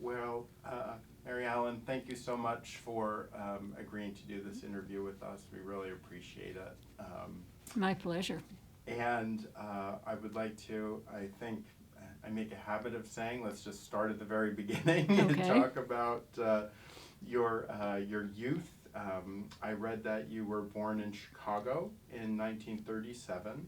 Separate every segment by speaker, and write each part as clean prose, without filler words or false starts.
Speaker 1: Well, Mary Allen, thank you so much for agreeing to do this interview with us. We really appreciate it.
Speaker 2: My pleasure.
Speaker 1: And I would like to, I think, I make a habit of saying, let's just start at the very beginning and talk about your youth. I read that you were born in Chicago in 1937,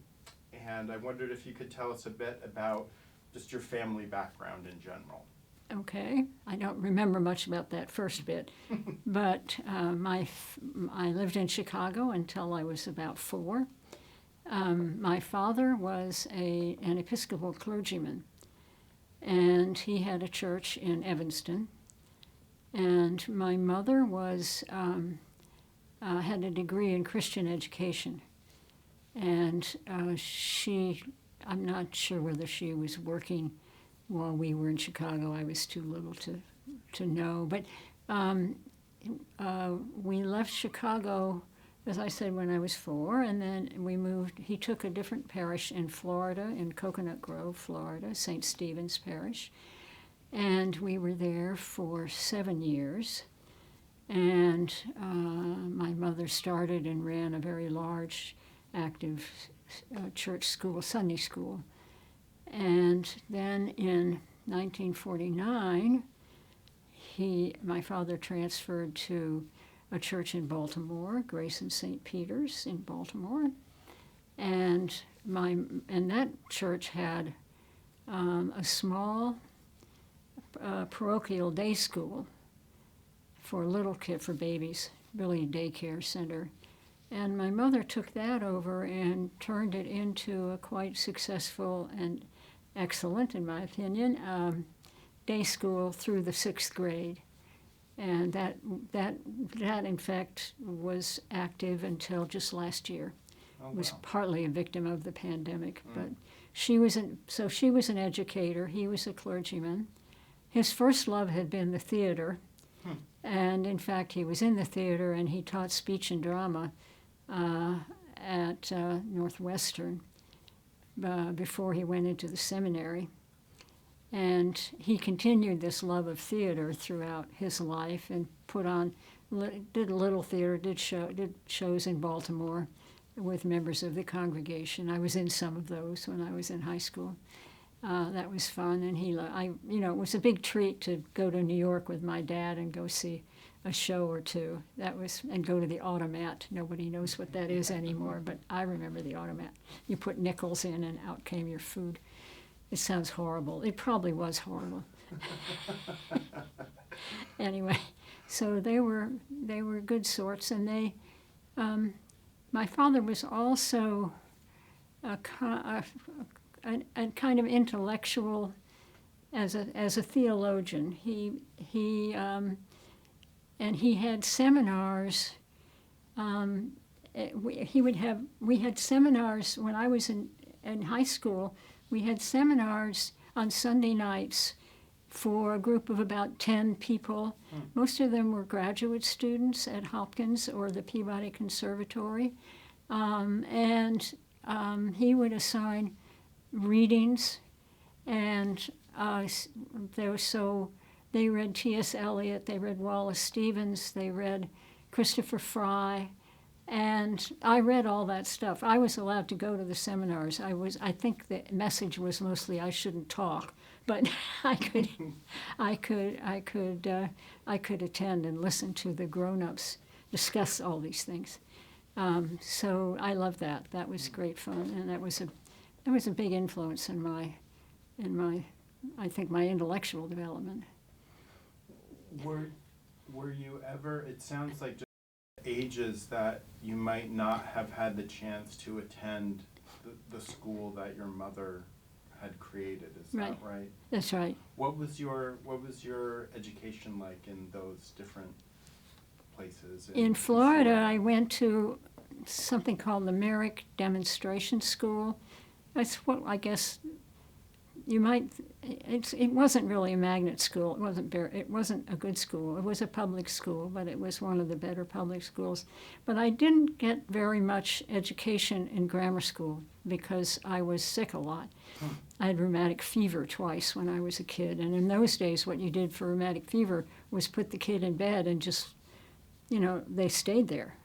Speaker 1: and I wondered if you could tell us a bit about just your family background in general.
Speaker 2: Okay, I don't remember much about that first bit, but I lived in Chicago until I was about 4. My father was an Episcopal clergyman, and he had a church in Evanston. And my mother was had a degree in Christian education, and I'm not sure whether she was working while we were in Chicago. I was too little to know. But we left Chicago, as I said, when I was 4, and then we moved. He took a different parish in Florida, in Coconut Grove, Florida, St. Stephen's Parish. And we were there for 7 years. And my mother started and ran a very large, active church school, Sunday school. And then in 1949, my father transferred to a church in Baltimore, Grace and St. Peter's in Baltimore. And that church had a small parochial day school for little kids, for babies, really a daycare center. And my mother took that over and turned it into a quite successful and excellent, in my opinion, day school through the 6th grade. And that in fact was active until just last year.
Speaker 1: Oh, wow.
Speaker 2: Was partly a victim of the pandemic, but she was an educator. He was a clergyman. His first love had been the theater, and in fact he was in the theater, and he taught speech and drama at Northwestern before he went into the seminary. And he continued this love of theater throughout his life and did a little theater, did shows in Baltimore with members of the congregation. I was in some of those when I was in high school. That was fun, and it was a big treat to go to New York with my dad and go see a show or two. And go to the automat. Nobody knows what that is anymore, but I remember the automat. You put nickels in, and out came your food. It sounds horrible. It probably was horrible. Anyway, so they were good sorts, and my father was also a kind of intellectual as a theologian. He had seminars. We had seminars when I was in high school. We had seminars on Sunday nights for a group of about 10 people. Most of them were graduate students at Hopkins or the Peabody Conservatory. And he would assign readings, and they read T.S. Eliot, they read Wallace Stevens, they read Christopher Fry, and I read all that stuff. I was allowed to go to the seminars. I think the message was mostly I shouldn't talk, but I could attend and listen to the grown-ups discuss all these things. So I loved that. That was great fun, and that was a big influence in my I think my intellectual development.
Speaker 1: Were you ever? It sounds like just ages that you might not have had the chance to attend the school that your mother had created. Is
Speaker 2: Right.
Speaker 1: that right?
Speaker 2: That's right.
Speaker 1: What was your education like in those different places?
Speaker 2: In Florida, I went to something called the Merrick Demonstration School. That's what I guess you might, it wasn't really a magnet school. It wasn't a good school. It was a public school, but it was one of the better public schools. But I didn't get very much education in grammar school because I was sick a lot. I had rheumatic fever twice when I was a kid, and in those days what you did for rheumatic fever was put the kid in bed and just, they stayed there,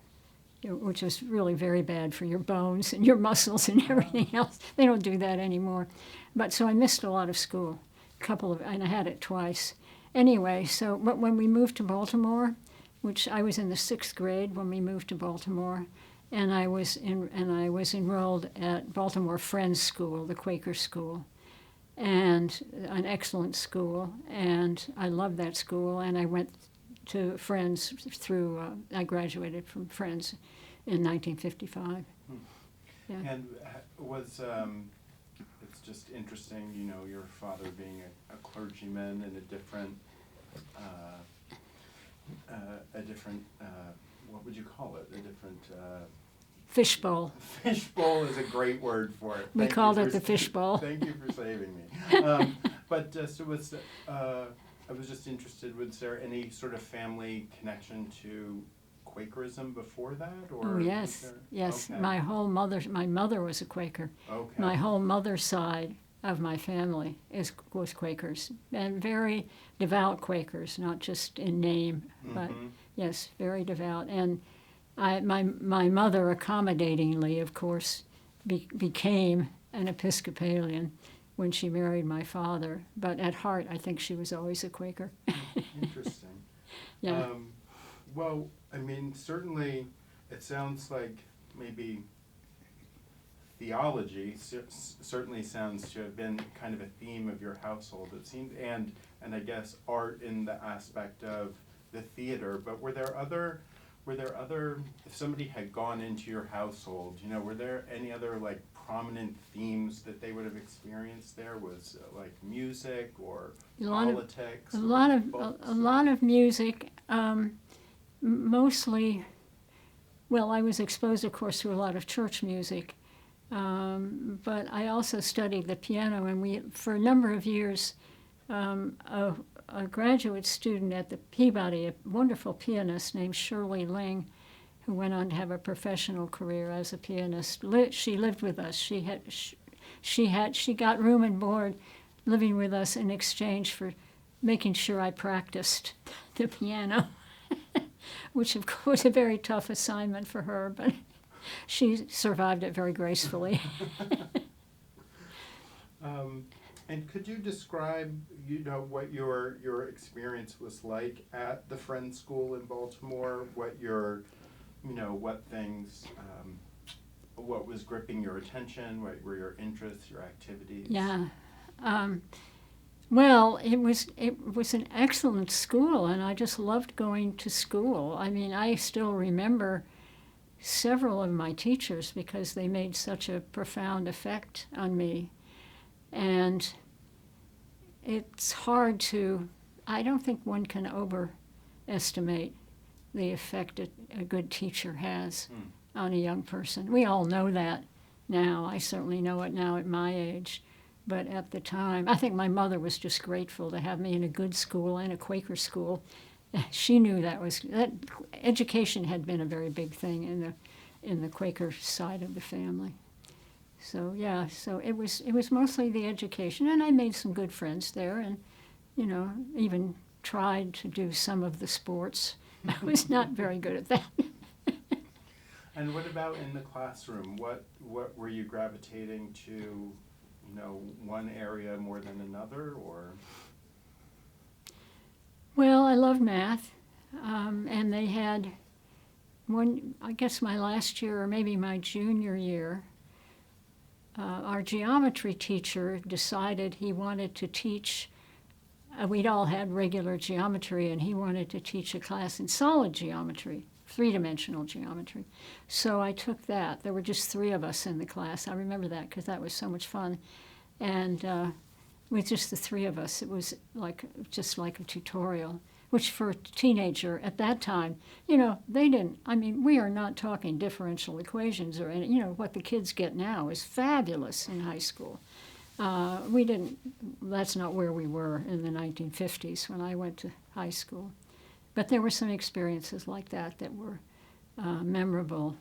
Speaker 2: which was really very bad for your bones and your muscles and everything else. They don't do that anymore. But so I missed a lot of school, and I had it twice. Anyway, but when we moved to Baltimore, which I was in the 6th grade when we moved to Baltimore, and I was enrolled at Baltimore Friends School, the Quaker school, and an excellent school, and I loved that school, and I went to Friends I graduated from Friends in 1955. Yeah.
Speaker 1: And it's just interesting, your father being a clergyman in a different, what would you call it? A different...
Speaker 2: Fishbowl.
Speaker 1: Fishbowl is a great word for it.
Speaker 2: We called it the fishbowl.
Speaker 1: Thank you for saving me. I was just interested, was there any sort of family connection to Quakerism before that? Or
Speaker 2: oh, yes. Yes.
Speaker 1: Okay.
Speaker 2: My mother was a Quaker.
Speaker 1: Okay.
Speaker 2: My whole mother's side of my family was Quakers, and very devout Quakers, not just in name, but yes, very devout. And my mother accommodatingly, of course, became an Episcopalian when she married my father. But at heart, I think she was always a Quaker.
Speaker 1: Interesting.
Speaker 2: Yeah.
Speaker 1: Well, I mean, certainly it sounds like maybe theology certainly sounds to have been kind of a theme of your household. It seemed, and I guess art in the aspect of the theater. But were there other, if somebody had gone into your household, were there any other like prominent themes that they would have experienced there? Was like music or politics?
Speaker 2: A lot of music. Mostly, well, I was exposed, of course, to a lot of church music, but I also studied the piano, and for a number of years, a graduate student at the Peabody, a wonderful pianist named Shirley Ling, who went on to have a professional career as a pianist. She lived with us. She got room and board living with us in exchange for making sure I practiced the piano, which of course was a very tough assignment for her, but she survived it very gracefully.
Speaker 1: And could you describe, what your experience was like at the Friends School in Baltimore? What what things, what was gripping your attention? What were your interests, your activities?
Speaker 2: Yeah. Well, it was an excellent school, and I just loved going to school. I mean, I still remember several of my teachers because they made such a profound effect on me. And it's hard I don't think one can overestimate the effect a good teacher has on a young person. We all know that now. I certainly know it now at my age. But at the time, I think my mother was just grateful to have me in a good school and a Quaker school. She knew that education had been a very big thing in the Quaker side of the family. So yeah, so it was mostly the education, and I made some good friends there, and even tried to do some of the sports. I was not very good at that.
Speaker 1: And what about in the classroom? What were you gravitating to? One area more than another, or?
Speaker 2: Well, I love math, and they had I guess my last year or maybe my junior year, our geometry teacher decided he wanted to teach, we'd all had regular geometry, and he wanted to teach a class in solid geometry, three-dimensional geometry. So I took that. There were just 3 of us in the class. I remember that because that was so much fun. And with just the 3 of us, it was just like a tutorial, which for a teenager at that time, they didn't, we are not talking differential equations or any, what the kids get now is fabulous in high school. We didn't, that's not where we were in the 1950s when I went to high school. But there were some experiences like that that were memorable.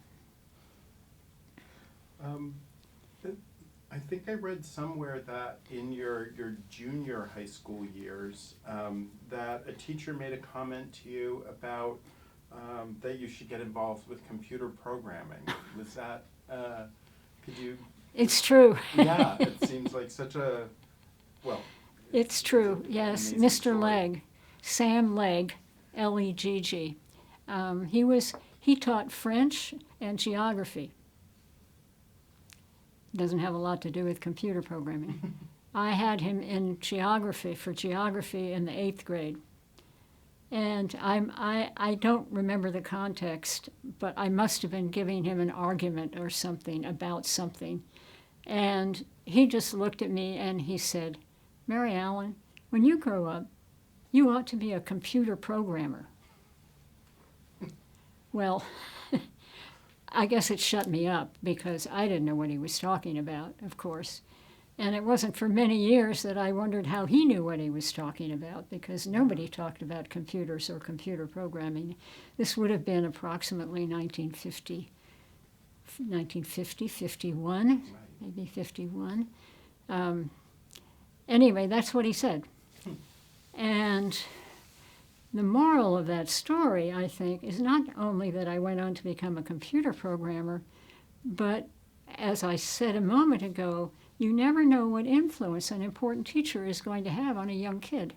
Speaker 1: I think I read somewhere that in your junior high school years, that a teacher made a comment to you about that you should get involved with computer programming. Was that, could you?
Speaker 2: It's true.
Speaker 1: Yeah, it seems like such a, well.
Speaker 2: It's true, yes.
Speaker 1: Amazing
Speaker 2: Mr.
Speaker 1: story.
Speaker 2: Legg, Sam Legg, L-E-G-G. He taught French and geography. Doesn't have a lot to do with computer programming. I had him in geography, for geography in the 8th grade. And I don't remember the context, but I must have been giving him an argument or something about something. And he just looked at me and he said, "Mary Allen, when you grow up, you ought to be a computer programmer." Well, I guess it shut me up because I didn't know what he was talking about, of course. And it wasn't for many years that I wondered how he knew what he was talking about, because nobody talked about computers or computer programming. This would have been approximately 1950, 51, maybe 51. Anyway, that's what he said. And the moral of that story, I think, is not only that I went on to become a computer programmer, but as I said a moment ago, you never know what influence an important teacher is going to have on a young kid.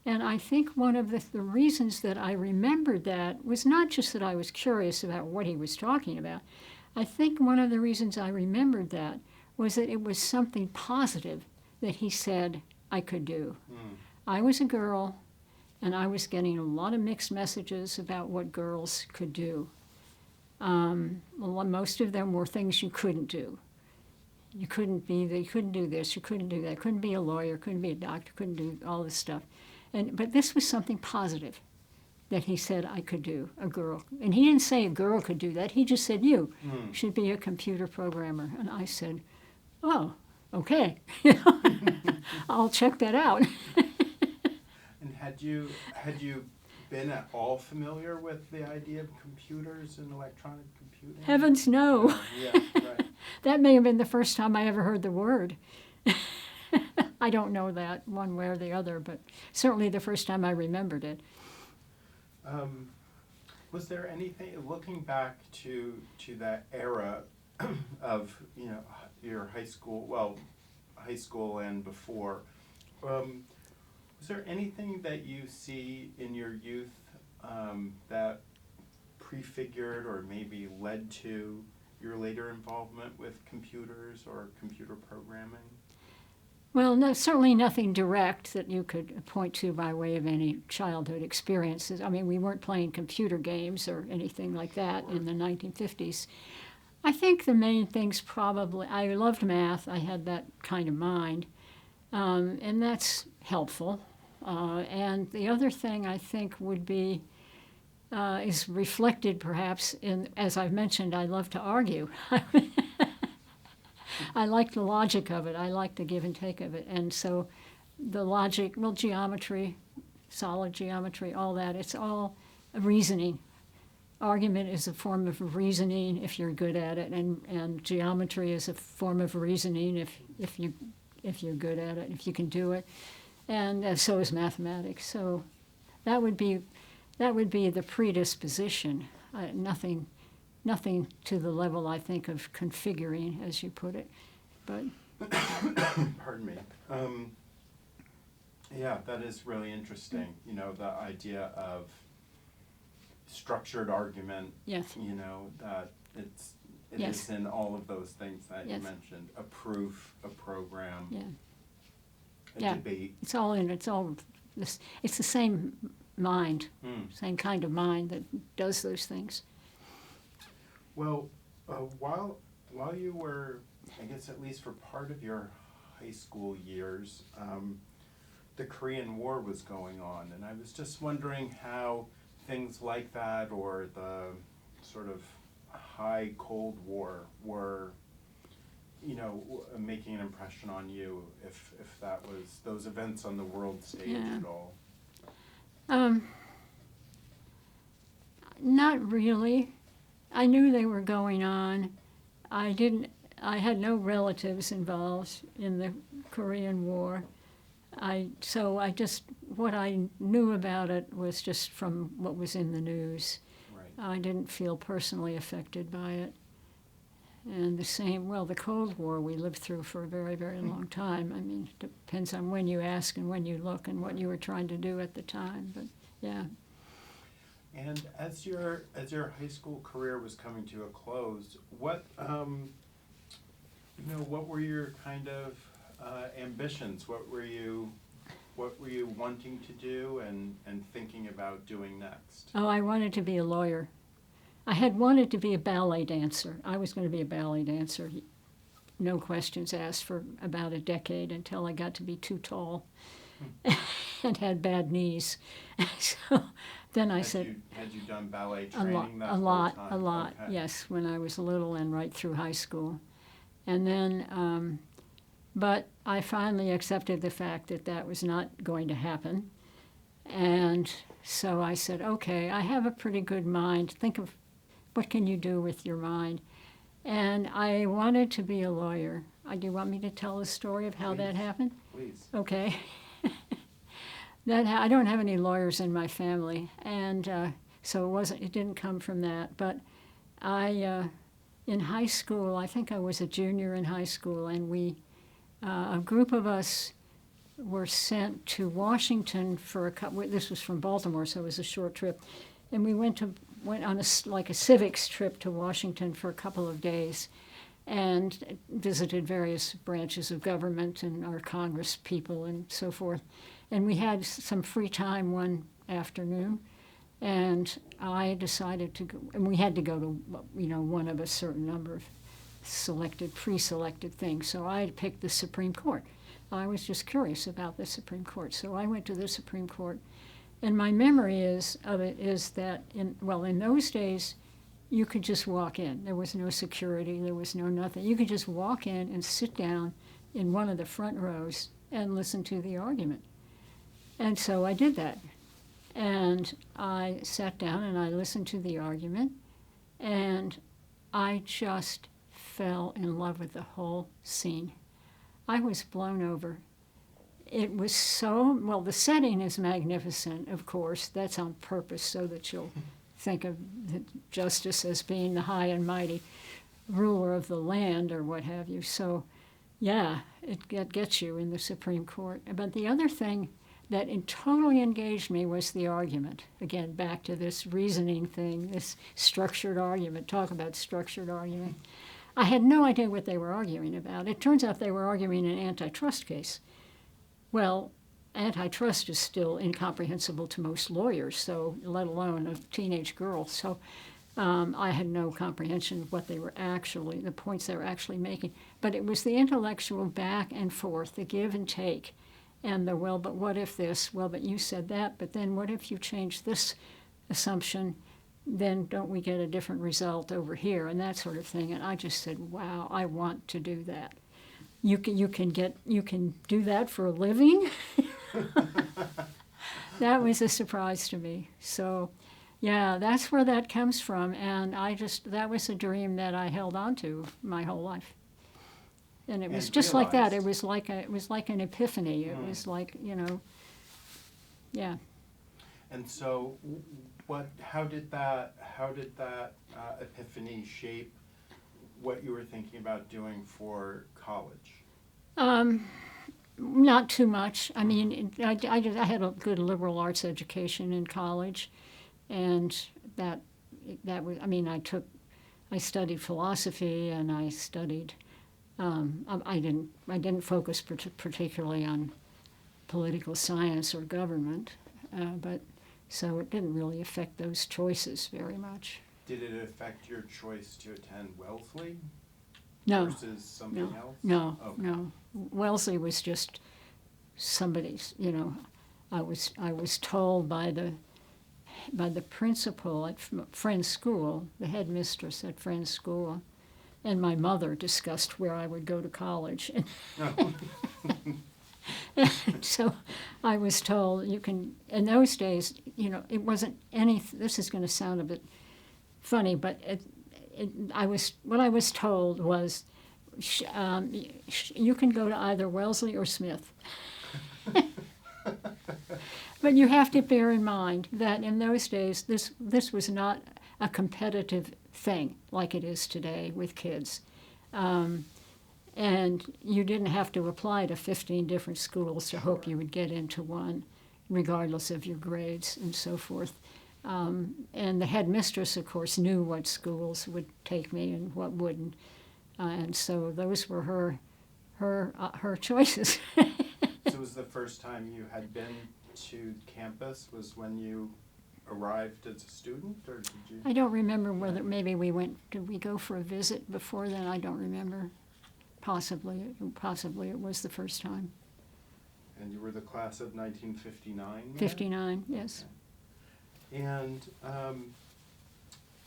Speaker 2: And I think one of the reasons that I remembered that was not just that I was curious about what he was talking about. I think one of the reasons I remembered that was that it was something positive that he said I could do. I was a girl, and I was getting a lot of mixed messages about what girls could do. Most of them were things you couldn't do. You couldn't do this, you couldn't do that, couldn't be a lawyer, couldn't be a doctor, couldn't do all this stuff. But this was something positive that he said I could do, a girl. And he didn't say a girl could do that, he just said you should be a computer programmer. And I said, oh, okay, I'll check that out.
Speaker 1: And had you been at all familiar with the idea of computers and electronic computing?
Speaker 2: Heavens no.
Speaker 1: Yeah, right.
Speaker 2: That may have been the first time I ever heard the word. I don't know that one way or the other, but certainly the first time I remembered it.
Speaker 1: Was there anything, looking back to that era of, your high school and before, was there anything that you see in your youth that prefigured or maybe led to your later involvement with computers or computer programming?
Speaker 2: Well, no, certainly nothing direct that you could point to by way of any childhood experiences. I mean, we weren't playing computer games or anything like that in the 1950s. I think the main things probably, I loved math, I had that kind of mind, and that's helpful. And the other thing I think would be, is reflected perhaps in, as I've mentioned, I love to argue. I like the logic of it. I like the give and take of it. And so the logic, well, geometry, solid geometry, all that, it's all reasoning. Argument is a form of reasoning if you're good at it, and geometry is a form of reasoning if you're good at it, if you can do it. And so is mathematics. So that would be the predisposition. Nothing to the level, I think, of configuring, as you put it. But
Speaker 1: pardon me. Yeah, that is really interesting. The idea of structured argument.
Speaker 2: yes,
Speaker 1: That it
Speaker 2: Yes.
Speaker 1: is in all of those things that you
Speaker 2: Yes.
Speaker 1: mentioned: a proof, a program,
Speaker 2: yeah,
Speaker 1: a
Speaker 2: Yeah.
Speaker 1: debate.
Speaker 2: it's the same mind, same kind of mind that does those things.
Speaker 1: Well, while you were, I guess at least for part of your high school years, the Korean War was going on, and I was just wondering how things like that, or the sort of high Cold War, were making an impression on you, if that was those events on the world stage
Speaker 2: Yeah.
Speaker 1: at all?
Speaker 2: Not really. I knew they were going on. I had no relatives involved in the Korean War. What I knew about it was just from what was in the news.
Speaker 1: Right.
Speaker 2: I didn't feel personally affected by it. And the Cold War we lived through for a very, very long time. I mean, it depends on when you ask and when you look and what you were trying to do at the time, but yeah.
Speaker 1: And as your high school career was coming to a close, what were your kind of ambitions? What were you wanting to do and thinking about doing next?
Speaker 2: Oh, I wanted to be a lawyer. I had wanted to be a ballet dancer. I was going to be a ballet dancer, no questions asked, for about a decade until I got to be too tall and had bad knees. So then I said,
Speaker 1: had you done ballet training that
Speaker 2: a lot,
Speaker 1: Okay.
Speaker 2: yes, when I was little and right through high school. And then, but I finally accepted the fact that that was not going to happen. And so I said, okay, I have a pretty good mind. Think of what can you do with your mind? And I wanted to be a lawyer. Do you want me to tell the story of how that happened?
Speaker 1: Please.
Speaker 2: Okay. I don't have any lawyers in my family, and so it didn't come from that. But in high school, I think I was a junior in high school, and a group of us were sent to Washington for a couple. This was from Baltimore, so it was a short trip, and we went on a civics trip to Washington for a couple of days, and visited various branches of government and our Congress people and so forth. And we had some free time one afternoon, and I decided to go, and we had to go to, one of a certain number of pre-selected things. So I picked the Supreme Court. I was just curious about the Supreme Court. So I went to the Supreme Court, and my memory of it is that in those days, you could just walk in. There was no security, there was no nothing. You could just walk in and sit down in one of the front rows and listen to the argument. And so I did that. And I sat down and I listened to the argument, and I just fell in love with the whole scene. I was blown over. It was the setting is magnificent, of course. That's on purpose so that you'll think of justice as being the high and mighty ruler of the land or what have you. So, yeah, it gets you in the Supreme Court. But the other thing that totally engaged me was the argument. Again, back to this reasoning thing, this structured argument. Talk about structured argument. I had no idea what they were arguing about. It turns out they were arguing an antitrust case. Well, antitrust is still incomprehensible to most lawyers, so let alone a teenage girl. So I had no comprehension of the points they were actually making. But it was the intellectual back and forth, the give and take. And but what if this? Well, but you said that, but then what if you change this assumption? Then don't we get a different result over here? And that sort of thing. And I just said, wow, I want to do that. You can do that for a living? That was a surprise to me. So, yeah, that's where that comes from. And that was a dream that I held on to my whole life. And it was just like that. It was like an epiphany. It was like, yeah.
Speaker 1: And so, how did that epiphany shape what you were thinking about doing for college?
Speaker 2: Not too much. I mean, I had a good liberal arts education in college, and that was. I mean, I studied philosophy, and I studied. I didn't focus particularly on political science or government, but so it didn't really affect those choices very much.
Speaker 1: Did it affect your choice to attend Wellesley?
Speaker 2: No.
Speaker 1: Versus something else?
Speaker 2: No,
Speaker 1: okay.
Speaker 2: No. Wellesley was just somebody's, I was told by the principal at Friends School, the headmistress at Friends School, and my mother discussed where I would go to college.
Speaker 1: Oh.
Speaker 2: So I was told, you can, in those days, it wasn't any, this is going to sound a bit funny, but what I was told was, you can go to either Wellesley or Smith. But you have to bear in mind that in those days, this was not a competitive thing like it is today with kids. And you didn't have to apply to 15 different schools to hope you would get into one, regardless of your grades and so forth. And the headmistress, of course, knew what schools would take me and what wouldn't. And so those were her choices.
Speaker 1: So was the first time you had been to campus was when you arrived as a student, or did you?
Speaker 2: I don't remember whether maybe did we go for a visit before then? I don't remember. Possibly it was the first time.
Speaker 1: And you were the class of 1959?
Speaker 2: 59, yes.
Speaker 1: Okay. And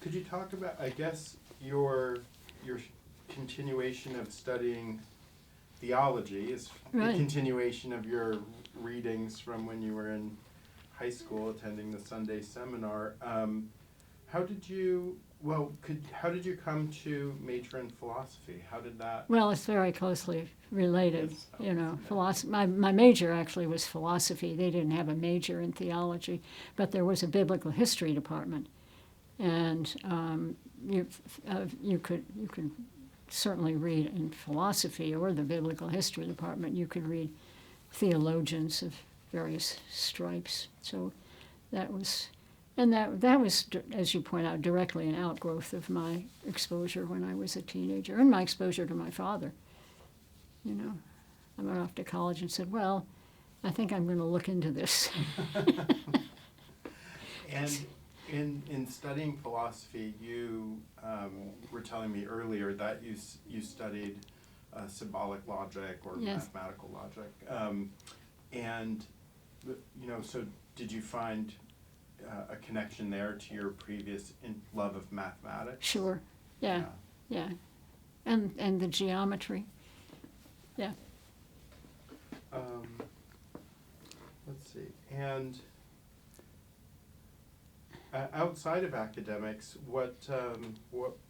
Speaker 1: could you talk about, I guess, your continuation of studying theology is
Speaker 2: right.
Speaker 1: The continuation of your readings from when you were in high school attending the Sunday seminar. How did you come to major in philosophy? How did that?
Speaker 2: Well, it's very closely related.
Speaker 1: Yes.
Speaker 2: Philosophy. My major actually was philosophy. They didn't have a major in theology, but there was a biblical history department, and you could certainly read in philosophy or the biblical history department. You could read theologians of various stripes. So that was. And that was, as you point out, directly an outgrowth of my exposure when I was a teenager and my exposure to my father. I went off to college and said, well, I think I'm going to look into this.
Speaker 1: And in studying philosophy, you were telling me earlier that you studied symbolic logic or
Speaker 2: yes.
Speaker 1: mathematical logic. So did you find a connection there to your previous love of mathematics?
Speaker 2: Sure. Yeah. And the geometry. Yeah.
Speaker 1: Let's see. And outside of academics, what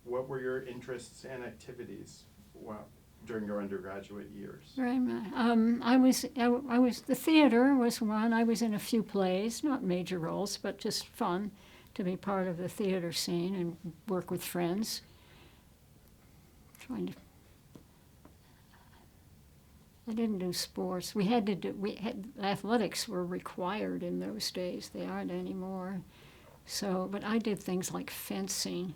Speaker 1: were your interests and activities during your undergraduate years?
Speaker 2: Right. I was the theater was one. I was in a few plays, not major roles, but just fun to be part of the theater scene and work with friends. I didn't do sports. Athletics were required in those days. They aren't anymore. So, but I did things like fencing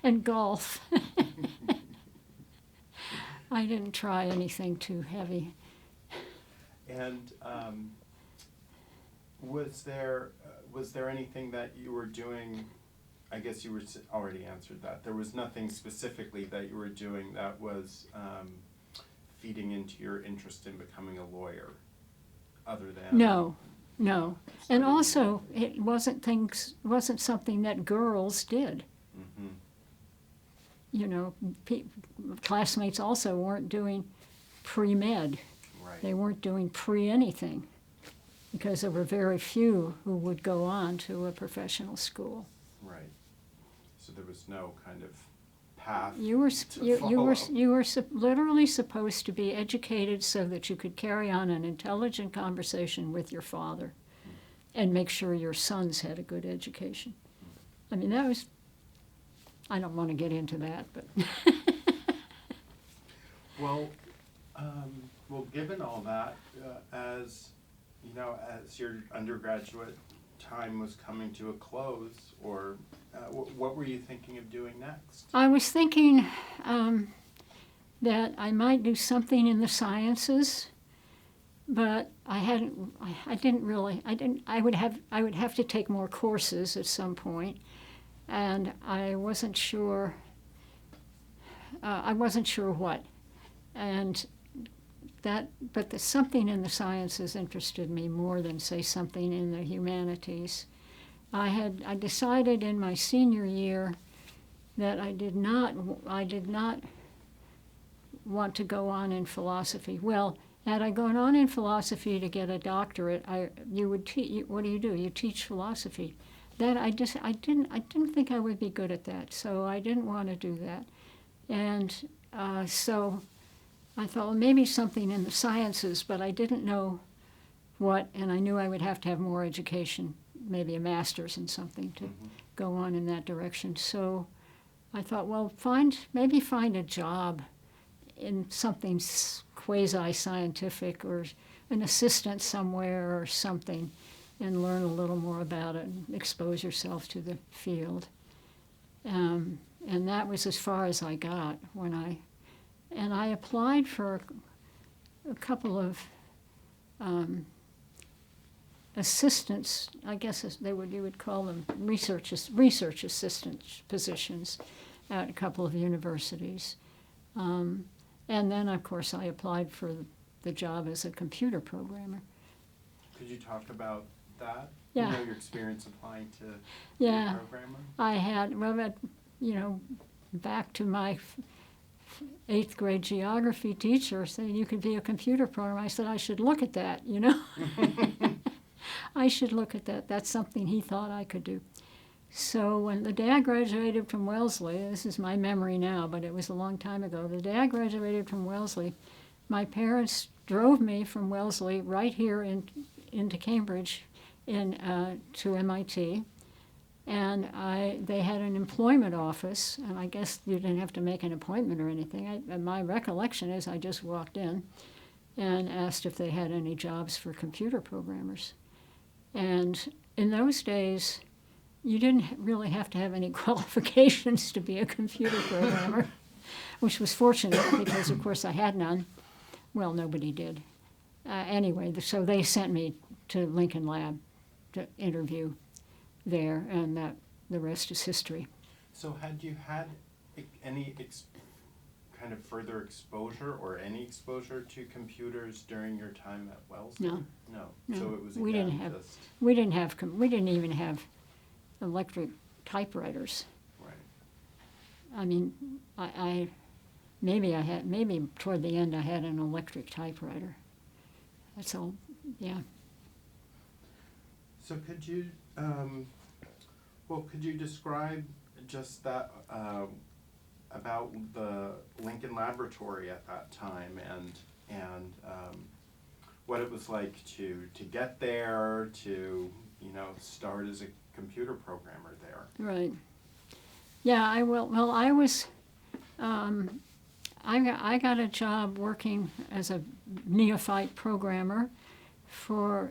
Speaker 2: and golf. I didn't try anything too heavy.
Speaker 1: And was there anything that you were doing? I guess you already answered that. There was nothing specifically that you were doing that was feeding into your interest in becoming a lawyer, other than
Speaker 2: no. And also, it wasn't something that girls did.
Speaker 1: Mm-hmm.
Speaker 2: Classmates also weren't doing pre-med.
Speaker 1: Right.
Speaker 2: They weren't doing pre-anything because there were very few who would go on to a professional school.
Speaker 1: Right. So there was no kind of path.
Speaker 2: You were
Speaker 1: follow.
Speaker 2: literally supposed to be educated so that you could carry on an intelligent conversation with your father and make sure your sons had a good education. I mean, that was, I don't want to get into that, but.
Speaker 1: Well, given all that, as your undergraduate time was coming to a close, or what were you thinking of doing next?
Speaker 2: I was thinking that I might do something in the sciences, but I would have to take more courses at some point, and I wasn't sure what. And but something in the sciences interested me more than, say, something in the humanities. I decided in my senior year that I did not want to go on in philosophy. Well, had I gone on in philosophy to get a doctorate, you would teach. What do? You teach philosophy. That I didn't think I would be good at that, so I didn't want to do that. And so I thought, well, maybe something in the sciences, but I didn't know what, and I knew I would have to have more education, maybe a master's in something to go on in that direction. So I thought, well, maybe find a job in something quasi-scientific or an assistant somewhere or something, and learn a little more about it and expose yourself to the field. And that was as far as I got and I applied for a couple of assistants, I guess you would call them research assistant positions at a couple of universities. And then, of course, I applied for the job as a computer programmer.
Speaker 1: Could you talk about that?
Speaker 2: Yeah.
Speaker 1: You know, your experience applying to be a programmer?
Speaker 2: I had, back to my 8th grade geography teacher saying you could be a computer programmer. I said I should look at that, I should look at that. That's something he thought I could do. So when the day I graduated from Wellesley, this is my memory now, but it was a long time ago. The day I graduated from Wellesley, my parents drove me from Wellesley right here into Cambridge to MIT. And they had an employment office, and I guess you didn't have to make an appointment or anything. My recollection is I just walked in and asked if they had any jobs for computer programmers. And in those days, you didn't really have to have any qualifications to be a computer programmer, which was fortunate because, of course, I had none. Well, nobody did. Anyway, so they sent me to Lincoln Lab to interview there, and the rest is history.
Speaker 1: So had you had any kind of further exposure or any exposure to computers during your time at Wellesley?
Speaker 2: No.
Speaker 1: So it was
Speaker 2: we didn't even have electric typewriters.
Speaker 1: Right.
Speaker 2: I mean, maybe toward the end I had an electric typewriter. That's all. Yeah.
Speaker 1: So could you describe just that about the Lincoln Laboratory at that time and what it was like to get there, to start as a computer programmer there?
Speaker 2: Right. Yeah, I will. Well, I got a job working as a neophyte programmer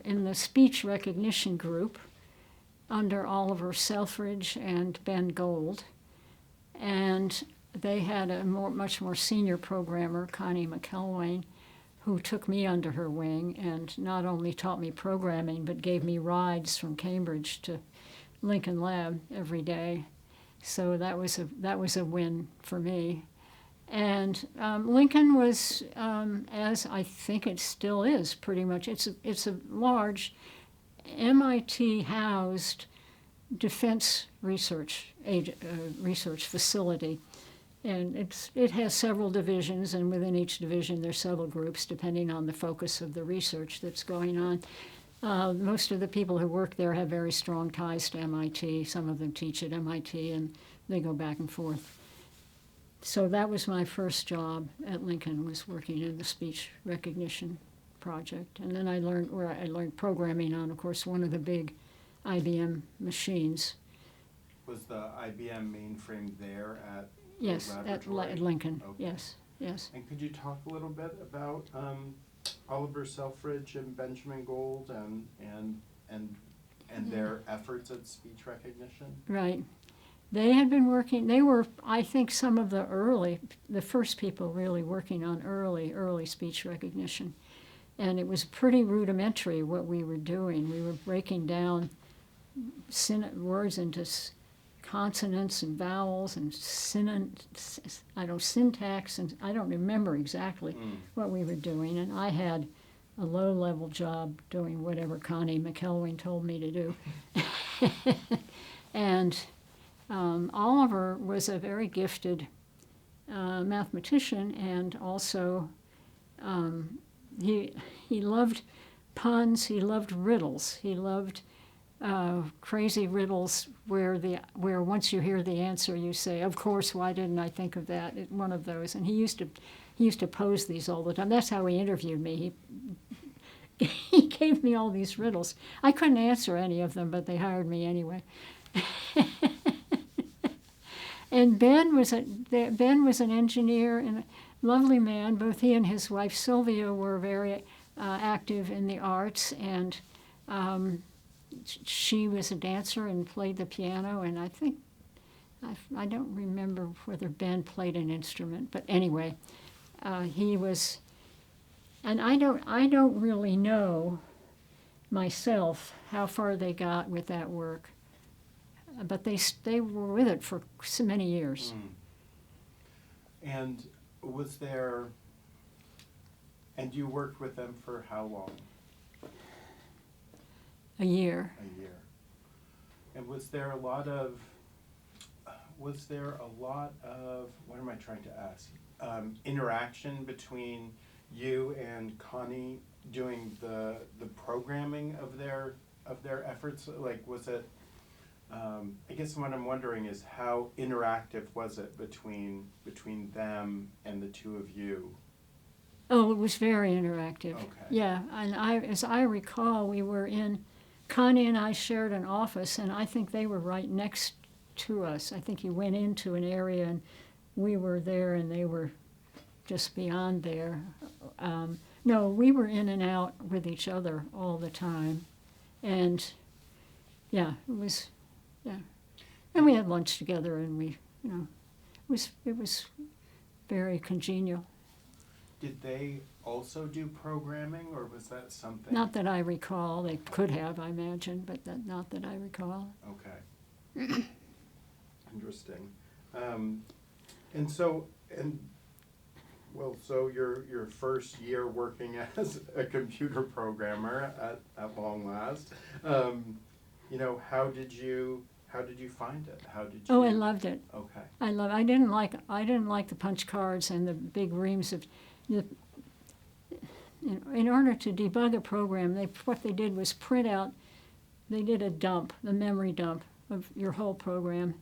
Speaker 2: in the speech recognition group under Oliver Selfridge and Ben Gold, and they had a much more senior programmer, Connie McElwain, who took me under her wing and not only taught me programming but gave me rides from Cambridge to Lincoln Lab every day. So that was a win for me. And Lincoln was, as I think it still is, pretty much. It's a large MIT-housed defense research facility, and it has several divisions, and within each division there's several groups depending on the focus of the research that's going on. Most of the people who work there have very strong ties to MIT. Some of them teach at MIT, and they go back and forth. So that was my first job at Lincoln, was working in the speech recognition project. And then I learned programming on, of course, one of the big IBM machines.
Speaker 1: Was the IBM mainframe there at
Speaker 2: Yes,
Speaker 1: the laboratory?
Speaker 2: at Lincoln.
Speaker 1: Okay.
Speaker 2: Yes.
Speaker 1: And could you talk a little bit about Oliver Selfridge and Benjamin Gold and their efforts at speech recognition?
Speaker 2: Right. They had been working, they were, I think, some of the first people really working on early speech recognition. And it was pretty rudimentary what we were doing. We were breaking down words into consonants and vowels and syntax, and I don't remember exactly what we were doing. And I had a low-level job doing whatever Connie McElwain told me to do. And Oliver was a very gifted mathematician, and also he loved puns. He loved riddles. He loved crazy riddles where once you hear the answer, you say, "Of course, why didn't I think of that?" One of those, and he used to pose these all the time. That's how he interviewed me. He gave me all these riddles. I couldn't answer any of them, but they hired me anyway. And Ben was an engineer and a lovely man. Both he and his wife Sylvia were very active in the arts, and she was a dancer and played the piano. And I think I don't remember whether Ben played an instrument, but anyway, he was. And I don't really know myself how far they got with that work, but they were with it for so many years.
Speaker 1: And was there, and you worked with them for how long?
Speaker 2: A year.
Speaker 1: A year. And was there a lot of, what am I trying to ask? Interaction between you and Connie doing the programming of their efforts? Like, was it, I guess what I'm wondering is how interactive was it between them and the two of you?
Speaker 2: Oh, it was very interactive.
Speaker 1: Okay.
Speaker 2: Yeah, and as I recall, Connie and I shared an office, and I think they were right next to us. I think you went into an area and we were there and they were just beyond there. No, we were in and out with each other all the time. And yeah, it was, yeah. And we had lunch together, and it was very congenial.
Speaker 1: Did they also do programming, or was that something?
Speaker 2: Not that I recall. They could have, I imagine, but not that I recall.
Speaker 1: Okay. Interesting. So your first year working as a computer programmer at long last, how did you find it? How did you?
Speaker 2: Oh, I loved it.
Speaker 1: Okay.
Speaker 2: I didn't like the punch cards and the big reams of. In order to debug a program, what they did was print out. They did the memory dump of your whole program.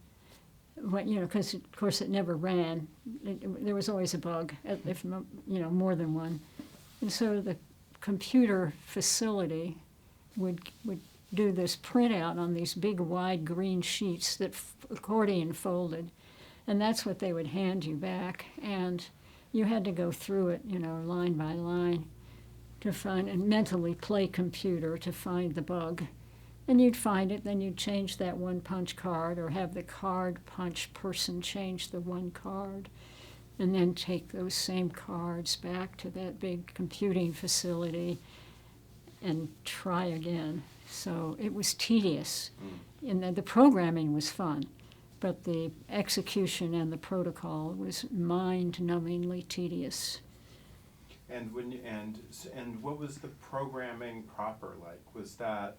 Speaker 2: Because of course it never ran. There was always a bug, if more than one. And so the computer facility would do this printout on these big wide green sheets that accordion folded, and that's what they would hand you back. And you had to go through it, line by line, to find and mentally play computer to find the bug. And you'd find it, then you'd change that one punch card, or have the card punch person change the one card, and then take those same cards back to that big computing facility and try again. So it was tedious. And the programming was fun, but the execution and the protocol was mind-numbingly tedious.
Speaker 1: And what was the programming proper like? Was that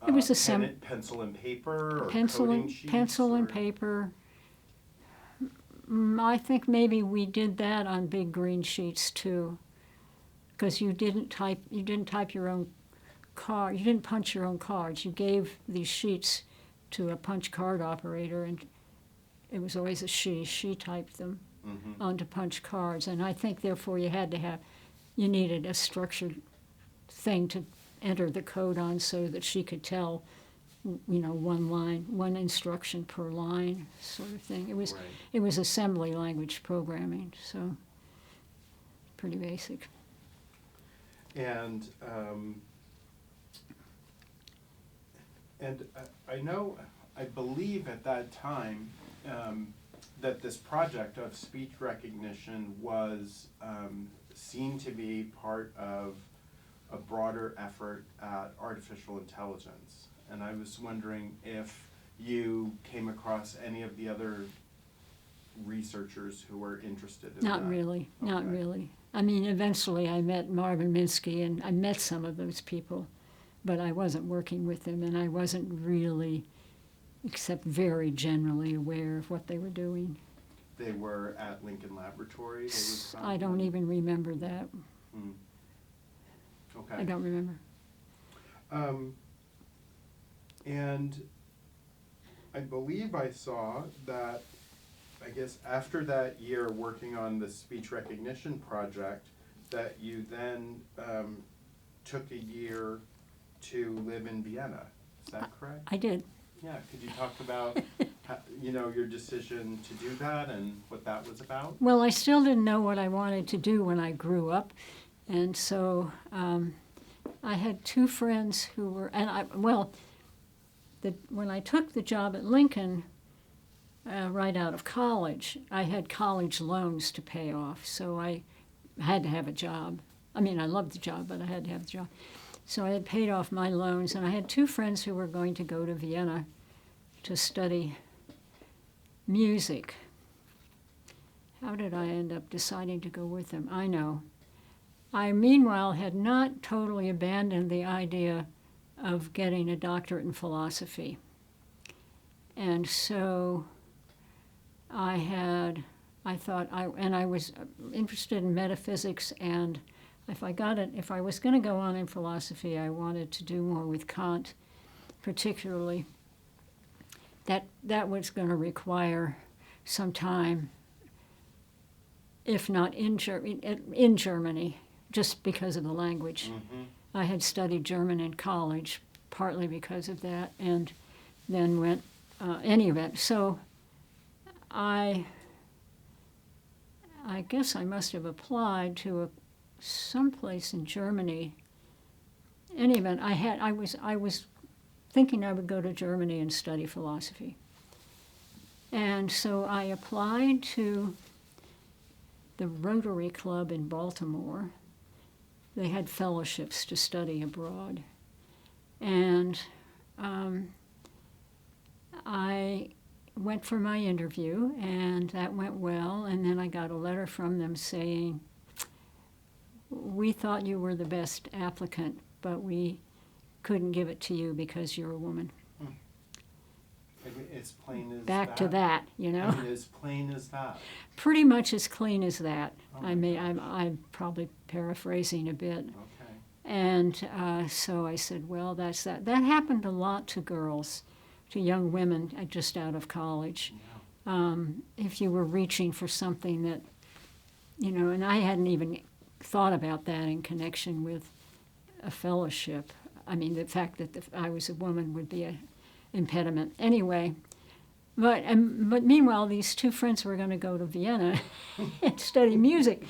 Speaker 2: it was
Speaker 1: pencil and paper, or
Speaker 2: pencil
Speaker 1: coding sheets?
Speaker 2: Pencil and paper. I think maybe we did that on big green sheets too, because you didn't type your own card. You didn't punch your own cards. You gave these sheets to a punch card operator, and it was always a she. She typed them onto punch cards, and I think therefore you needed a structured thing to enter the code on so that she could tell, one instruction per line, sort of thing. It was assembly language programming, so pretty basic.
Speaker 1: And I believe at that time that this project of speech recognition was seen to be part of a broader effort at artificial intelligence. And I was wondering if you came across any of the other researchers who were interested in that.
Speaker 2: Not really. I mean, eventually I met Marvin Minsky, and I met some of those people, but I wasn't working with them, and I wasn't really except very generally aware of what they were doing.
Speaker 1: They were at Lincoln Laboratory?
Speaker 2: I don't even remember that.
Speaker 1: Okay.
Speaker 2: I don't remember.
Speaker 1: And I believe I saw that, I guess after that year working on the speech recognition project, that you then took a year to live in Vienna. Is that correct?
Speaker 2: I did.
Speaker 1: Yeah, could you talk about your decision to do that and what that was about?
Speaker 2: Well, I still didn't know what I wanted to do when I grew up, and so I had two friends who were, when I took the job at Lincoln right out of college, I had college loans to pay off, so I had to have a job. I mean, I loved the job, but I had to have the job. So I had paid off my loans, and I had two friends who were going to go to Vienna to study music. How did I end up deciding to go with them? I know. I, meanwhile, had not totally abandoned the idea of getting a doctorate in philosophy. And so I was interested in metaphysics, and if I was going to go on in philosophy, I wanted to do more with Kant, particularly. That was going to require some time, if not in Germany, just because of the language.
Speaker 1: Mm-hmm.
Speaker 2: I had studied German in college, partly because of that, and then went any event. So I guess I must have applied to someplace in Germany. Any event, I was thinking I would go to Germany and study philosophy. And so I applied to the Rotary Club in Baltimore. They had fellowships to study abroad. And I went for my interview, and that went well. And then I got a letter from them saying, "We thought you were the best applicant, but we couldn't give it to you because you're a woman."
Speaker 1: As plain as
Speaker 2: Back to that,
Speaker 1: I mean, as plain as that.
Speaker 2: Pretty much as clean as that.
Speaker 1: Oh
Speaker 2: I mean, I'm probably paraphrasing a bit.
Speaker 1: Okay.
Speaker 2: And so I said, well, that's that. That happened a lot to girls, to young women just out of college.
Speaker 1: Yeah.
Speaker 2: If you were reaching for something that, and I hadn't even thought about that in connection with a fellowship. I mean, the fact that I was a woman would be an impediment. Anyway, but meanwhile, these two friends were going to go to Vienna and study music.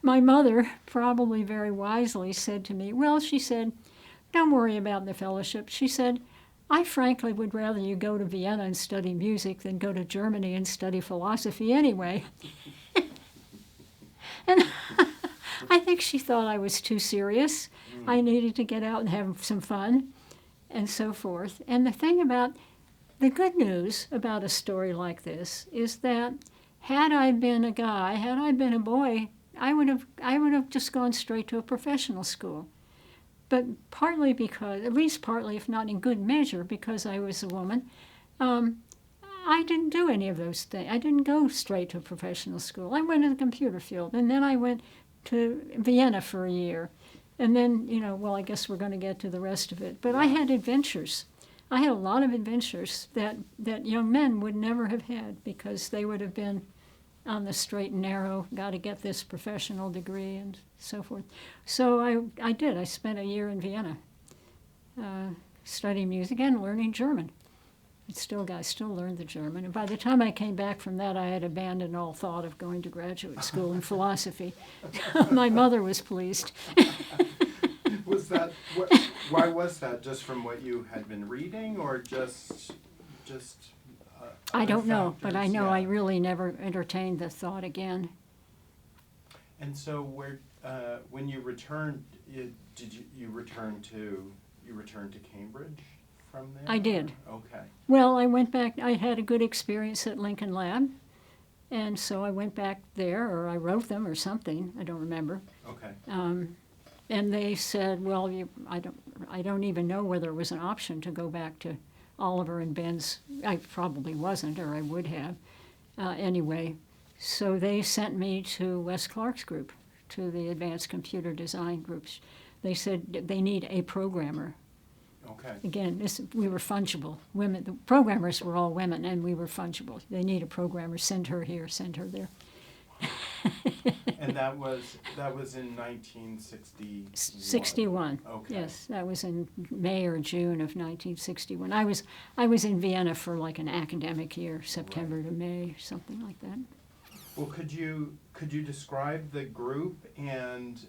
Speaker 2: My mother, probably very wisely, said to me, well, she said, don't worry about the fellowship. She said, I frankly would rather you go to Vienna and study music than go to Germany and study philosophy anyway. And I think she thought I was too serious. I needed to get out and have some fun and so forth. And the good news about a story like this is that had I been a guy, had I been a boy, I would have just gone straight to a professional school. But partly because, at least partly, if not in good measure, because I was a woman, I didn't do any of those things. I didn't go straight to a professional school. I went to the computer field, and then I went to Vienna for a year. And then, I guess we're going to get to the rest of it. But I had adventures. I had a lot of adventures that young men would never have had because they would have been on the straight and narrow, got to get this professional degree and so forth. So I did. I spent a year in Vienna studying music and learning German. I still learned the German. And by the time I came back from that, I had abandoned all thought of going to graduate school in philosophy. My mother was pleased.
Speaker 1: Why was that? Just from what you had been reading, or just?
Speaker 2: I don't know, but I know
Speaker 1: yeah.
Speaker 2: I really never entertained the thought again.
Speaker 1: And so, when you returned, did you return to Cambridge from there?
Speaker 2: I did.
Speaker 1: Okay.
Speaker 2: Well, I went back. I had a good experience at Lincoln Lab, and so I went back there, or I wrote them, or something. I don't remember.
Speaker 1: Okay.
Speaker 2: And they said, "Well, I don't even know whether it was an option to go back to Oliver and Ben's. I probably wasn't, or I would have. Anyway, so they sent me to Wes Clark's group, to the advanced computer design groups. They said they need a programmer.
Speaker 1: Okay.
Speaker 2: Again, we were fungible. Women, the programmers were all women, and we were fungible. They need a programmer. Send her here. Send her there.
Speaker 1: And that was in 1960.
Speaker 2: 61.
Speaker 1: Okay.
Speaker 2: Yes, that was in May or June of 1961. I was in Vienna for like an academic year, September to May, something like that.
Speaker 1: Well, could you describe the group and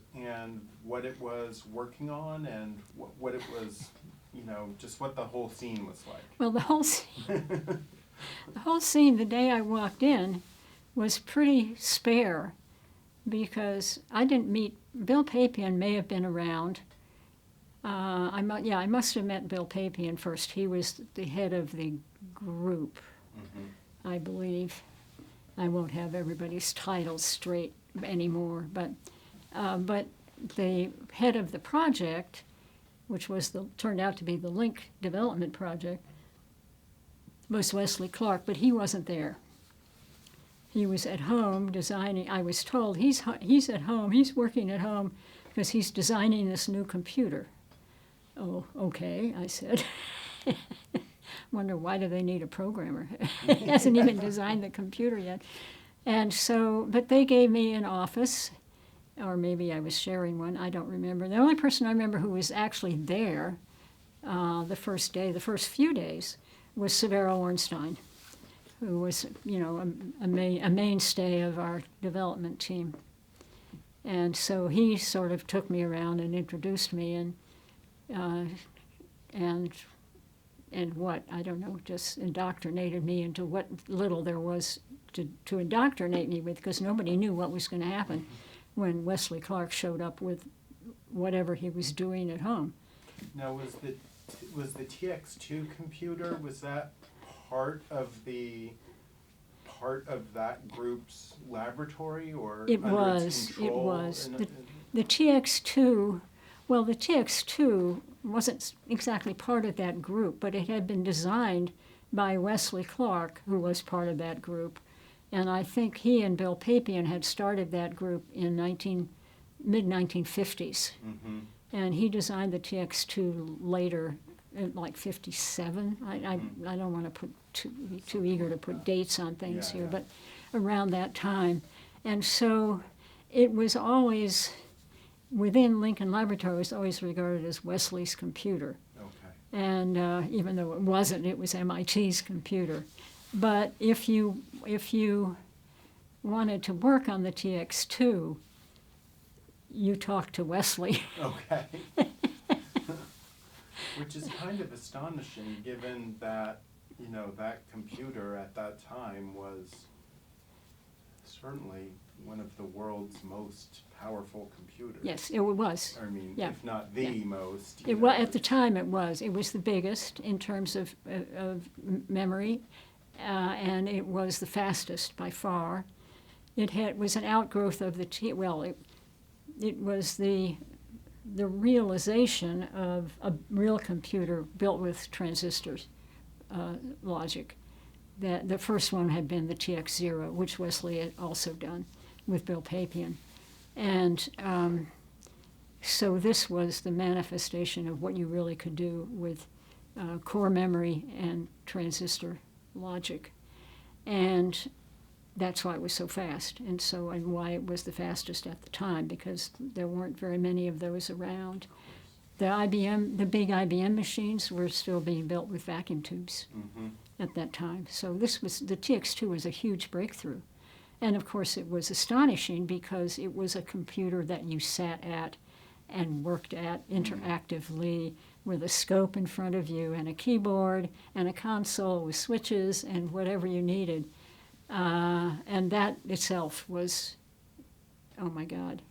Speaker 1: what it was working on and what it was, just what the whole scene was like?
Speaker 2: Well, the whole scene the day I walked in was pretty spare because I didn't meet Bill Papian. May have been around. I must have met Bill Papian first. He was the head of the group, I believe. I won't have everybody's titles straight anymore, but the head of the project, which turned out to be the LINC development project, was Wesley Clark, but he wasn't there. He was at home designing. I was told he's at home. He's working at home because he's designing this new computer. Oh, okay, I said. Wonder why do they need a programmer? He hasn't even designed the computer yet. And so, but they gave me an office, or maybe I was sharing one, I don't remember. The only person I remember who was actually there the first few days, was Severo Ornstein, who was, a mainstay of our development team. And so he sort of took me around and introduced me and what, I don't know, just indoctrinated me into what little there was to indoctrinate me with, because nobody knew what was going to happen when Wesley Clark showed up with whatever he was doing at home.
Speaker 1: Now, was the TX2 computer, was that part of that group's laboratory, or
Speaker 2: It
Speaker 1: under
Speaker 2: was.
Speaker 1: its control?
Speaker 2: It was. The TX2. Well, the TX2 wasn't exactly part of that group, but it had been designed by Wesley Clark, who was part of that group. And I think he and Bill Papian had started that group in mid-1950s.
Speaker 1: Mm-hmm.
Speaker 2: And he designed the TX2 later, in like 57. I don't want to be too eager to put dates on things here, but around that time. And so it was always, within Lincoln Laboratory, it was always regarded as Wesley's computer.
Speaker 1: Okay.
Speaker 2: And even though it wasn't, it was MIT's computer. But if you wanted to work on the TX2, you talked to Wesley.
Speaker 1: Okay. Which is kind of astonishing, given that, that computer at that time was certainly one of the world's most powerful computers.
Speaker 2: Yes, it was.
Speaker 1: I mean,
Speaker 2: Yeah.
Speaker 1: if not the most.
Speaker 2: It was, at the time it was. It was the biggest in terms of memory, and it was the fastest by far. It was an outgrowth of it was the realization of a real computer built with transistors logic. That the first one had been the TX0, which Wesley had also done with Bill Papian. And so this was the manifestation of what you really could do with core memory and transistor logic. And that's why it was so fast, and why it was the fastest at the time, because there weren't very many of those around. The big IBM machines were still being built with vacuum tubes at that time. So the TX2 was a huge breakthrough. And of course it was astonishing because it was a computer that you sat at and worked at interactively with a scope in front of you and a keyboard and a console with switches and whatever you needed. And that itself was, oh my God,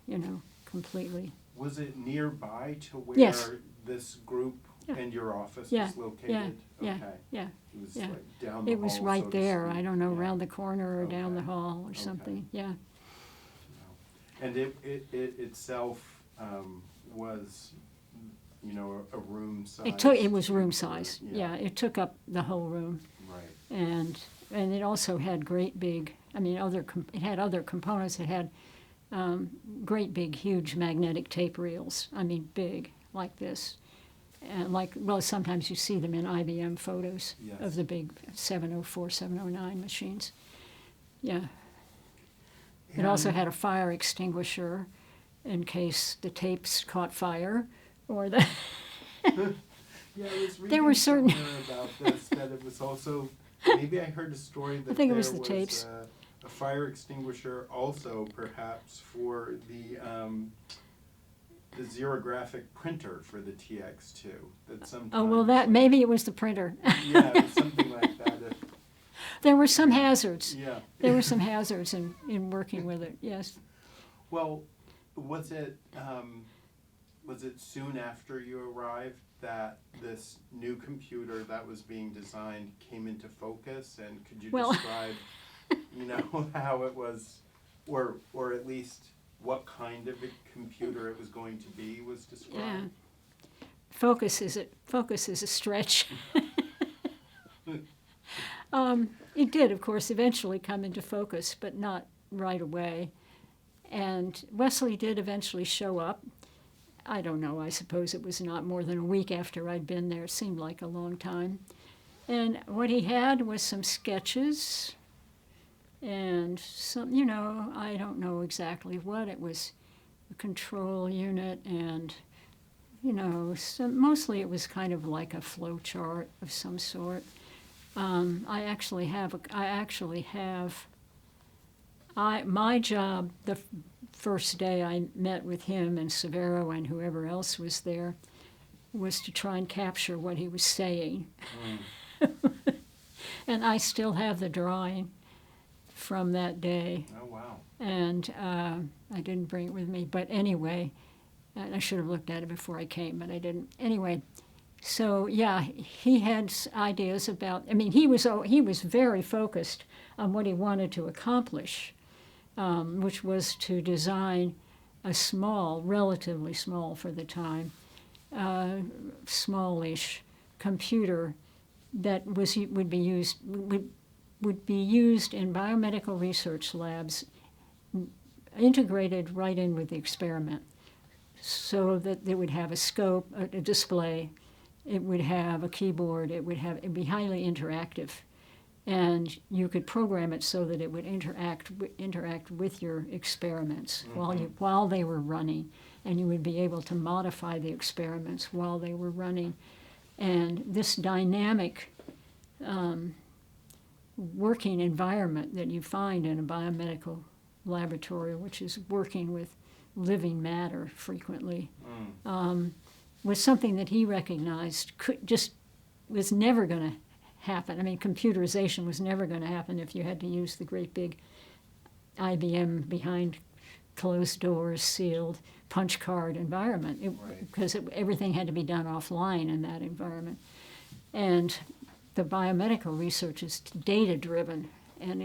Speaker 2: completely.
Speaker 1: Was it nearby to where
Speaker 2: Yes.
Speaker 1: this group and your office
Speaker 2: Yeah,
Speaker 1: was located?
Speaker 2: yeah,
Speaker 1: Okay.
Speaker 2: yeah.
Speaker 1: It was
Speaker 2: Yeah.
Speaker 1: like down the
Speaker 2: It was
Speaker 1: hall,
Speaker 2: right
Speaker 1: so to
Speaker 2: there,
Speaker 1: speak.
Speaker 2: I don't know,
Speaker 1: Yeah.
Speaker 2: around the corner or down the
Speaker 1: Okay.
Speaker 2: hall or
Speaker 1: Okay.
Speaker 2: something, yeah.
Speaker 1: And it itself was, you know, a room size?
Speaker 2: It was room size. Yeah, it took up the whole room.
Speaker 1: Right.
Speaker 2: And it also had great big, I mean, it had other components. It had great big, huge magnetic tape reels. I mean, big, like this. And well, sometimes you see them in IBM photos of the big 704, 709 machines. Yeah. It also had a fire extinguisher in case the tapes caught fire, or the.
Speaker 1: Yeah, I was
Speaker 2: There were certain
Speaker 1: about this, that it was also, maybe I heard a story that
Speaker 2: I think
Speaker 1: there
Speaker 2: it was the tapes.
Speaker 1: A fire extinguisher also perhaps for the xerographic printer for the TX2. That sometimes.
Speaker 2: Oh well, maybe it was the printer.
Speaker 1: Yeah, it was something like that.
Speaker 2: There were some hazards.
Speaker 1: Yeah.
Speaker 2: There were some hazards in working with it. Yes.
Speaker 1: Well, was it soon after you arrived that this new computer that was being designed came into focus? And could you describe, you know, how it was, or at least what kind of a computer it was going to be was described?
Speaker 2: Yeah. Focus is a stretch. It did, of course, eventually come into focus, but not right away. And Wesley did eventually show up. I don't know, I suppose it was not more than a week after I'd been there. It seemed like a long time. And what he had was some sketches and some, you know, I don't know exactly what. It was a control unit and, you know, mostly it was kind of like a flow chart of some sort. My job the first day I met with him and Severo and whoever else was there was to try and capture what he was saying. And I still have the drawing from that day.
Speaker 1: Oh, wow.
Speaker 2: And I didn't bring it with me, but anyway, and I should have looked at it before I came, but I didn't. Anyway, so yeah, he had ideas about, I mean, he was very focused on what he wanted to accomplish, which was to design a small, relatively small for the time, smallish computer that would be used in biomedical research labs, integrated right in with the experiment, so that they would have a scope, a display. It would have a keyboard. It'd be highly interactive, and you could program it so that it would interact with your experiments while they were running, and you would be able to modify the experiments while they were running. And this dynamic working environment that you find in a biomedical laboratory, which is working with living matter frequently, was something that he recognized was never going to happen. I mean, computerization was never going to happen if you had to use the great big IBM behind closed doors, sealed punch card environment, because everything had to be done offline in that environment. And the biomedical research is data driven, and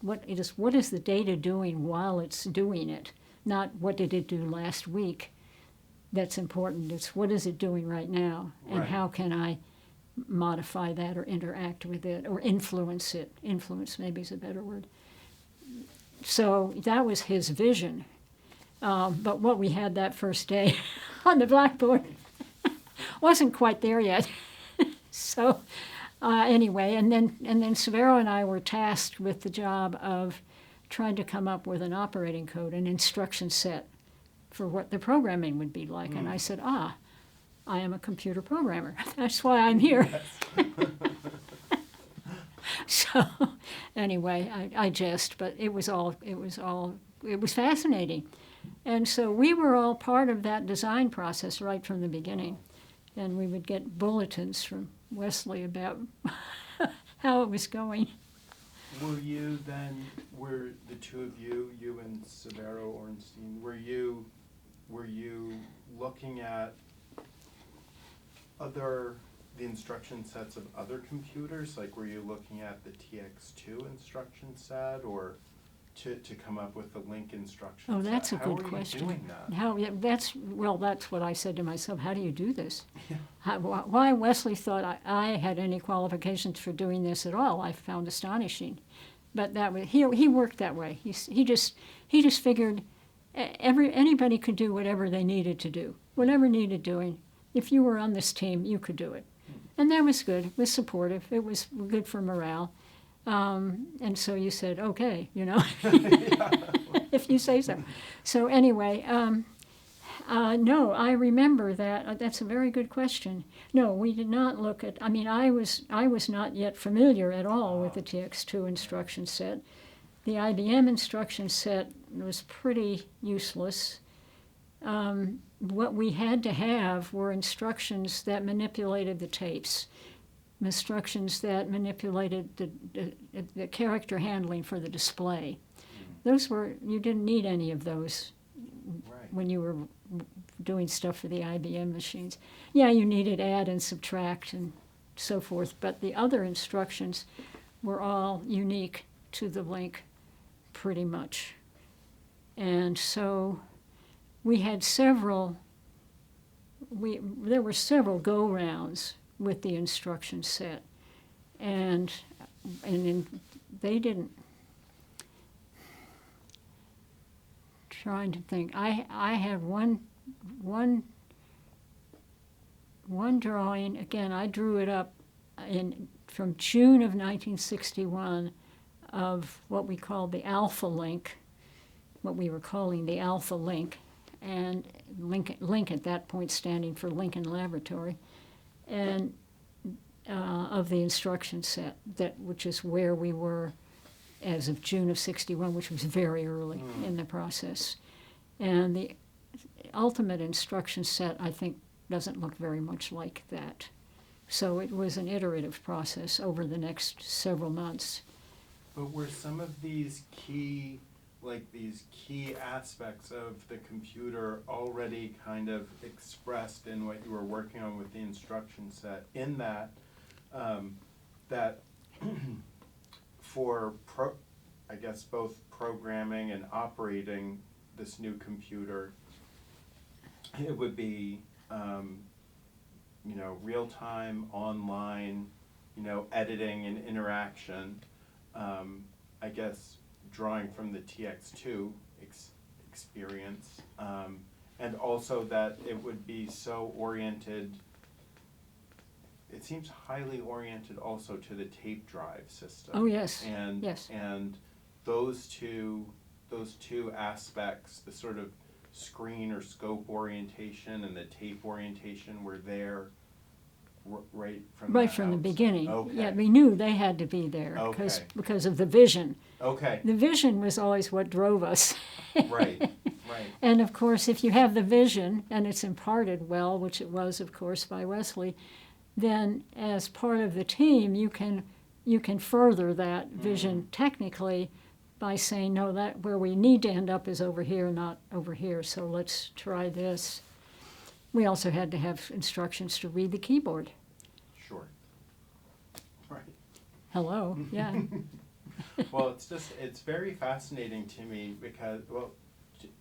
Speaker 2: what is the data doing while it's doing it, not what did it do last week. That's important. It's what is it doing right now, and how can I modify that or interact with it or influence it. Influence maybe is a better word. So that was his vision. But what we had that first day on the blackboard wasn't quite there yet. So anyway, and then Severo and I were tasked with the job of trying to come up with an operating code, an instruction set for what the programming would be like. And I said, I am a computer programmer. That's why I'm here. So anyway, I jest, but it was fascinating. And so we were all part of that design process right from the beginning. And we would get bulletins from Wesley about how it was going.
Speaker 1: Were the two of you and Severo Ornstein, were you looking at the instruction sets of other computers? Like, were you looking at the TX2 instruction set or to come up with the LINC instructions?
Speaker 2: Oh, that's a
Speaker 1: How
Speaker 2: good
Speaker 1: are
Speaker 2: question.
Speaker 1: you doing that?
Speaker 2: That's what I said to myself. How do you do this?
Speaker 1: Yeah.
Speaker 2: Why Wesley thought I had any qualifications for doing this at all, I found astonishing. But that was, he worked that way. He just figured anybody could do whatever they needed to do, whatever needed doing. If you were on this team, you could do it, and that was good. It was supportive. It was good for morale. And so you said, okay, if you say so. So anyway, no, I remember that. That's a very good question. No, we did not look at, I was not yet familiar at all with the TX2 instruction set. The IBM instruction set was pretty useless. What we had to have were instructions that manipulated the tapes, instructions that manipulated the character handling for the display. You didn't need any of those when you were doing stuff for the IBM machines. Yeah, you needed add and subtract and so forth, but the other instructions were all unique to the LINC pretty much. And so we had there were several go-rounds with the instruction set, and they didn't. Trying to think, I have one drawing. Again, I drew it up from June of 1961 of what we called the Alpha LINC, what we were calling the Alpha LINC, and LINC at that point standing for Lincoln Laboratory, and of the instruction set, which is where we were as of June of 61, which was very early in the process. And the ultimate instruction set, I think, doesn't look very much like that. So it was an iterative process over the next several months.
Speaker 1: But were some of these key aspects of the computer already kind of expressed in what you were working on with the instruction set, in that for I guess both programming and operating this new computer, it would be real-time, online, editing and interaction. I guess drawing from the TX2 experience, and also that it would be so oriented. It seems highly oriented also to the tape drive system.
Speaker 2: Oh yes.
Speaker 1: And
Speaker 2: yes.
Speaker 1: And those two aspects, the sort of screen or scope orientation and the tape orientation, were there right from
Speaker 2: the beginning.
Speaker 1: Okay.
Speaker 2: Yeah, we knew they had to be there because of the vision.
Speaker 1: Okay.
Speaker 2: The vision was always what drove us.
Speaker 1: Right.
Speaker 2: And of course, if you have the vision and it's imparted well, which it was, of course, by Wesley, then as part of the team, you can further that vision technically by saying, no, that where we need to end up is over here, not over here, so let's try this. We also had to have instructions to read the keyboard.
Speaker 1: Sure. Right.
Speaker 2: Hello, yeah.
Speaker 1: Well, it's very fascinating to me because,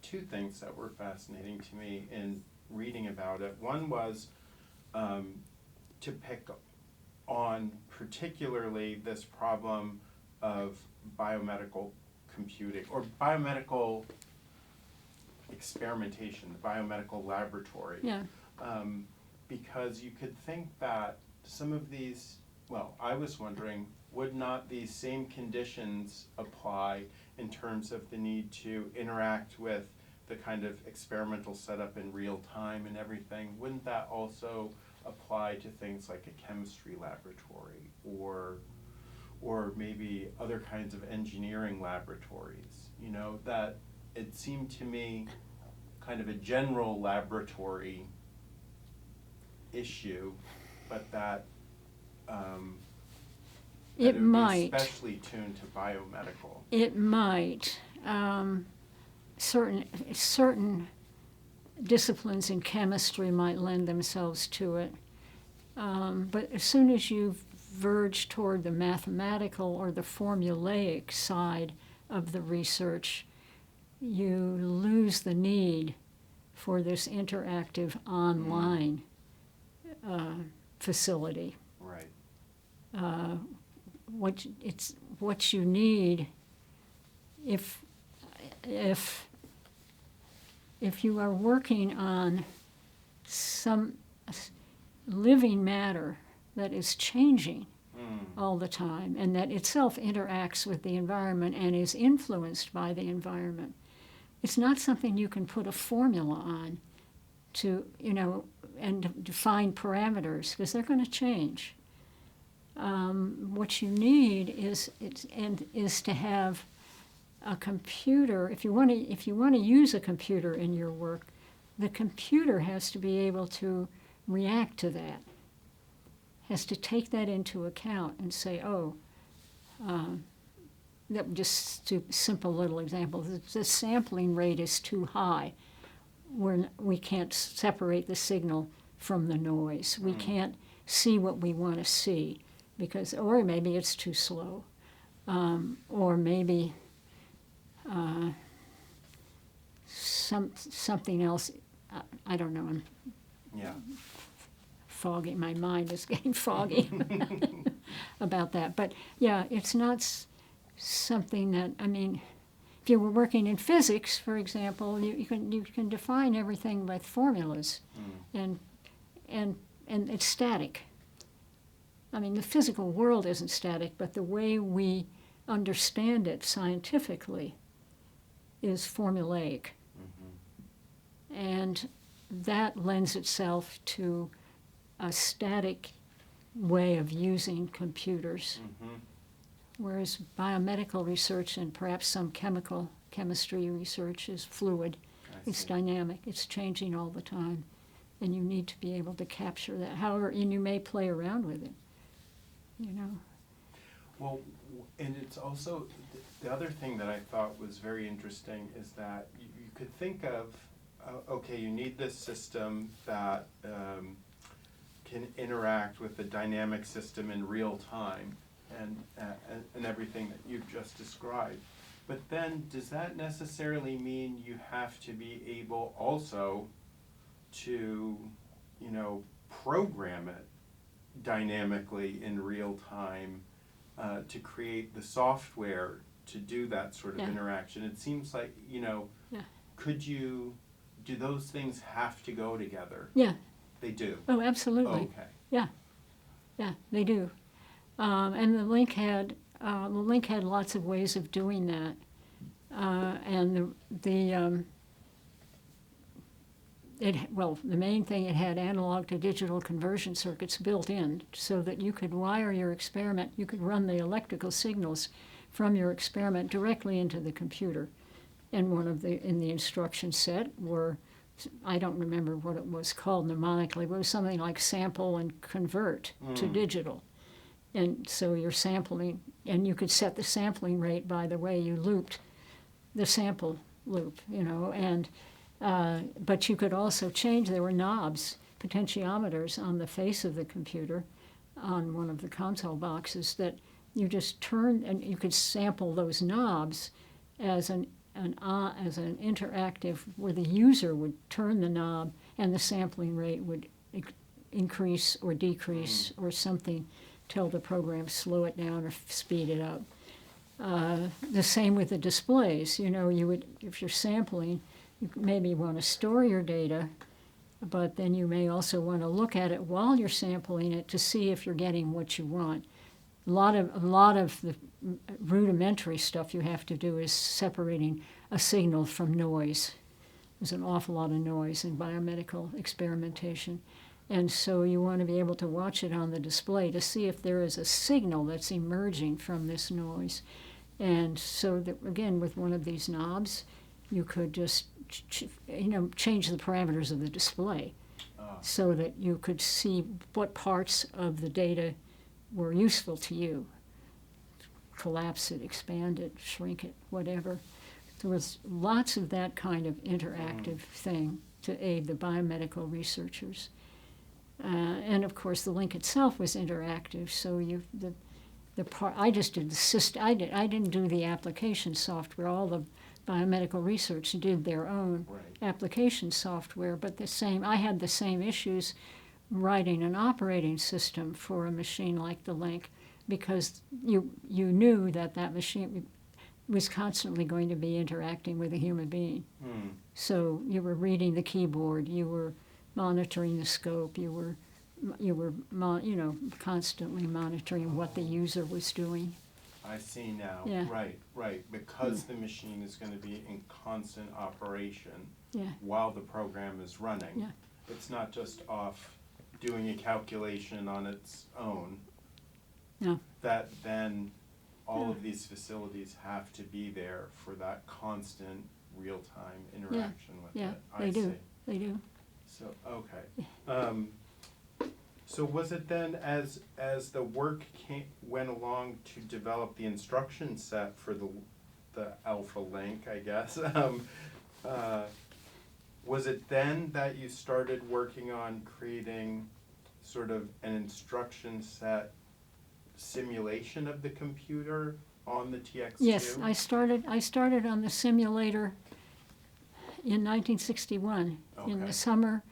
Speaker 1: two things that were fascinating to me in reading about it. One was to pick on particularly this problem of biomedical computing or biomedical experimentation, the biomedical laboratory.
Speaker 2: Yeah.
Speaker 1: Because you could think that some of these, I was wondering, would not these same conditions apply in terms of the need to interact with the kind of experimental setup in real time and everything? Wouldn't that also apply to things like a chemistry laboratory or maybe other kinds of engineering laboratories? That it seemed to me kind of a general laboratory issue, but that
Speaker 2: it might
Speaker 1: be especially tuned to biomedical.
Speaker 2: It might. Certain disciplines in chemistry might lend themselves to it, but as soon as you verge toward the mathematical or the formulaic side of the research, you lose the need for this interactive online facility.
Speaker 1: Right.
Speaker 2: What you need if you are working on some living matter that is changing all the time and that itself interacts with the environment and is influenced by the environment, it's not something you can put a formula on to, and define parameters, because they're going to change. What you need is to have a computer. If you want to use a computer in your work, the computer has to be able to react to that. Has to take that into account and say, just a simple little example. The sampling rate is too high. We can't separate the signal from the noise. We can't see what we want to see or maybe it's too slow, or maybe something else. I don't know.
Speaker 1: Yeah.
Speaker 2: Foggy. My mind is getting foggy about that. But yeah, it's not something that, if you were working in physics, for example, you can define everything with formulas, and it's static. The physical world isn't static, but the way we understand it scientifically is formulaic. And that lends itself to a static way of using computers. Whereas biomedical research and perhaps some chemistry research is fluid. It's dynamic. It's changing all the time. And you need to be able to capture that. However, and you may play around with it,
Speaker 1: Well, and it's also, the other thing that I thought was very interesting is that you could think of, you need this system that can interact with the dynamic system in real time and everything that you've just described. But then, does that necessarily mean you have to be able also to, program it dynamically in real time to create the software to do that sort of interaction? It seems like, do those things have to go together?
Speaker 2: Yeah.
Speaker 1: They do?
Speaker 2: Oh, absolutely.
Speaker 1: Oh, okay.
Speaker 2: Yeah, they do. And the LINC had lots of ways of doing that. And the main thing, it had analog to digital conversion circuits built in so that you could wire your experiment, you could run the electrical signals from your experiment directly into the computer. And in the instruction set were, I don't remember what it was called mnemonically, but it was something like sample and convert to digital. And so you're sampling, and you could set the sampling rate by the way you looped the sample loop, but you could also change. There were knobs, potentiometers on the face of the computer on one of the console boxes that you just turned, and you could sample those knobs as an interactive, where the user would turn the knob and the sampling rate would increase or decrease or something till the program slow it down or speed it up. The same with the displays. You would, if you're sampling, you maybe want to store your data, but then you may also want to look at it while you're sampling it to see if you're getting what you want. A lot of the rudimentary stuff you have to do is separating a signal from noise. There's an awful lot of noise in biomedical experimentation. And so you want to be able to watch it on the display to see if there is a signal that's emerging from this noise. And so that, again, with one of these knobs, you could just change the parameters of the display so that you could see what parts of the data were useful to you. Collapse it, expand it, shrink it, whatever. There was lots of that kind of interactive thing to aid the biomedical researchers. And of course, the LINC itself was interactive, so the I just did the system. I didn't do the application software. All the biomedical research did their own application software, but I had the same issues writing an operating system for a machine like the LINC, because you knew that machine was constantly going to be interacting with a human being. So you were reading the keyboard, you were monitoring the scope, you were constantly monitoring what the user was doing.
Speaker 1: I see now.
Speaker 2: Yeah.
Speaker 1: Right. Because the machine is going to be in constant operation
Speaker 2: Yeah.
Speaker 1: while the program is running.
Speaker 2: Yeah.
Speaker 1: It's not just off doing a calculation on its own.
Speaker 2: No.
Speaker 1: That then all
Speaker 2: Yeah.
Speaker 1: of these facilities have to be there for that constant real-time interaction with
Speaker 2: Yeah,
Speaker 1: it.
Speaker 2: they
Speaker 1: I
Speaker 2: do.
Speaker 1: see.
Speaker 2: They do.
Speaker 1: So, okay. So was it then, as the work went along to develop the instruction set for the Alpha LINC, I guess, was it then that you started working on creating sort of an instruction set simulation of the computer on the TX2?
Speaker 2: Yes, I started on the simulator in 1961 in the summer.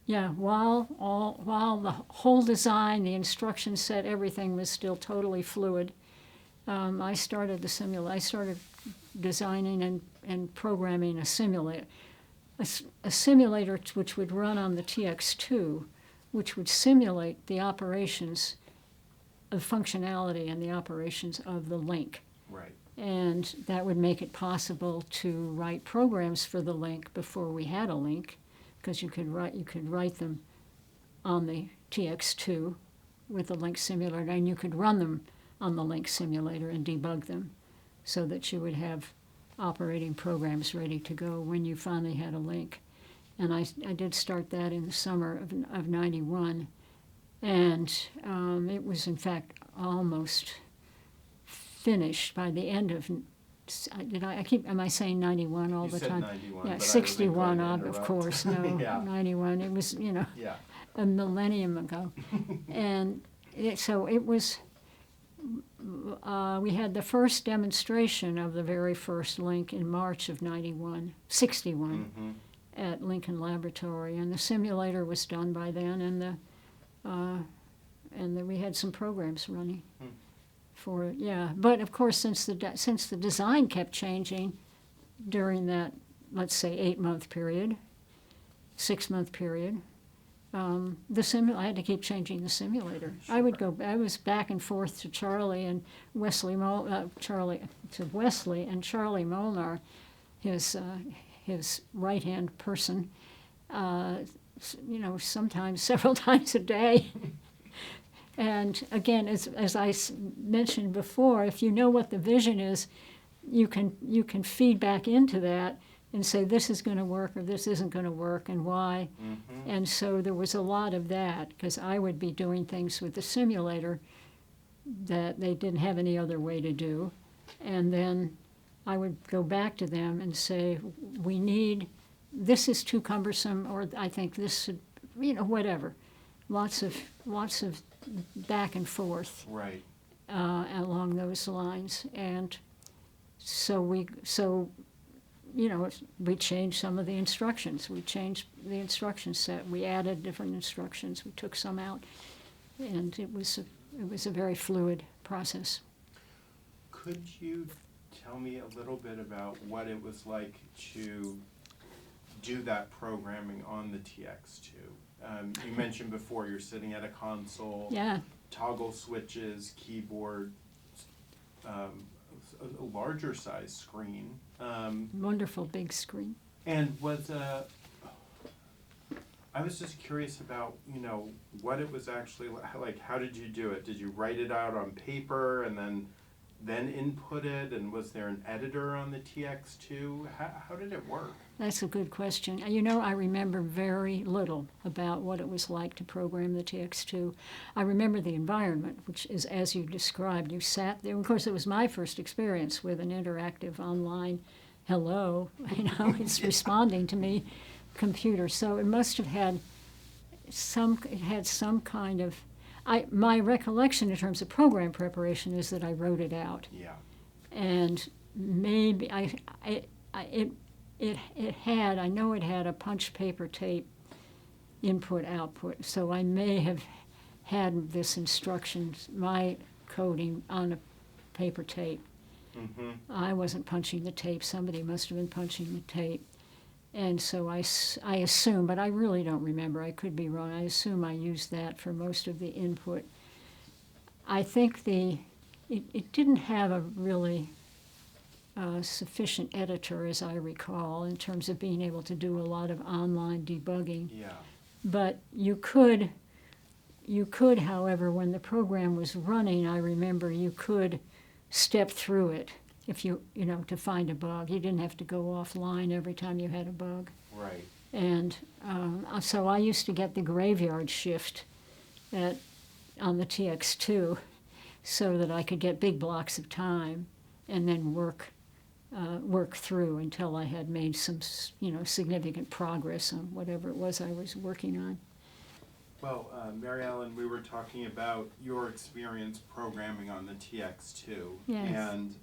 Speaker 2: Yeah, while the whole design, the instruction set, everything was still totally fluid. I started designing and programming a simulator, a simulator which would run on the TX2, which would simulate the operations of functionality and the operations of the LINC.
Speaker 1: Right.
Speaker 2: And that would make it possible to write programs for the LINC before we had a LINC, because you could write them on the TX2 with the LINC simulator, and you could run them on the LINC simulator and debug them, so that you would have operating programs ready to go when you finally had a LINC. And I did start that in the summer of 91, and it was in fact almost finished by the end of. Am I saying 91 all the time?
Speaker 1: You said 91.
Speaker 2: Yeah,
Speaker 1: but
Speaker 2: 61,
Speaker 1: I
Speaker 2: of course, no,
Speaker 1: Yeah.
Speaker 2: 91, it was,
Speaker 1: Yeah.
Speaker 2: a millennium ago. And so it was, we had the first demonstration of the very first LINC in March of 61,
Speaker 1: Mm-hmm.
Speaker 2: at Lincoln Laboratory, and the simulator was done by then, and then we had some programs running. For it, yeah. But of course, since the design kept changing during that, let's say, 8-month period, 6-month period, I had to keep changing the simulator.
Speaker 1: Sure.
Speaker 2: I was back and forth to Charlie and Wesley and Charlie Molnar, his right-hand person, sometimes several times a day. And again, as I mentioned before, if you know what the vision is, you can feed back into that and say this is going to work or this isn't going to work and why.
Speaker 1: Mm-hmm.
Speaker 2: And so there was a lot of that, because I would be doing things with the simulator that they didn't have any other way to do. And then I would go back to them and say, this is too cumbersome, or I think this should, whatever. Lots of back and forth.
Speaker 1: Right.
Speaker 2: Along those lines. And so we changed some of the instructions. We changed the instruction set. We added different instructions. We took some out, and it was a very fluid process.
Speaker 1: Could you tell me a little bit about what it was like to do that programming on the TX2? You mentioned before you're sitting at a console,
Speaker 2: Yeah.
Speaker 1: toggle switches, keyboard, a larger size screen.
Speaker 2: Wonderful big screen.
Speaker 1: And I was just curious about, what it was actually like. How did you do it? Did you write it out on paper and then input it? And was there an editor on the TX2? How did it work?
Speaker 2: That's a good question. I remember very little about what it was like to program the TX2. I remember the environment, which is as you described. You sat there. Of course, it was my first experience with an interactive online hello. It's responding to me computer. So it must have had some kind of, my recollection in terms of program preparation is that I wrote it out.
Speaker 1: Yeah.
Speaker 2: And maybe I know it had a punch paper tape input output, so I may have had this instructions, my coding on a paper tape.
Speaker 1: Mm-hmm.
Speaker 2: I wasn't punching the tape, somebody must have been punching the tape. And so I assume, but I really don't remember, I could be wrong, I assume I used that for most of the input. I think it didn't have a really sufficient editor, as I recall, in terms of being able to do a lot of online debugging.
Speaker 1: Yeah.
Speaker 2: But you could, however, when the program was running, I remember you could step through it if you know, to find a bug. You didn't have to go offline every time you had a bug.
Speaker 1: Right.
Speaker 2: And so I used to get the graveyard shift on the TX2 so that I could get big blocks of time and then work through until I had made some, significant progress on whatever it was I was working on.
Speaker 1: Well, Mary Ellen, we were talking about your experience programming on the TX2.
Speaker 2: Yes.
Speaker 1: And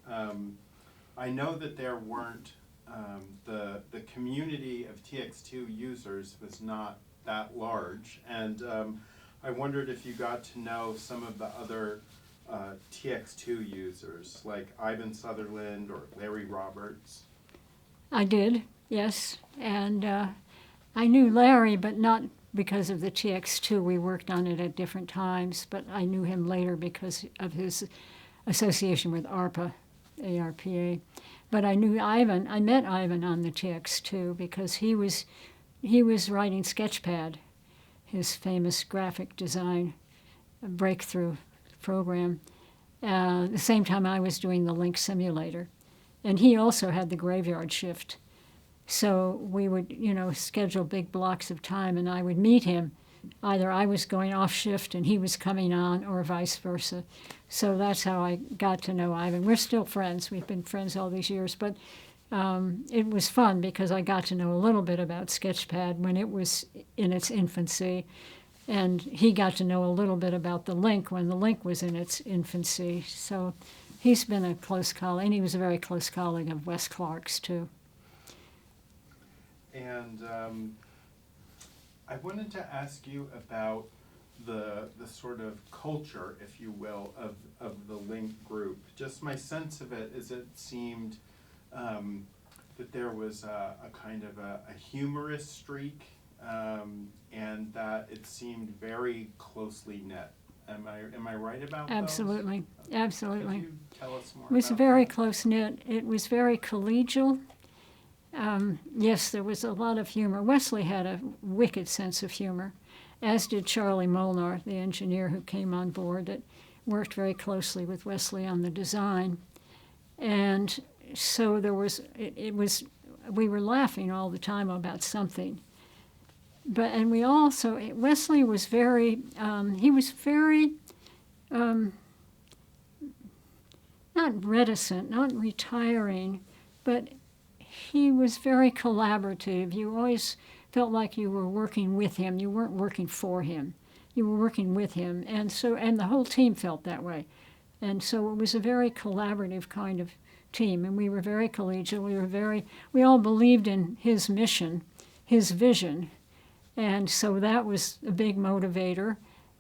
Speaker 1: I know that there weren't, the community of TX2 users was not that large. And I wondered if you got to know some of the other TX2 users, like Ivan Sutherland or Larry Roberts.
Speaker 2: I did, yes. And I knew Larry, but not because of the TX2. We worked on it at different times, but I knew him later because of his association with ARPA. But I knew Ivan. I met Ivan on the TX2 because he was writing Sketchpad, his famous graphic design breakthrough program, the same time I was doing the LINC simulator. And he also had the graveyard shift. So we would, schedule big blocks of time, and I would meet him. Either I was going off shift and he was coming on, or vice versa. So that's how I got to know Ivan. We're still friends. We've been friends all these years. But it was fun because I got to know a little bit about Sketchpad when it was in its infancy. And he got to know a little bit about the LINC when the LINC was in its infancy. So he's been a close colleague, and he was a very close colleague of Wes Clark's, too.
Speaker 1: And I wanted to ask you about the sort of culture, if you will, of the LINC group. Just my sense of it is it seemed that there was a kind of a humorous streak, and that it seemed very closely knit. Am I right about that?
Speaker 2: Absolutely, absolutely.
Speaker 1: Could you tell us more?
Speaker 2: It was
Speaker 1: about
Speaker 2: very
Speaker 1: that?
Speaker 2: close knit. It was very collegial. Yes, there was a lot of humor. Wesley had a wicked sense of humor, as did Charlie Molnar, the engineer who came on board that worked very closely with Wesley on the design. And so there was, we were laughing all the time about something. And we also, Wesley was very, not reticent, not retiring, but he was very collaborative. You always felt like you were working with him. You weren't working for him. You were working with him. And the whole team felt that way. And so it was a very collaborative kind of team. And we were very collegial. We all believed in his mission, his vision. And so that was a big motivator.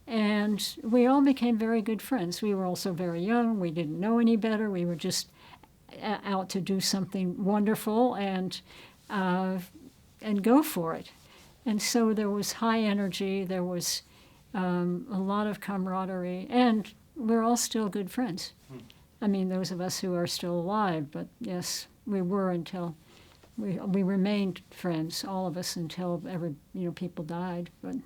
Speaker 2: And we all became very good friends. We were also very young. We didn't know any better. We were just out to do something wonderful and go for it. And so there was high energy. There was a lot of camaraderie. And we're all still good friends. I mean, those of us who are still alive. But yes, we were until... We remained friends, all of us, until people died. But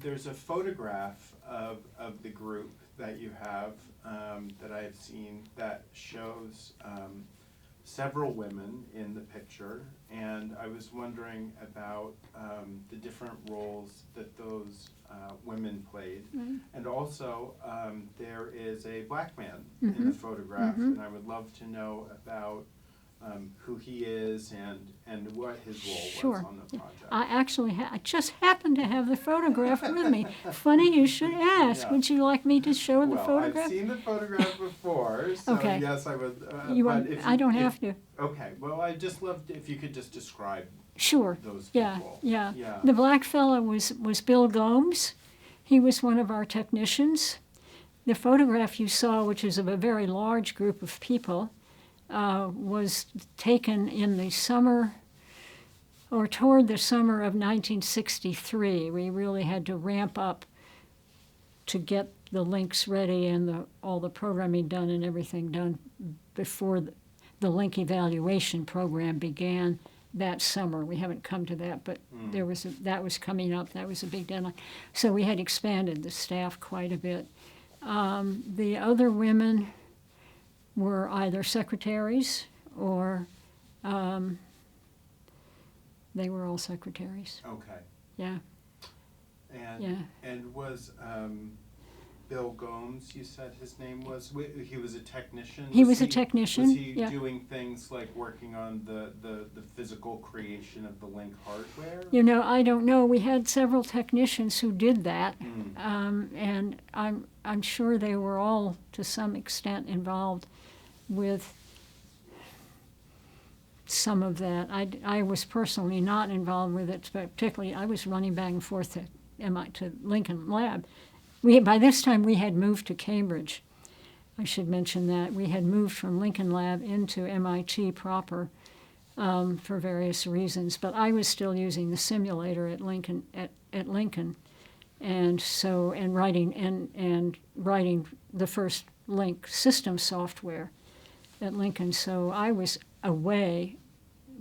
Speaker 1: there's a photograph of the group that you have that I've seen that shows several women in the picture, and I was wondering about the different roles that those women played.
Speaker 2: Mm-hmm.
Speaker 1: And also there is a black man in the photograph, and I would love to know about who he is and what his role
Speaker 2: Sure.
Speaker 1: was on the project.
Speaker 2: I actually I just happen to have the photograph with me. Funny you should ask.
Speaker 1: Yeah.
Speaker 2: Would you like me to show the
Speaker 1: Well,
Speaker 2: photograph?
Speaker 1: I've seen the photograph before, so
Speaker 2: Okay.
Speaker 1: yes, I would.
Speaker 2: You
Speaker 1: but
Speaker 2: want?
Speaker 1: if
Speaker 2: I don't
Speaker 1: if-
Speaker 2: have to.
Speaker 1: Okay, well, I just loved if you could just describe
Speaker 2: Sure.
Speaker 1: those
Speaker 2: Yeah,
Speaker 1: people.
Speaker 2: yeah.
Speaker 1: Yeah.
Speaker 2: The black fellow was Bill Gomes. He was one of our technicians. The photograph you saw, which is of a very large group of people, was taken in the summer or toward the summer of 1963. We really had to ramp up to get the links ready and all the programming done and everything done before the LINC evaluation program began that summer. We haven't come to that, but that was coming up. That was a big deadline. So we had expanded the staff quite a bit. The other women were either secretaries or they were all secretaries.
Speaker 1: Okay.
Speaker 2: Yeah.
Speaker 1: And
Speaker 2: Yeah.
Speaker 1: and was Bill Gomes, you said his name was? He was a technician?
Speaker 2: He was a technician,
Speaker 1: Was he
Speaker 2: yeah.
Speaker 1: doing things like working on the physical creation of the LINC hardware?
Speaker 2: You know, I don't know. We had several technicians who did that,
Speaker 1: Mm.
Speaker 2: and I'm sure they were all to some extent involved with some of that. I was personally not involved with it, but particularly I was running back and forth to Lincoln Lab. By this time we had moved to Cambridge. I should mention that we had moved from Lincoln Lab into MIT proper for various reasons, but I was still using the simulator at Lincoln and writing the first LINC system software at Lincoln. So I was away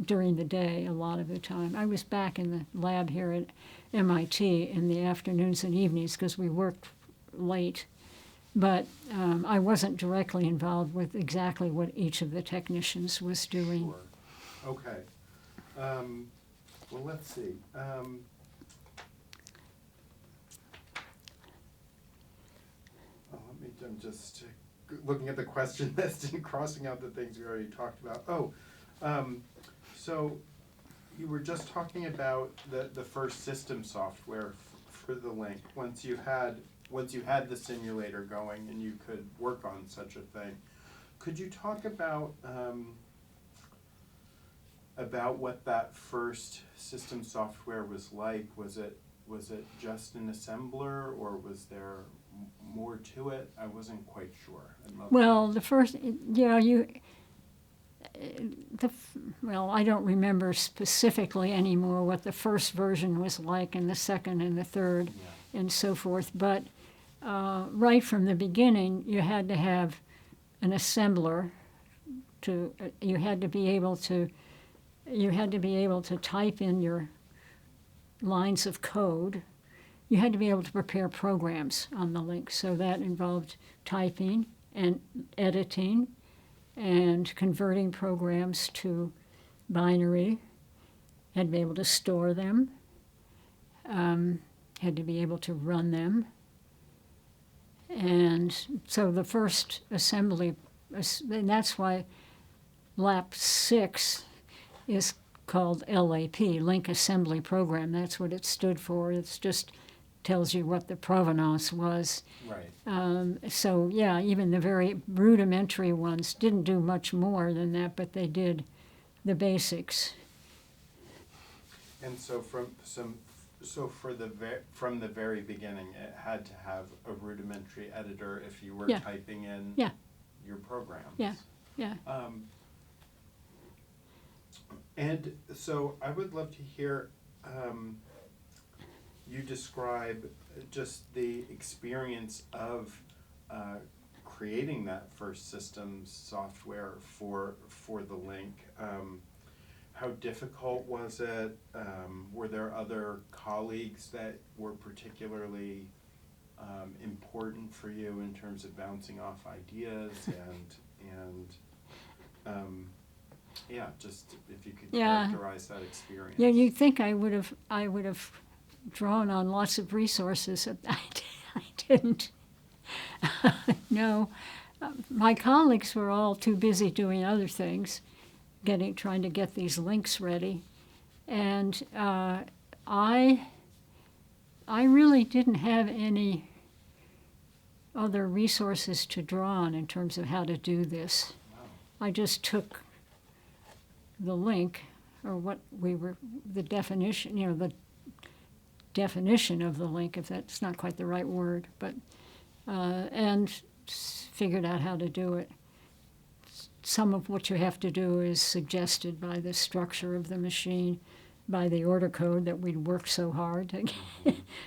Speaker 2: during the day a lot of the time. I was back in the lab here at MIT in the afternoons and evenings because we worked late. But I wasn't directly involved with exactly what each of the technicians was doing.
Speaker 1: Sure. Okay. Well, let's see. I'm just looking at the question list and crossing out the things we already talked about. So you were just talking about the first system software for the LINC. Once you had the simulator going and you could work on such a thing, could you talk about what that first system software was like? Was it just an assembler, or was there more to it? I wasn't quite sure.
Speaker 2: Well, the first, yeah, well, I don't remember specifically anymore what the first version was like, and the second and the third,
Speaker 1: Yeah.
Speaker 2: and so forth. But right from the beginning, you had to have an assembler. You had to be able to type in your lines of code. You had to be able to prepare programs on the LINC. So that involved typing and editing and converting programs to binary. Had to be able to store them. Had to be able to run them. And so the first assembly, and that's why LAP 6 is called LAP, LINC Assembly Program. That's what it stood for. It's just tells you what the provenance was.
Speaker 1: Right.
Speaker 2: So yeah, even the very rudimentary ones didn't do much more than that, but they did the basics.
Speaker 1: And so from the very beginning, it had to have a rudimentary editor if you were
Speaker 2: Yeah.
Speaker 1: typing in
Speaker 2: Yeah.
Speaker 1: your programs.
Speaker 2: Yeah. Yeah.
Speaker 1: And so I would love to hear you describe just the experience of creating that first systems software for the LINC. How difficult was it? Were there other colleagues that were particularly important for you in terms of bouncing off ideas and yeah, just if you could characterize that experience.
Speaker 2: Yeah, you'd think I would have drawn on lots of resources. I didn't. No, my colleagues were all too busy doing other things, trying to get these links ready. And I really didn't have any other resources to draw on in terms of how to do this. I just took the LINC, or the definition, the definition of the LINC, if that's not quite the right word, but, and figured out how to do it. Some of what you have to do is suggested by the structure of the machine, by the order code that we'd worked so hard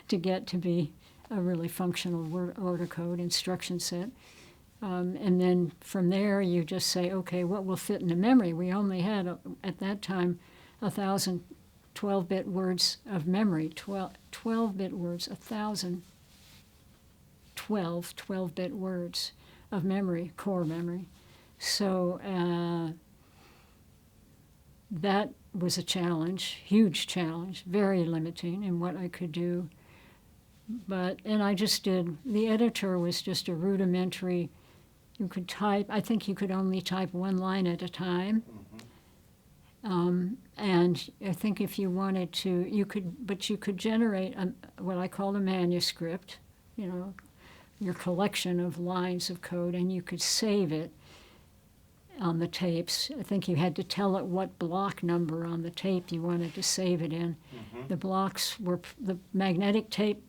Speaker 2: to get to be a really functional order code instruction set. And then from there, you just say, okay, what will fit in the memory? We only had, at that time, 1,000 12-bit words of memory, 12-bit words, 1,000 12-bit words of memory, core memory. So that was a challenge, huge challenge, very limiting in what I could do. And I just did, the editor was just a rudimentary, you could type, I think you could only type one line at a time. And I think if you wanted to, you could generate what I call a manuscript, your collection of lines of code, and you could save it on the tapes. I think you had to tell it what block number on the tape you wanted to save it in. The blocks were, the magnetic tape,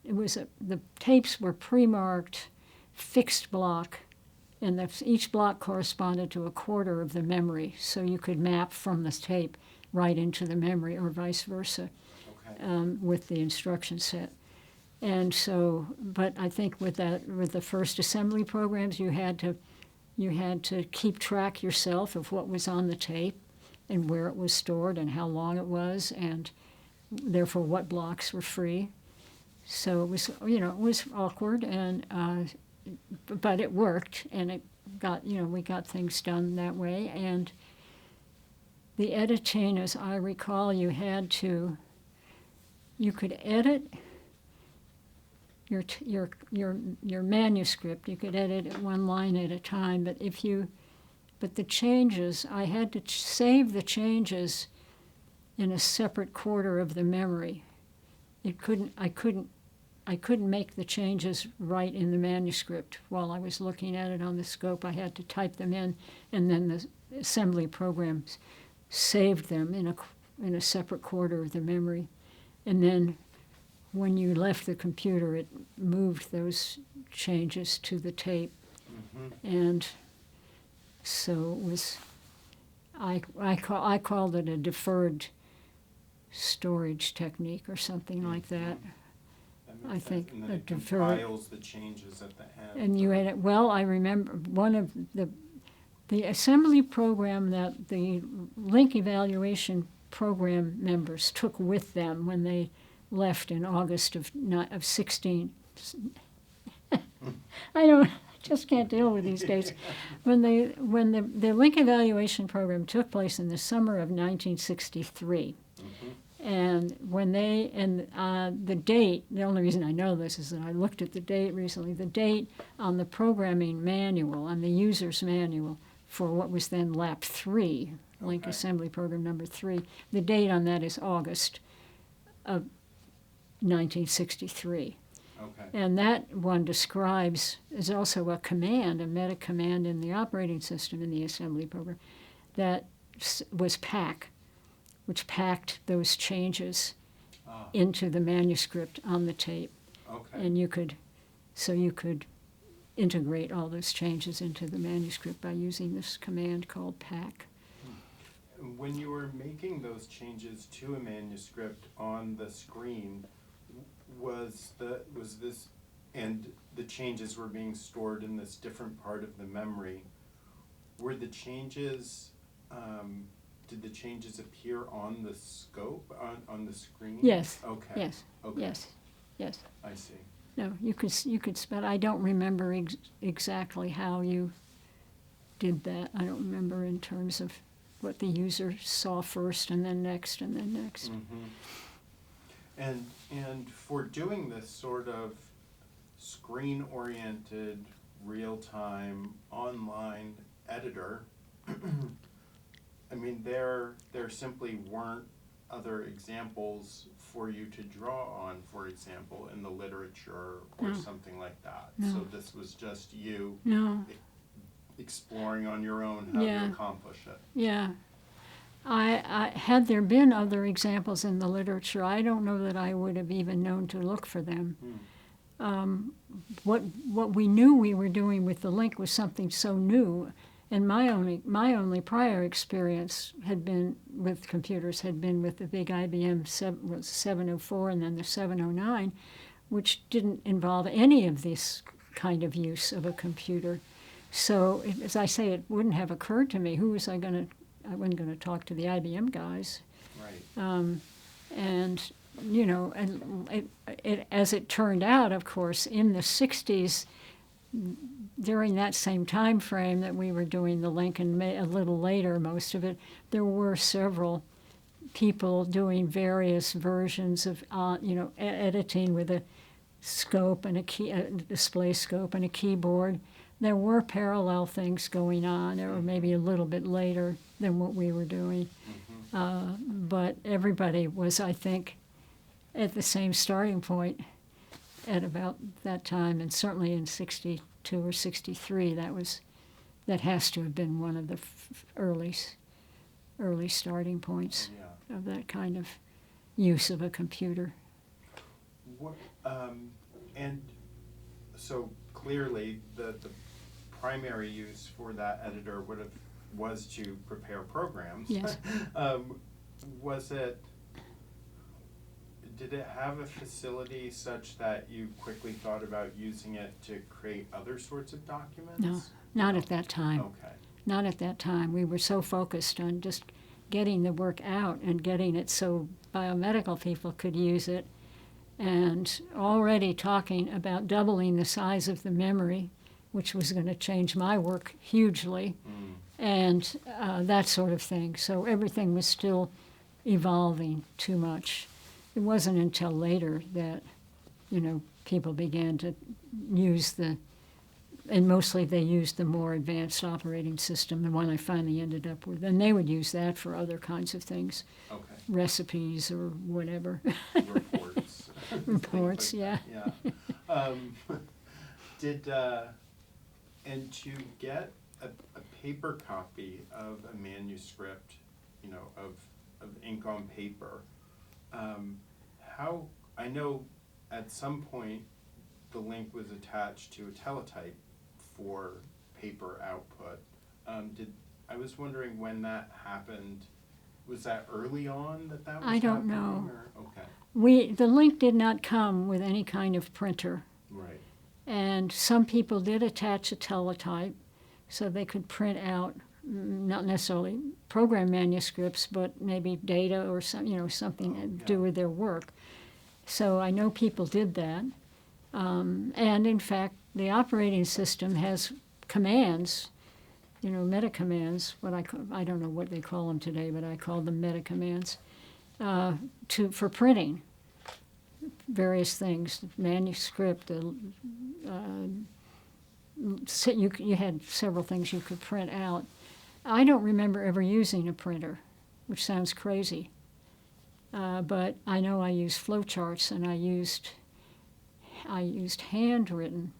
Speaker 2: the tapes were pre-marked fixed block, and each block corresponded to a quarter of the memory, so you could map from the tape right into the memory, or vice versa, with the instruction set. And so, but I think with the first assembly programs, you had to keep track yourself of what was on the tape, and where it was stored, and how long it was, and therefore what blocks were free. So it was, it was awkward, and but it worked, and it got, we got things done that way. And the editing, as I recall, you could edit your manuscript. You could edit it one line at a time, but the changes, I had to save the changes in a separate quarter of the memory. I couldn't make the changes right in the manuscript while I was looking at it on the scope. I had to type them in, and then the assembly programs saved them in a separate quarter of the memory. And then when you left the computer, it moved those changes to the tape. And so it was, I called it a deferred storage technique or something like that. I think
Speaker 1: and then it compiles the changes at the end.
Speaker 2: And you had it. Well, I remember one of the assembly program that the LINC evaluation program members took with them when they left in August of 16. I just can't deal with these dates. When the LINC evaluation program took place in the summer of 1963. And when the date, the only reason I know this is that I looked at the date recently, the date on the programming manual, on the user's manual for what was then LAP 3, LINC Assembly Program number 3, the date on that is August of 1963. And that one describes, is also a command, a meta command in the operating system in the assembly program, that was PAC, which packed those changes into the manuscript on the tape. And you could integrate all those changes into the manuscript by using this command called pack.
Speaker 1: When you were making those changes to a manuscript on the screen, was this, and the changes were being stored in this different part of the memory, were the changes, did the changes appear on the scope, on the screen?
Speaker 2: Yes.
Speaker 1: Okay.
Speaker 2: Yes.
Speaker 1: Okay.
Speaker 2: Yes.
Speaker 1: I see.
Speaker 2: No, you could spell. I don't remember exactly how you did that. I don't remember in terms of what the user saw first, and then next, and then next.
Speaker 1: And for doing this sort of screen-oriented, real-time, online editor, I mean, there simply weren't other examples for you to draw on, for example, in the literature or
Speaker 2: No.
Speaker 1: something like that.
Speaker 2: No.
Speaker 1: So this was just you
Speaker 2: No.
Speaker 1: exploring on your own how
Speaker 2: Yeah.
Speaker 1: to accomplish it.
Speaker 2: Yeah. I had there been other examples in the literature, I don't know that I would have even known to look for them. What we knew we were doing with the LINC was something so new, and my only prior experience had been with computers had been with the big IBM 704 and then the 709, which didn't involve any of this kind of use of a computer. So, as I say, it wouldn't have occurred to me. Who was I going to? I wasn't going to talk to the IBM guys.
Speaker 1: Right.
Speaker 2: And you know, and as it turned out, of course, in the 60s, during that same time frame that we were doing the LINC, and a little later, most of it, there were several people doing various versions of, editing with a scope and a display scope and a keyboard. There were parallel things going on. They were maybe a little bit later than what we were doing. But everybody was, I think, at the same starting point at about that time, and certainly in 62 or 63, that has to have been one of the early starting points
Speaker 1: Yeah.
Speaker 2: of that kind of use of a computer.
Speaker 1: What, and so clearly the primary use for that editor was to prepare programs.
Speaker 2: Yes.
Speaker 1: Did it have a facility such that you quickly thought about using it to create other sorts of documents?
Speaker 2: No, not at that time.
Speaker 1: Okay.
Speaker 2: Not at that time. We were so focused on just getting the work out and getting it so biomedical people could use it, and already talking about doubling the size of the memory, which was going to change my work hugely, and that sort of thing. So everything was still evolving too much. It wasn't until later that, people began to use and mostly they used the more advanced operating system, the one I finally ended up with. And they would use that for other kinds of things,
Speaker 1: Okay.
Speaker 2: recipes or whatever.
Speaker 1: Reports.
Speaker 2: Reports,
Speaker 1: Things like that, yeah. And to get a paper copy of a manuscript, of ink on paper, I know at some point the LINC was attached to a teletype for paper output. I was wondering when that happened. Was that early on that was
Speaker 2: I don't
Speaker 1: happening,
Speaker 2: know.
Speaker 1: or- Okay.
Speaker 2: The LINC did not come with any kind of printer.
Speaker 1: Right.
Speaker 2: And some people did attach a teletype so they could print out, not necessarily program manuscripts, but maybe data or something to do with their work. So I know people did that. And in fact, the operating system has commands, meta commands, I don't know what they call them today, but I call them meta commands, for printing various things, manuscript, you had several things you could print out. I don't remember ever using a printer, which sounds crazy. But I know I used flowcharts, and I used handwritten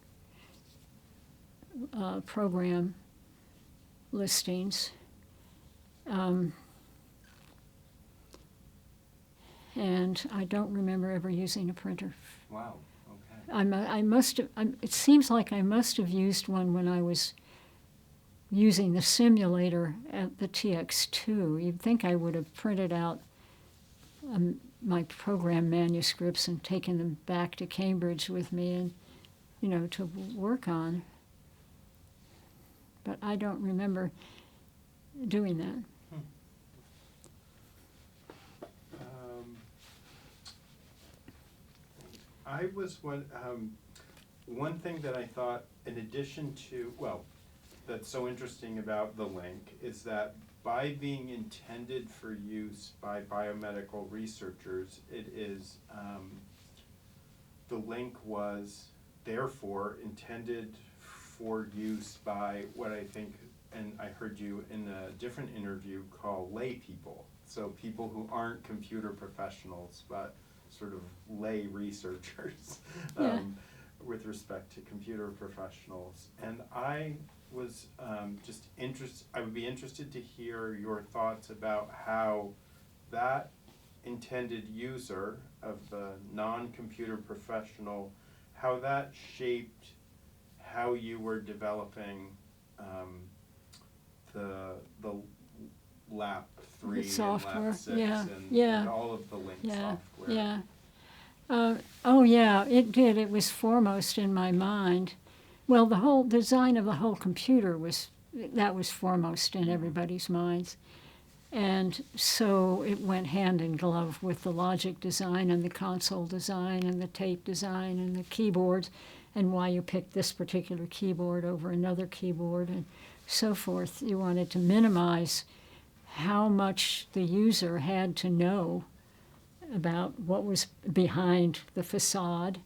Speaker 2: program listings. And I don't remember ever using a printer.
Speaker 1: Wow. Okay.
Speaker 2: I must have. It seems like I must have used one when I was using the simulator at the TX2. You'd think I would have printed out my program manuscripts and taken them back to Cambridge with me, and to work on. But I don't remember doing that.
Speaker 1: I was one thing that I thought, in addition to, that's so interesting about the LINC is that by being intended for use by biomedical researchers, the LINC was therefore intended for use by what I think and I heard you in a different interview call lay people, so people who aren't computer professionals, but sort of lay researchers with respect to computer professionals. And I was just interested, I would be interested to hear your thoughts about how that intended user of the non-computer professional, how that shaped how you were developing the LAP 3 and LAP 6 and all of the LINC software.
Speaker 2: Yeah, it did. It was foremost in my mind. Well, the whole design of the whole computer was foremost in everybody's minds. And so it went hand in glove with the logic design and the console design and the tape design and the keyboards and why you picked this particular keyboard over another keyboard and so forth. You wanted to minimize how much the user had to know about what was behind the facade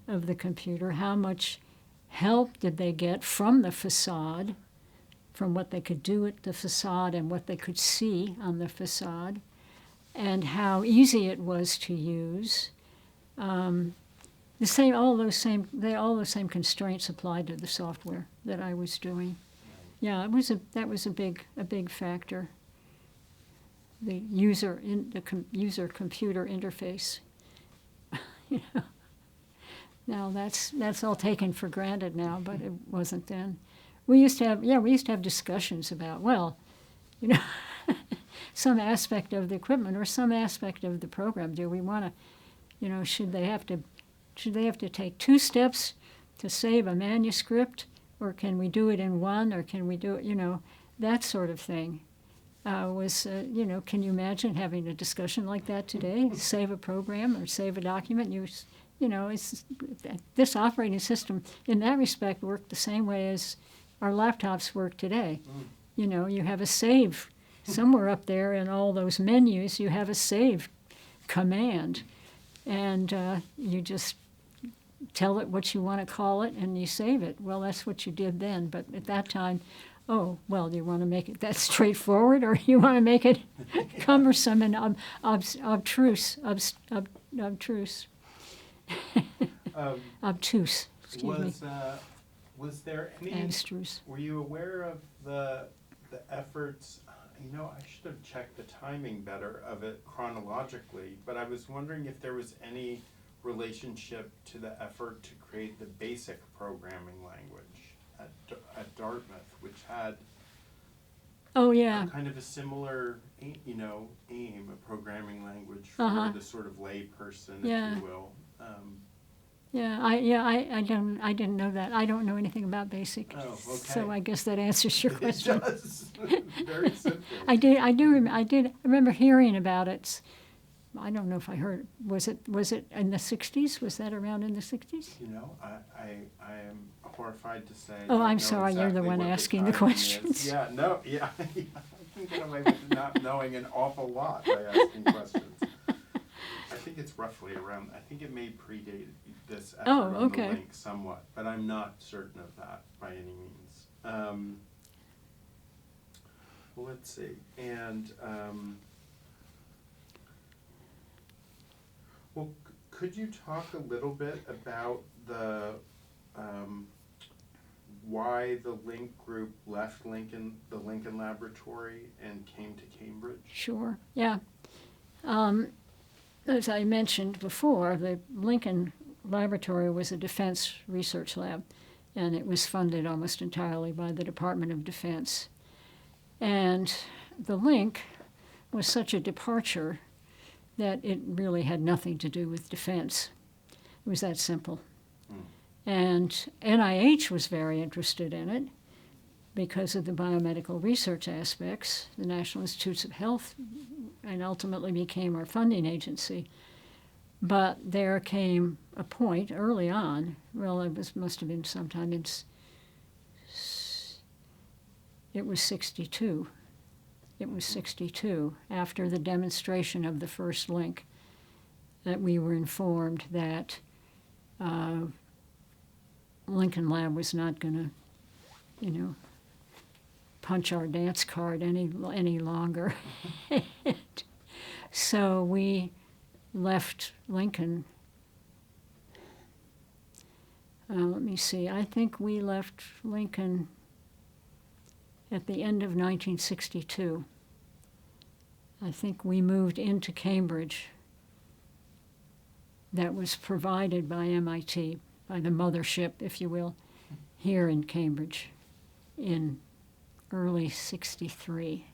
Speaker 2: of the computer, how much help did they get from the facade, from what they could do at the facade and what they could see on the facade, and how easy it was to use. All those same constraints applied to the software that I was doing. Yeah, that was a big factor. The user computer interface. Now that's all taken for granted now, but it wasn't then. We used to have discussions about, some aspect of the equipment or some aspect of the program. Do we want to, should they have to take 2 steps to save a manuscript, or can we do it in one, or can we do it, that sort of thing. Can you imagine having a discussion like that today? Save a program or save a document. This operating system, in that respect, worked the same way as our laptops work today. You have a save somewhere up there in all those menus. You have a save command, and you just tell it what you want to call it, and you save it. Well, that's what you did then. But at that time, do you want to make it that straightforward, or you want to make it cumbersome and obtuse? Obtuse. Excuse me.
Speaker 1: Was there any?
Speaker 2: Abstruse.
Speaker 1: Were you aware of the efforts? I should have checked the timing better of it chronologically, but I was wondering if there was any relationship to the effort to create the basic programming language at Dartmouth, which had kind of a similar aim, a programming language for the sort of lay person, if you will.
Speaker 2: I didn't know that. I don't know anything about BASIC.
Speaker 1: Oh, okay.
Speaker 2: So I guess that answers your question.
Speaker 1: It does. Very simply.
Speaker 2: I remember hearing about it. I don't know if I heard. Was it in the 60s? Was that around in the 60s?
Speaker 1: I am horrified to say.
Speaker 2: Oh, I'm sorry. You're the one asking the questions.
Speaker 1: Yeah. I can get away with not knowing an awful lot by asking questions. I think it's roughly around. I think it may predate this effort on the LINC somewhat, but I'm not certain of that by any means. Let's see. And could you talk a little bit about the why the LINC group left the Lincoln Laboratory and came to Cambridge?
Speaker 2: Sure. Yeah. As I mentioned before, the Lincoln Laboratory was a defense research lab, and it was funded almost entirely by the Department of Defense. And the LINC was such a departure that it really had nothing to do with defense. It was that simple. And NIH was very interested in it because of the biomedical research aspects, the National Institutes of Health, and ultimately became our funding agency. But there came a point early on, must have been sometime it was 62. It was 62, after the demonstration of the first LINC, that we were informed that Lincoln Lab was not going to, punch our dance card any longer. So we left Lincoln. Let me see. I think we left Lincoln at the end of 1962. I think we moved into Cambridge. That was provided by MIT, by the mothership, if you will, here in Cambridge in early '63.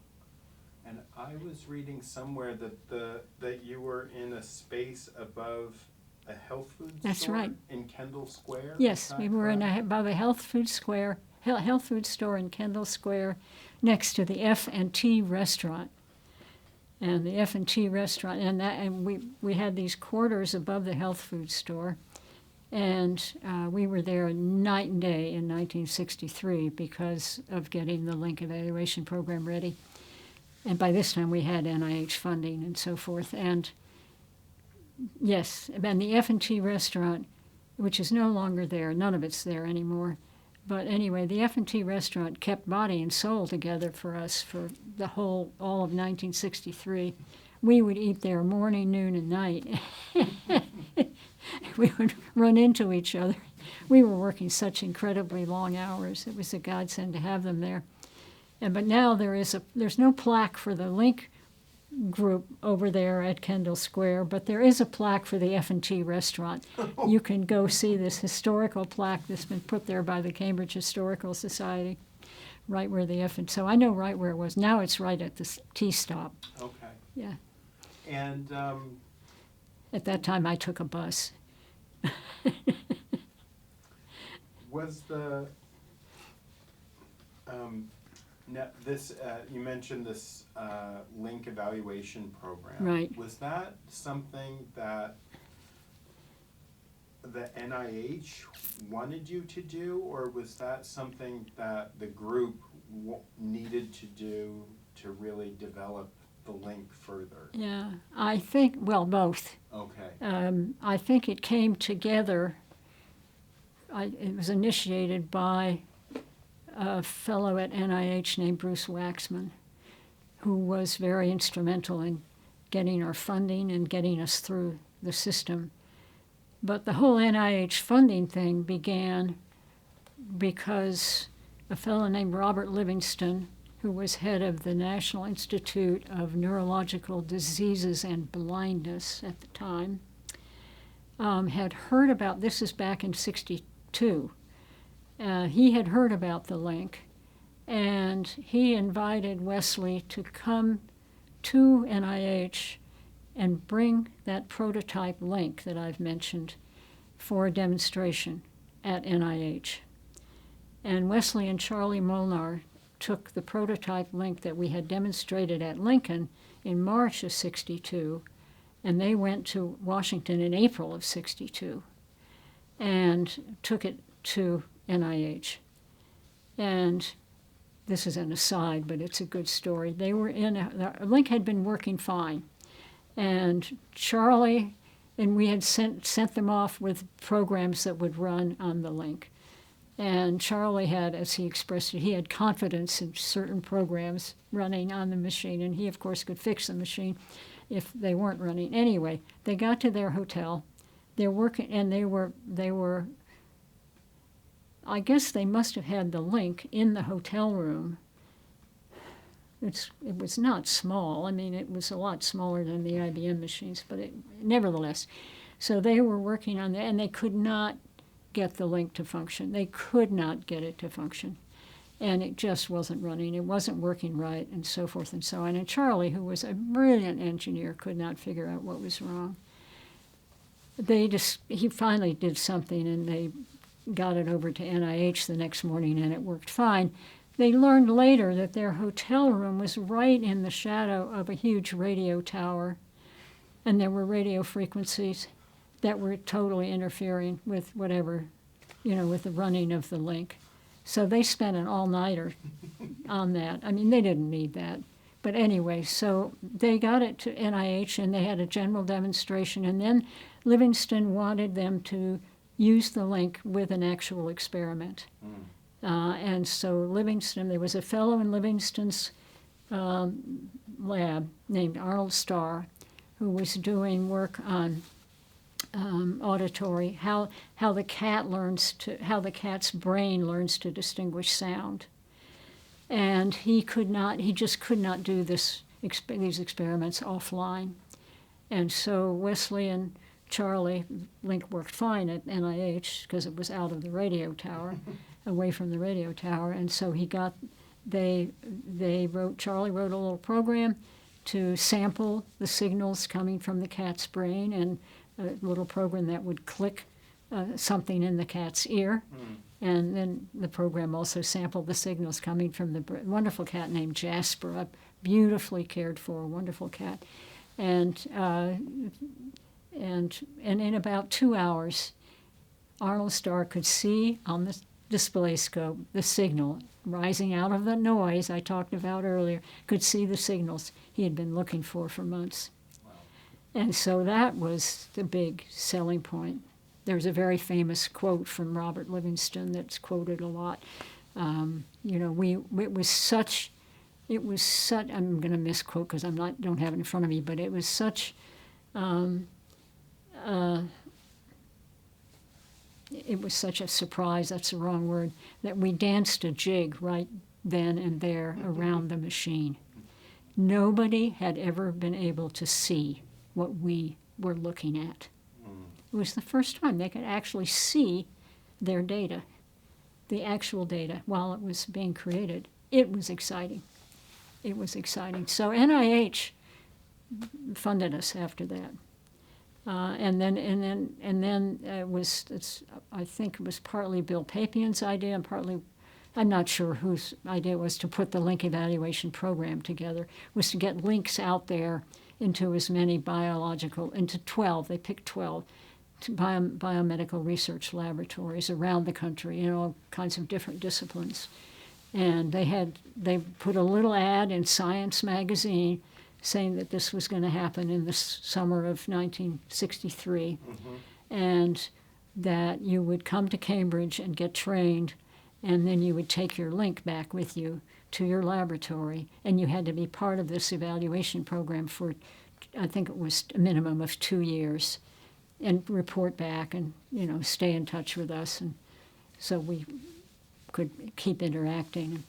Speaker 1: And I was reading somewhere that you were in a space above a health food store.
Speaker 2: That's right.
Speaker 1: In Kendall Square?
Speaker 2: Yes, we were above a health food store in Kendall Square next to the F&T restaurant. And the F&T restaurant, and we had these quarters above the health food store. And we were there night and day in 1963 because of getting the LINC evaluation program ready. And by this time we had NIH funding and so forth. And yes, and the F&T restaurant, which is no longer there, none of it's there anymore. But anyway, the F&T restaurant kept body and soul together for us for all of 1963. We would eat there morning, noon, and night. We would run into each other. We were working such incredibly long hours. It was a godsend to have them there. But now there's no plaque for the LINC group over there at Kendall Square, but there is a plaque for the F&T restaurant. You can go see this historical plaque that's been put there by the Cambridge Historical Society, right where the so I know right where it was. Now it's right at the T stop.
Speaker 1: Okay.
Speaker 2: Yeah.
Speaker 1: And
Speaker 2: at that time I took a bus.
Speaker 1: was the now this you mentioned this LINC evaluation program.
Speaker 2: Right.
Speaker 1: Was that something that the NIH wanted you to do, or was that something that the group needed to do to really develop the LINC further?
Speaker 2: Yeah, I think, well, both.
Speaker 1: Okay.
Speaker 2: I think it came together. It was initiated by a fellow at NIH named Bruce Waxman, who was very instrumental in getting our funding and getting us through the system. But the whole NIH funding thing began because a fellow named Robert Livingston, who was head of the National Institute of Neurological Diseases and Blindness at the time, had heard about, this is back in '62, he had heard about the LINC, and he invited Wesley to come to NIH and bring that prototype LINC that I've mentioned for a demonstration at NIH. And Wesley and Charlie Molnar took the prototype LINC that we had demonstrated at Lincoln in March of '62, and they went to Washington in April of '62 and took it to NIH. And this is an aside, but it's a good story. They were LINC had been working fine, and Charlie and we had sent them off with programs that would run on the LINC. And Charlie had, as he expressed it, he had confidence in certain programs running on the machine, and he, of course, could fix the machine if they weren't running. Anyway, they got to their hotel. They're working, and they were, I guess they must have had the LINC in the hotel room. It was not small. I mean, it was a lot smaller than the IBM machines, but nevertheless. So they were working on that, and they could not get the LINC to function. They could not get it to function. And it just wasn't running. It wasn't working right, and so forth and so on. And Charlie, who was a brilliant engineer, could not figure out what was wrong. He finally did something, and they got it over to NIH the next morning, and it worked fine. They learned later that their hotel room was right in the shadow of a huge radio tower, and there were radio frequencies that were totally interfering with whatever, with the running of the LINC. So they spent an all-nighter on that. I mean, they didn't need that. But anyway, so they got it to NIH, and they had a general demonstration, and then Livingston wanted them to use the LINC with an actual experiment. And so Livingston, there was a fellow in Livingston's lab named Arnold Starr who was doing work on auditory, how the cat's brain learns to distinguish sound. And he just could not do these experiments offline. And so Wesley and Charlie, LINC worked fine at NIH because it was out of the radio tower, away from the radio tower. And so Charlie wrote a little program to sample the signals coming from the cat's brain, and a little program that would click something in the cat's ear. And then the program also sampled the signals coming from the wonderful cat named Jasper, a beautifully cared for, wonderful cat. And in about 2 hours, Arnold Starr could see on the display scope the signal rising out of the noise I talked about earlier, could see the signals he had been looking for months.
Speaker 1: Wow. And
Speaker 2: so that was the big selling point. There's a very famous quote from Robert Livingston that's quoted a lot. It was such, I'm going to misquote because don't have it in front of me, but it was such, it was such a surprise, that's the wrong word, that we danced a jig right then and there around the machine. Nobody had ever been able to see what we were looking at. It was the first time they could actually see their data, the actual data, while it was being created. It was exciting. It was exciting. So NIH funded us after that. And then I think it was partly Bill Papian's idea and partly, I'm not sure whose idea it was, to put the LINC evaluation program together, was to get links out there into as many into 12, they picked 12, biomedical research laboratories around the country in all kinds of different disciplines. And they put a little ad in Science magazine saying that this was going to happen in the summer of 1963, and that you would come to Cambridge and get trained, and then you would take your LINC back with you to your laboratory, and you had to be part of this evaluation program for, I think it was a minimum of 2 years, and report back and, stay in touch with us, and so we could keep interacting and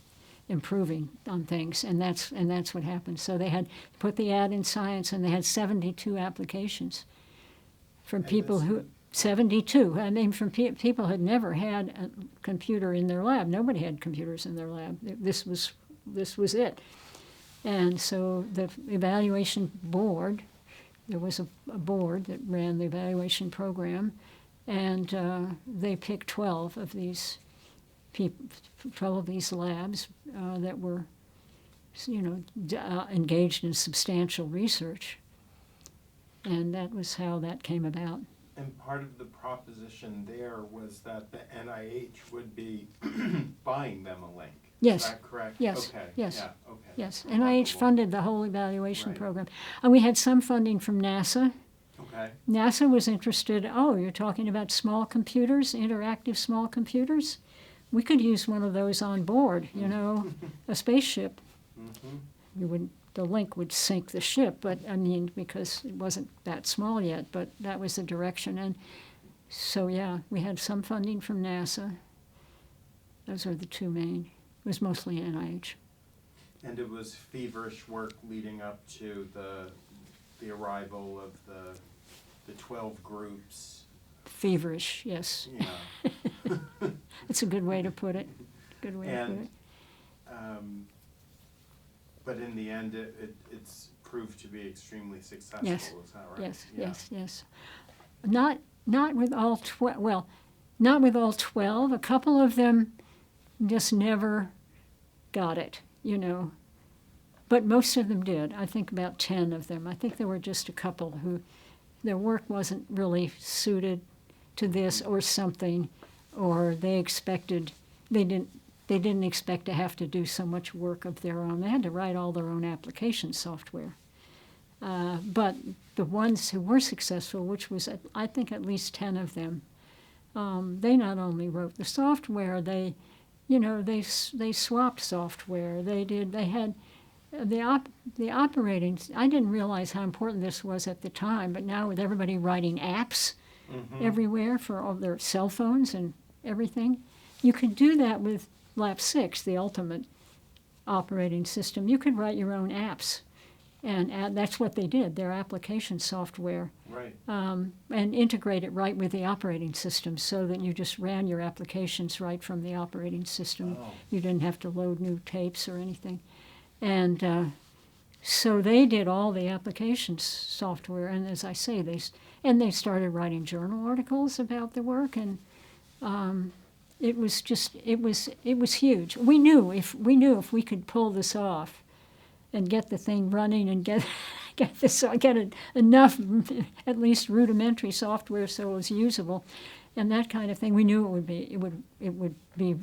Speaker 2: improving on things, and that's what happened. So they had put the ad in Science, and they had 72 applications from people who 72. I mean, from people who had never had a computer in their lab. Nobody had computers in their lab. This was it. And so the evaluation board, there was a board that ran the evaluation program, and they picked 12 of these people, 12 of these labs that were, engaged in substantial research. And that was how that came about.
Speaker 1: And part of the proposition there was that the NIH would be buying them a LINC.
Speaker 2: Yes.
Speaker 1: Is that correct?
Speaker 2: Yes.
Speaker 1: Okay.
Speaker 2: Yes.
Speaker 1: Yeah. Okay.
Speaker 2: Yes. NIH funded the whole evaluation
Speaker 1: Right.
Speaker 2: program. And we had some funding from NASA.
Speaker 1: Okay.
Speaker 2: NASA was interested, you're talking about small computers, interactive small computers? We could use one of those on board, a spaceship. The LINC would sink the ship, but because it wasn't that small yet, but that was the direction. And so, we had some funding from NASA. Those are the two main. It was mostly NIH.
Speaker 1: And it was feverish work leading up to the arrival of the 12 groups.
Speaker 2: Feverish, yes.
Speaker 1: Yeah.
Speaker 2: That's a good way to put it. Good way to put it.
Speaker 1: But in the end, it's proved to be extremely successful.
Speaker 2: Yes.
Speaker 1: Is that right?
Speaker 2: Yes. Not with all 12. Well, not with all 12. A couple of them just never got it, But most of them did. I think about 10 of them. I think there were just a couple who their work wasn't really suited to this or something, or they didn't expect to have to do so much work of their own. They had to write all their own application software. But the ones who were successful, which was, I think, at least 10 of them, they not only wrote the software, they they swapped software. They had the operating. I didn't realize how important this was at the time, but now with everybody writing apps everywhere for all their cell phones and everything, you could do that with Lap 6, the ultimate operating system. You could write your own apps, and that's what they did, their application software.
Speaker 1: Right.
Speaker 2: And integrate it right with the operating system so that you just ran your applications right from the operating system.
Speaker 1: Oh.
Speaker 2: You didn't have to load new tapes or anything. And so they did all the applications software, and as I say, they started writing journal articles about the work, and it was huge. We knew if we could pull this off and get the thing running and get enough at least rudimentary software so it was usable and that kind of thing, we knew it would be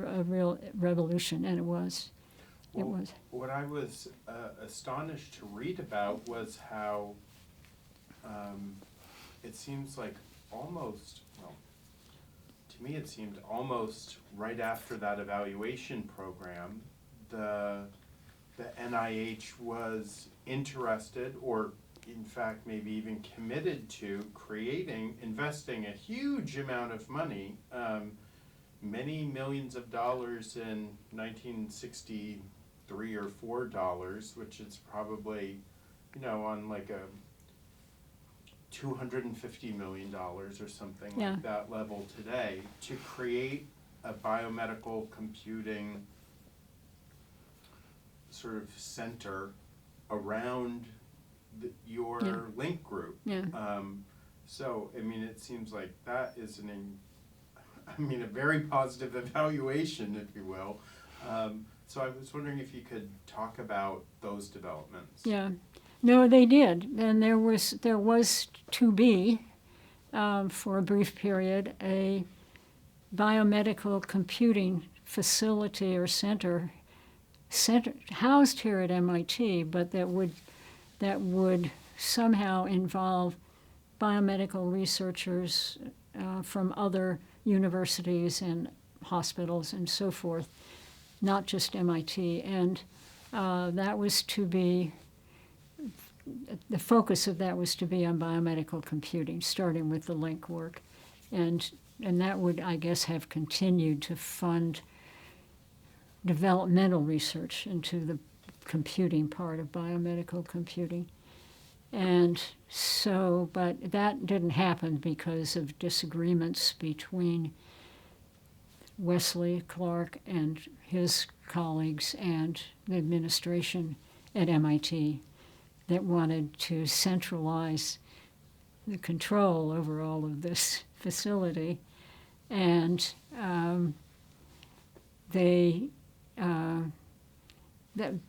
Speaker 2: a real revolution, and it was.
Speaker 1: Well,
Speaker 2: it was.
Speaker 1: What I was astonished to read about was how it seems like almost, well, to me it seemed almost right after that evaluation program, the NIH was interested, or in fact maybe even committed to investing a huge amount of money, many millions of dollars in 1963 or $4, which is probably, on like a $250 million or something like that level today, to create a biomedical computing sort of center around your LINC group.
Speaker 2: Yeah.
Speaker 1: So, I mean, it seems like that is a very positive evaluation, if you will. So I was wondering if you could talk about those developments.
Speaker 2: Yeah. No, they did. And there was to be, for a brief period, a biomedical computing facility or center housed here at MIT, but that would somehow involve biomedical researchers from other universities and hospitals and so forth, not just MIT. And that was to be, the focus of that was to be on biomedical computing, starting with the LINC work. And that would, I guess, have continued to fund developmental research into the computing part of biomedical computing. And so, but that didn't happen because of disagreements between Wesley Clark and his colleagues and the administration at MIT that wanted to centralize the control over all of this facility. And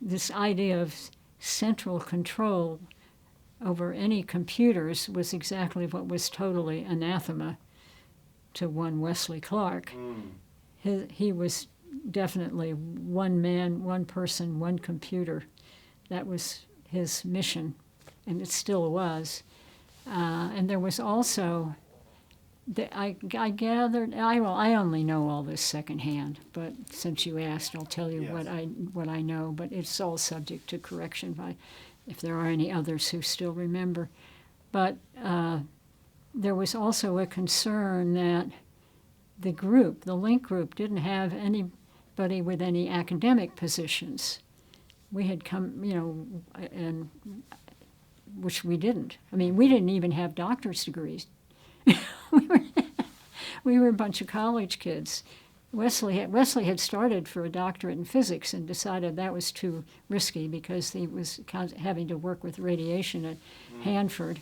Speaker 2: this idea of central control over any computers was exactly what was totally anathema to one Wesley Clark. He was definitely one man, one person, one computer. That was his mission, and it still was. And there was also, I gathered, I only know all this secondhand, but since you asked, I'll tell you what I know, but it's all subject to correction if there are any others who still remember. But there was also a concern that the LINC group, didn't have anybody with any academic positions. We had come, and which we didn't. I mean, we didn't even have doctor's degrees. we were a bunch of college kids. Wesley had started for a doctorate in physics and decided that was too risky because he was having to work with radiation at Hanford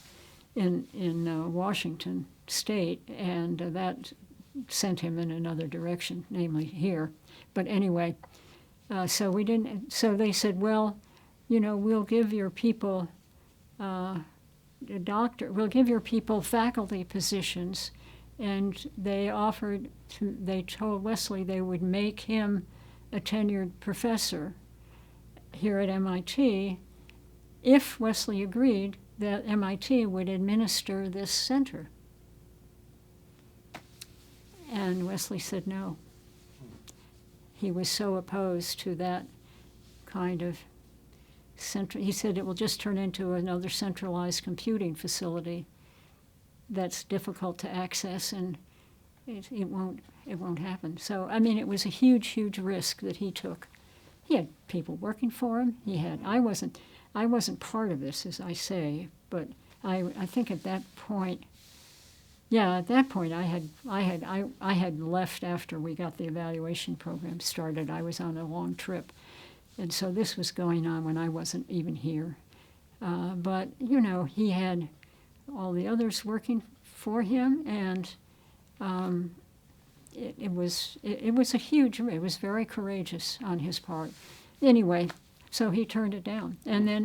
Speaker 2: in Washington State, and that sent him in another direction, namely here. But anyway, so we didn't. So they said, well, we'll give your people we'll give your people faculty positions. And they told Wesley they would make him a tenured professor here at MIT if Wesley agreed that MIT would administer this center. And Wesley said no. he was so opposed to that kind of he said it will just turn into another centralized computing facility that's difficult to access, and it won't happen. So, I mean, it was a huge risk that he took. He had people working for him. I wasn't part of this, as I say, but I think at that point, I had left after we got the evaluation program started. I was on a long trip, and so this was going on when I wasn't even here. But he had all the others working for him, and it was very courageous on his part. Anyway, so he turned it down, and then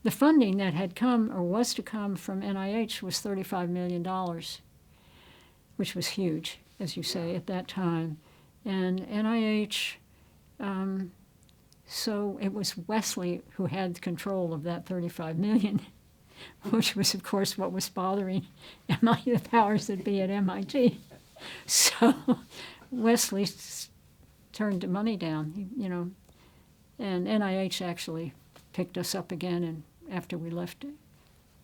Speaker 2: the funding that had come or was to come from NIH was $35 million, which was huge, as you say, at that time. And NIH, so it was Wesley who had control of that $35 million, which was, of course, what was bothering the powers that be at MIT. So Wesley turned the money down, and NIH actually picked us up again, and after we left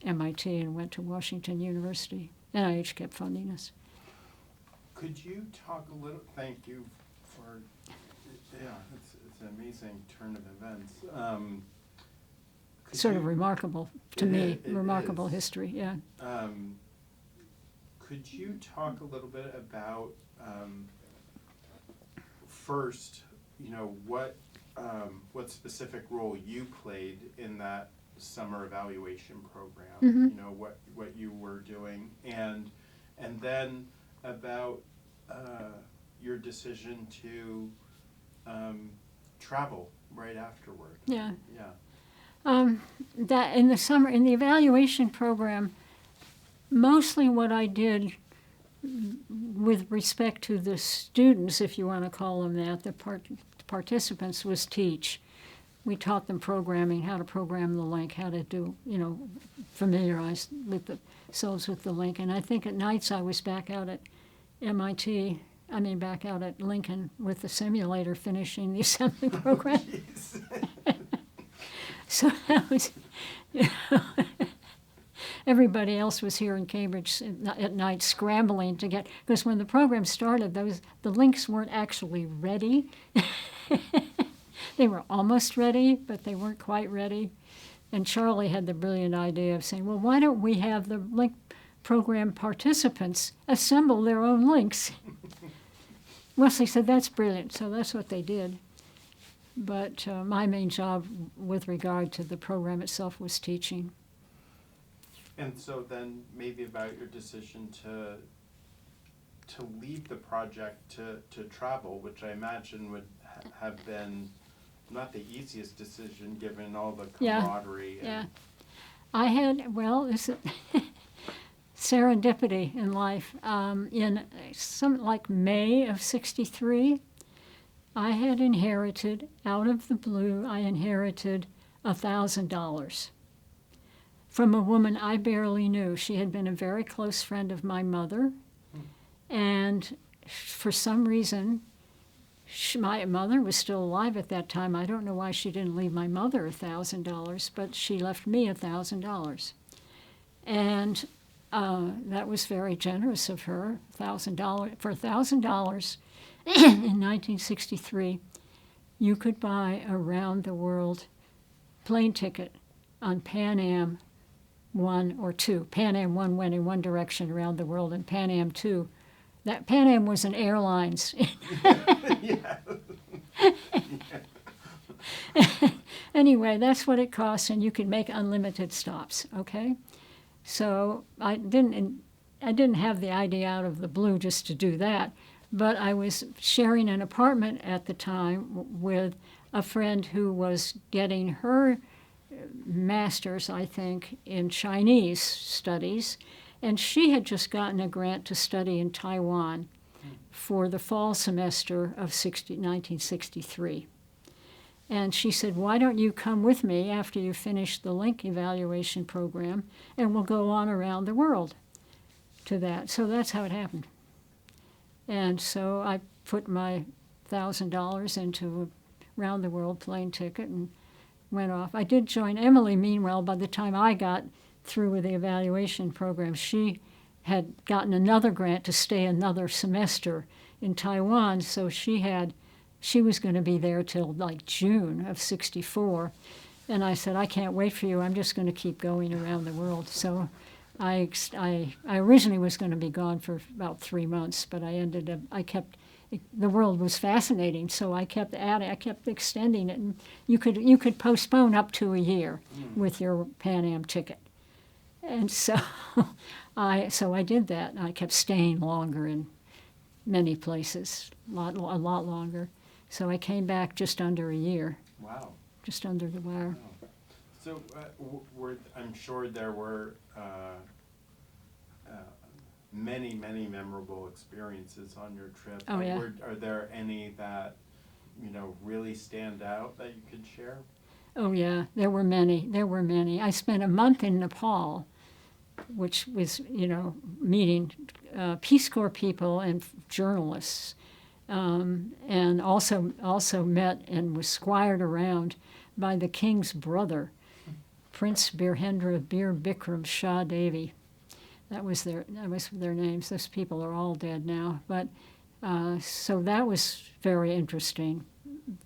Speaker 2: MIT and went to Washington University, NIH kept funding us.
Speaker 1: Could you talk a little? Thank you for. Yeah, it's an amazing turn of events.
Speaker 2: Sort of remarkable to me. Remarkable history. Yeah.
Speaker 1: Could you talk a little bit about first? What specific role you played in that summer evaluation program?
Speaker 2: Mm-hmm.
Speaker 1: What you were doing, and then about your decision to travel right afterward.
Speaker 2: Yeah.
Speaker 1: Yeah.
Speaker 2: That in the evaluation program, mostly what I did with respect to the students, if you want to call them that, the participants, was teach. We taught them programming, how to program the LINC, how to do, familiarize themselves with the LINC. And I think at nights I was back out at back out at Lincoln with the simulator finishing the assembly program. So that was, everybody else was here in Cambridge at night scrambling to get, because when the program started, the LINCs weren't actually ready. They were almost ready, but they weren't quite ready. And Charlie had the brilliant idea of saying, well, why don't we have the LINC program participants assemble their own LINCs? Wesley said, that's brilliant. So that's what they did. But my main job with regard to the program itself was teaching.
Speaker 1: And so then maybe about your decision to leave the project to travel, which I imagine would have been not the easiest decision given all the camaraderie.
Speaker 2: Yeah. I had, this is serendipity in life. In something like May of '63, I had inherited, out of the blue, $1,000 from a woman I barely knew. She had been a very close friend of my mother, and for some reason, my mother was still alive at that time. I don't know why she didn't leave my mother $1,000, but she left me $1,000. And that was very generous of her, $1,000. For $1,000 in 1963, you could buy a round-the-world plane ticket on Pan Am 1 or 2. Pan Am 1 went in one direction around the world, and Pan Am 2, that Pan Am was an airlines. Anyway, that's what it costs, and you can make unlimited stops, okay? So I didn't have the idea out of the blue just to do that, but I was sharing an apartment at the time with a friend who was getting her master's, I think, in Chinese studies, and she had just gotten a grant to study in Taiwan for the fall semester of 1963. And she said, why don't you come with me after you finish the LINC evaluation program, and we'll go on around the world to that. So that's how it happened. And so I put my $100,000 into a round-the-world plane ticket and went off. I did join Emily, meanwhile. By the time I got through with the evaluation program, she had gotten another grant to stay another semester in Taiwan, so she was going to be there till like June of '64. And I said, I can't wait for you. I'm just going to keep going around the world. So I originally was going to be gone for about 3 months, but the world was fascinating, so I kept extending it. And you could postpone up to a year with your Pan Am ticket. And so I did that. I kept staying longer in many places, a lot longer. So I came back just under a year.
Speaker 1: Wow.
Speaker 2: Just under the wire.
Speaker 1: Wow. So I'm sure there were many memorable experiences on your trip.
Speaker 2: Oh, yeah.
Speaker 1: Are there any that really stand out that you could share?
Speaker 2: Oh yeah, there were many. I spent a month in Nepal, which was meeting Peace Corps people and journalists, and also met and was squired around by the king's brother, Prince Birhendra Bir Bikram Shah Devi. That was their names. Those people are all dead now. But so that was very interesting.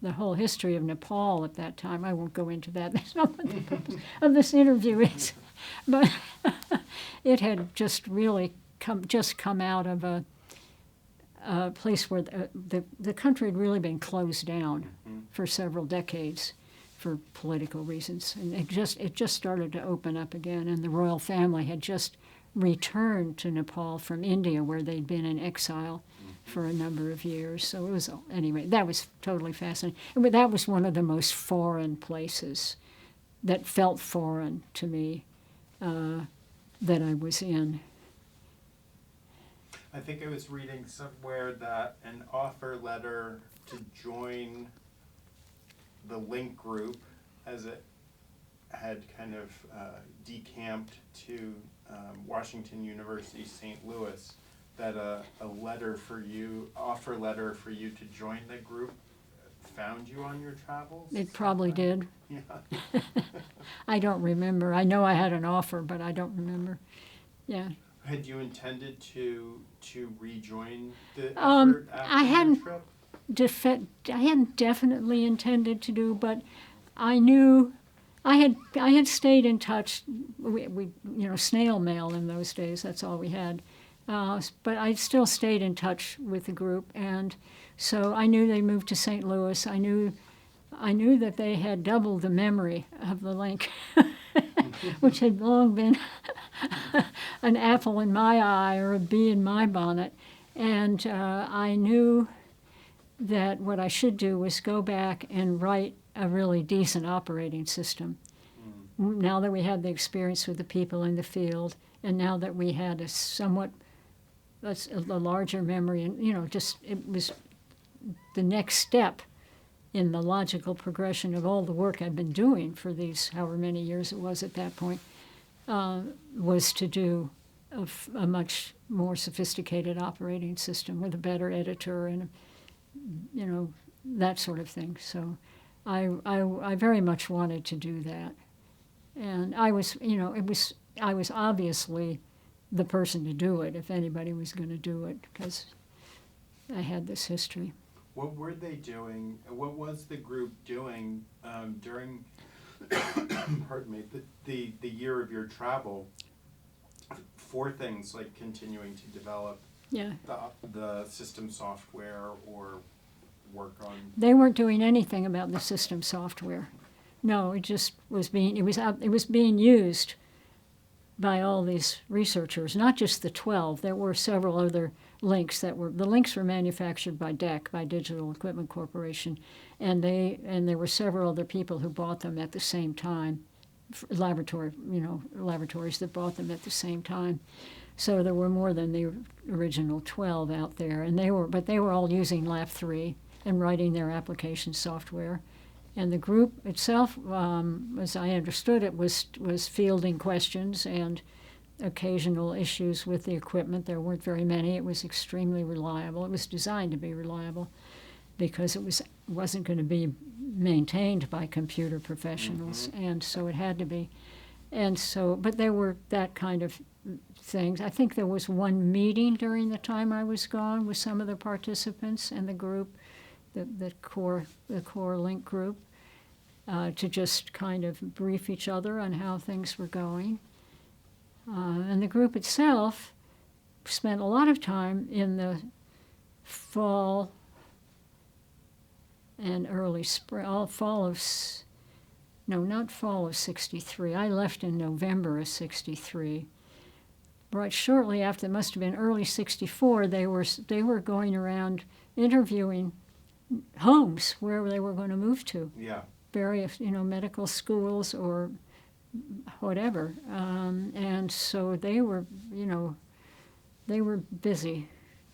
Speaker 2: The whole history of Nepal at that time. I won't go into that. That's not what the purpose of this interview is. But it had just really come out of a place where the country had really been closed down for several decades for political reasons, and it just started to open up again. And the royal family had just returned to Nepal from India, where they'd been in exile for a number of years. So it was, anyway, that was totally fascinating. But that was one of the most foreign places that felt foreign to me that I was in.
Speaker 1: I think I was reading somewhere that an offer letter to join the LINC group, as it had kind of decamped to Washington University, St. Louis, that a offer letter for you to join the group found you on your travels?
Speaker 2: It probably did.
Speaker 1: Yeah.
Speaker 2: I don't remember. I know I had an offer, but I don't remember. Yeah.
Speaker 1: Had you intended to rejoin the effort after your trip?
Speaker 2: I hadn't definitely intended to do, but I knew I had stayed in touch. We snail mail in those days. That's all we had. But I still stayed in touch with the group, and so I knew they moved to St. Louis. I knew that they had doubled the memory of the LINC, which had long been an apple in my eye or a bee in my bonnet. And I knew that what I should do was go back and write a really decent operating system. Now that we had the experience with the people in the field, and now that we had a larger memory, and it was the next step in the logical progression of all the work I'd been doing for these however many years it was at that point, was to do a much more sophisticated operating system with a better editor and that sort of thing. So I very much wanted to do that, and I was obviously the person to do it if anybody was going to do it, because I had this history.
Speaker 1: What were they doing? What was the group doing during, pardon me, the year of your travel for things like continuing to develop the system software or work on? They
Speaker 2: weren't doing anything about the system software. No, it just was being used by all these researchers, not just the 12. There were several other LINCs the LINCs were manufactured by DEC, by Digital Equipment Corporation, and there were several other people who bought them at the same time, laboratories that bought them at the same time. So there were more than the original 12 out there, and they were all using Lab 3 and writing their application software. And the group itself, as I understood it, was fielding questions and occasional issues with the equipment. There weren't very many. It was extremely reliable. It was designed to be reliable. because it wasn't going to be maintained by computer professionals, and so it had to be. And so, but there were that kind of things. I think there was one meeting during the time I was gone with some of the participants and the group, the core LINC group, to just kind of brief each other on how things were going. And the group itself spent a lot of time in the fall and early spring, not fall of 63. I left in November of 63. Right shortly after, it must have been early 64, they were going around interviewing homes where they were going to move to.
Speaker 1: Yeah.
Speaker 2: Various, medical schools or whatever. And so they were busy.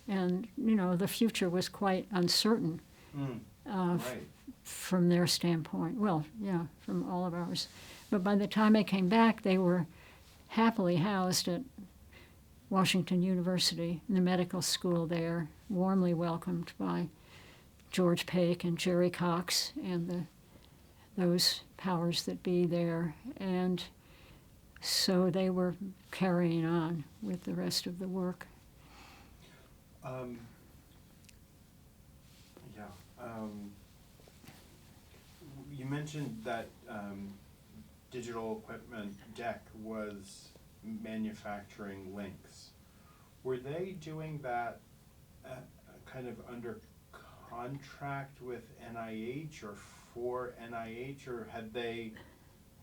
Speaker 2: And, the future was quite uncertain.
Speaker 1: Right.
Speaker 2: From their standpoint. Well, yeah, from all of ours. But by the time I came back, they were happily housed at Washington University, in the medical school there, warmly welcomed by George Paik and Jerry Cox and those powers that be there. And so they were carrying on with the rest of the work.
Speaker 1: You mentioned that digital equipment DEC was manufacturing links. Were they doing that kind of under contract with NIH or for NIH, or had they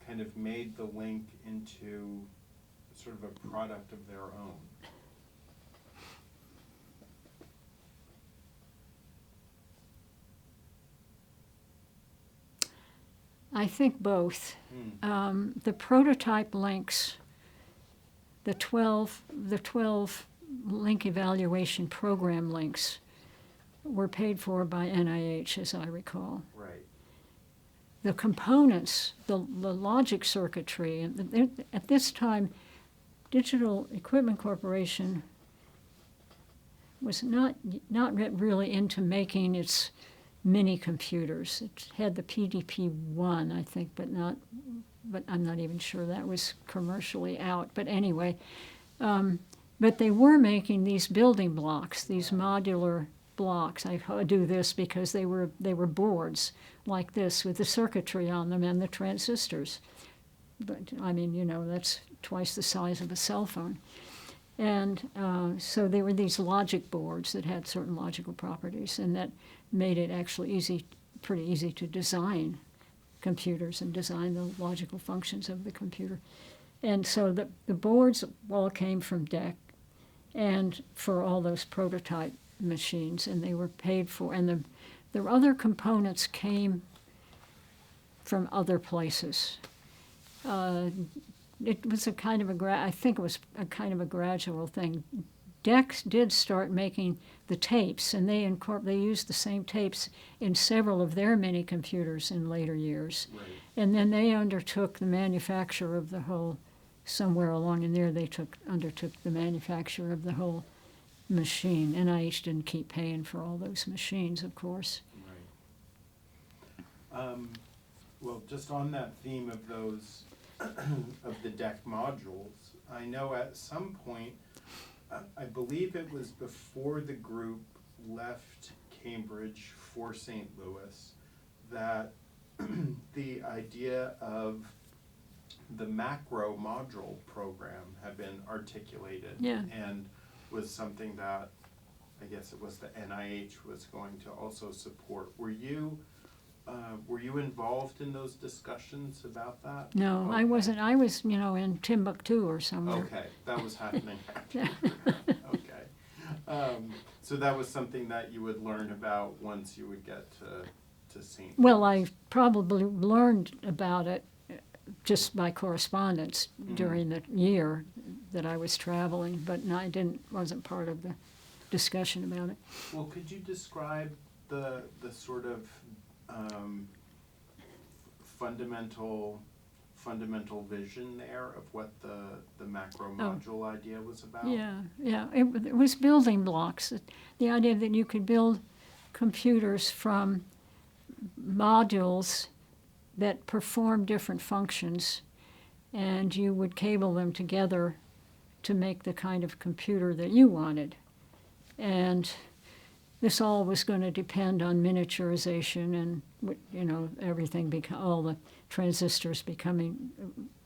Speaker 1: kind of made the LINC into sort of a product of their own?
Speaker 2: I think both. The prototype links, the 12 LINC evaluation program links, were paid for by NIH, as I recall.
Speaker 1: Right.
Speaker 2: The components, the logic circuitry, and at this time, Digital Equipment Corporation was not really into making its mini computers. It had the PDP-1, I think, but I'm not even sure that was commercially out. But anyway, but they were making these building blocks, these modular blocks. I do this because they were boards like this with the circuitry on them and the transistors. But I mean, that's twice the size of a cell phone. And so they were these logic boards that had certain logical properties, and that made it actually pretty easy to design computers and design the logical functions of the computer. And so the boards all came from DEC, and for all those prototype machines, and they were paid for. And the other components came from other places. It was a kind of I think it was a kind of a gradual thing. DEC did start making the tapes, and they used the same tapes in several of their mini computers in later years.
Speaker 1: Right.
Speaker 2: And then they undertook the manufacture of the whole, somewhere along in there, they undertook the manufacture of the whole machine. NIH didn't keep paying for all those machines, of course.
Speaker 1: Right. Well, just on that theme of those, of the DEC modules, I know at some point, I believe it was before the group left Cambridge for St. Louis, that the idea of the macro module program had been articulated.
Speaker 2: Yeah.
Speaker 1: And was something that I guess it was the NIH was going to also support. Were you involved in those discussions about that?
Speaker 2: No,
Speaker 1: Okay.
Speaker 2: I wasn't. I was, in Timbuktu or somewhere.
Speaker 1: Okay, that was happening after. Okay. So that was something that you would learn about once you would get to St.
Speaker 2: Well,
Speaker 1: Louis.
Speaker 2: I probably learned about it just by correspondence during the year that I was traveling, but wasn't part of the discussion about it.
Speaker 1: Well, could you describe the sort of fundamental vision there of what the macro module idea was about?
Speaker 2: Yeah. It was building blocks. The idea that you could build computers from modules that perform different functions, and you would cable them together to make the kind of computer that you wanted. And this all was going to depend on miniaturization and, everything, all the transistors becoming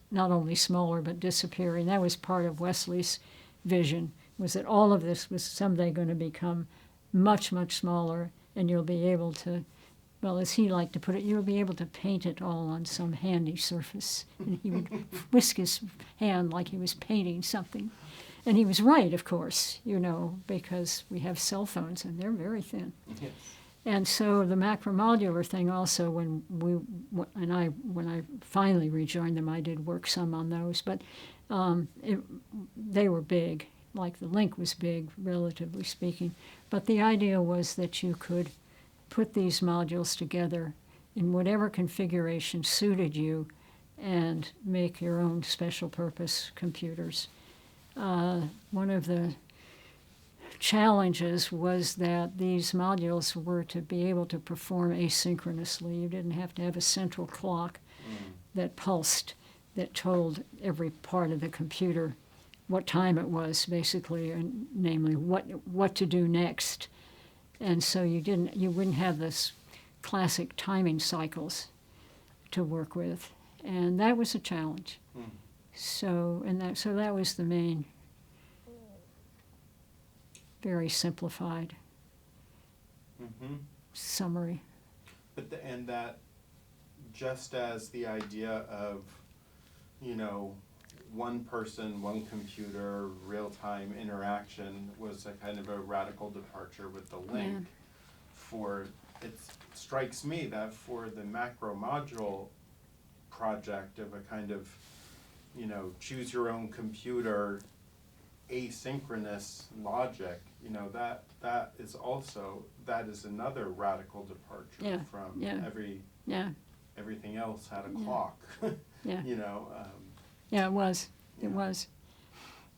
Speaker 2: not only smaller but disappearing. That was part of Wesley's vision, was that all of this was someday going to become much, much smaller, and you'll be able to, well, as he liked to put it, you'll be able to paint it all on some handy surface. And he would whisk his hand like he was painting something. And he was right, of course, because we have cell phones and they're very thin.
Speaker 1: Yes.
Speaker 2: And so the macromodular thing also, when I finally rejoined them, I did work some on those, but they were big, like the LINC was big, relatively speaking. But the idea was that you could put these modules together in whatever configuration suited you and make your own special purpose computers. One of the challenges was that these modules were to be able to perform asynchronously. You didn't have to have a central clock that pulsed, that told every part of the computer what time it was, basically, and namely what to do next. And so you wouldn't have this classic timing cycles to work with, and that was a challenge. So that was the main, very simplified summary.
Speaker 1: But and that, just as the idea of, one person, one computer, real-time interaction was a kind of a radical departure with the LINC. It strikes me that for the macro module project of a kind of, choose your own computer, asynchronous logic, that is another radical departure from everything else had a clock.
Speaker 2: Yeah, it was. It was.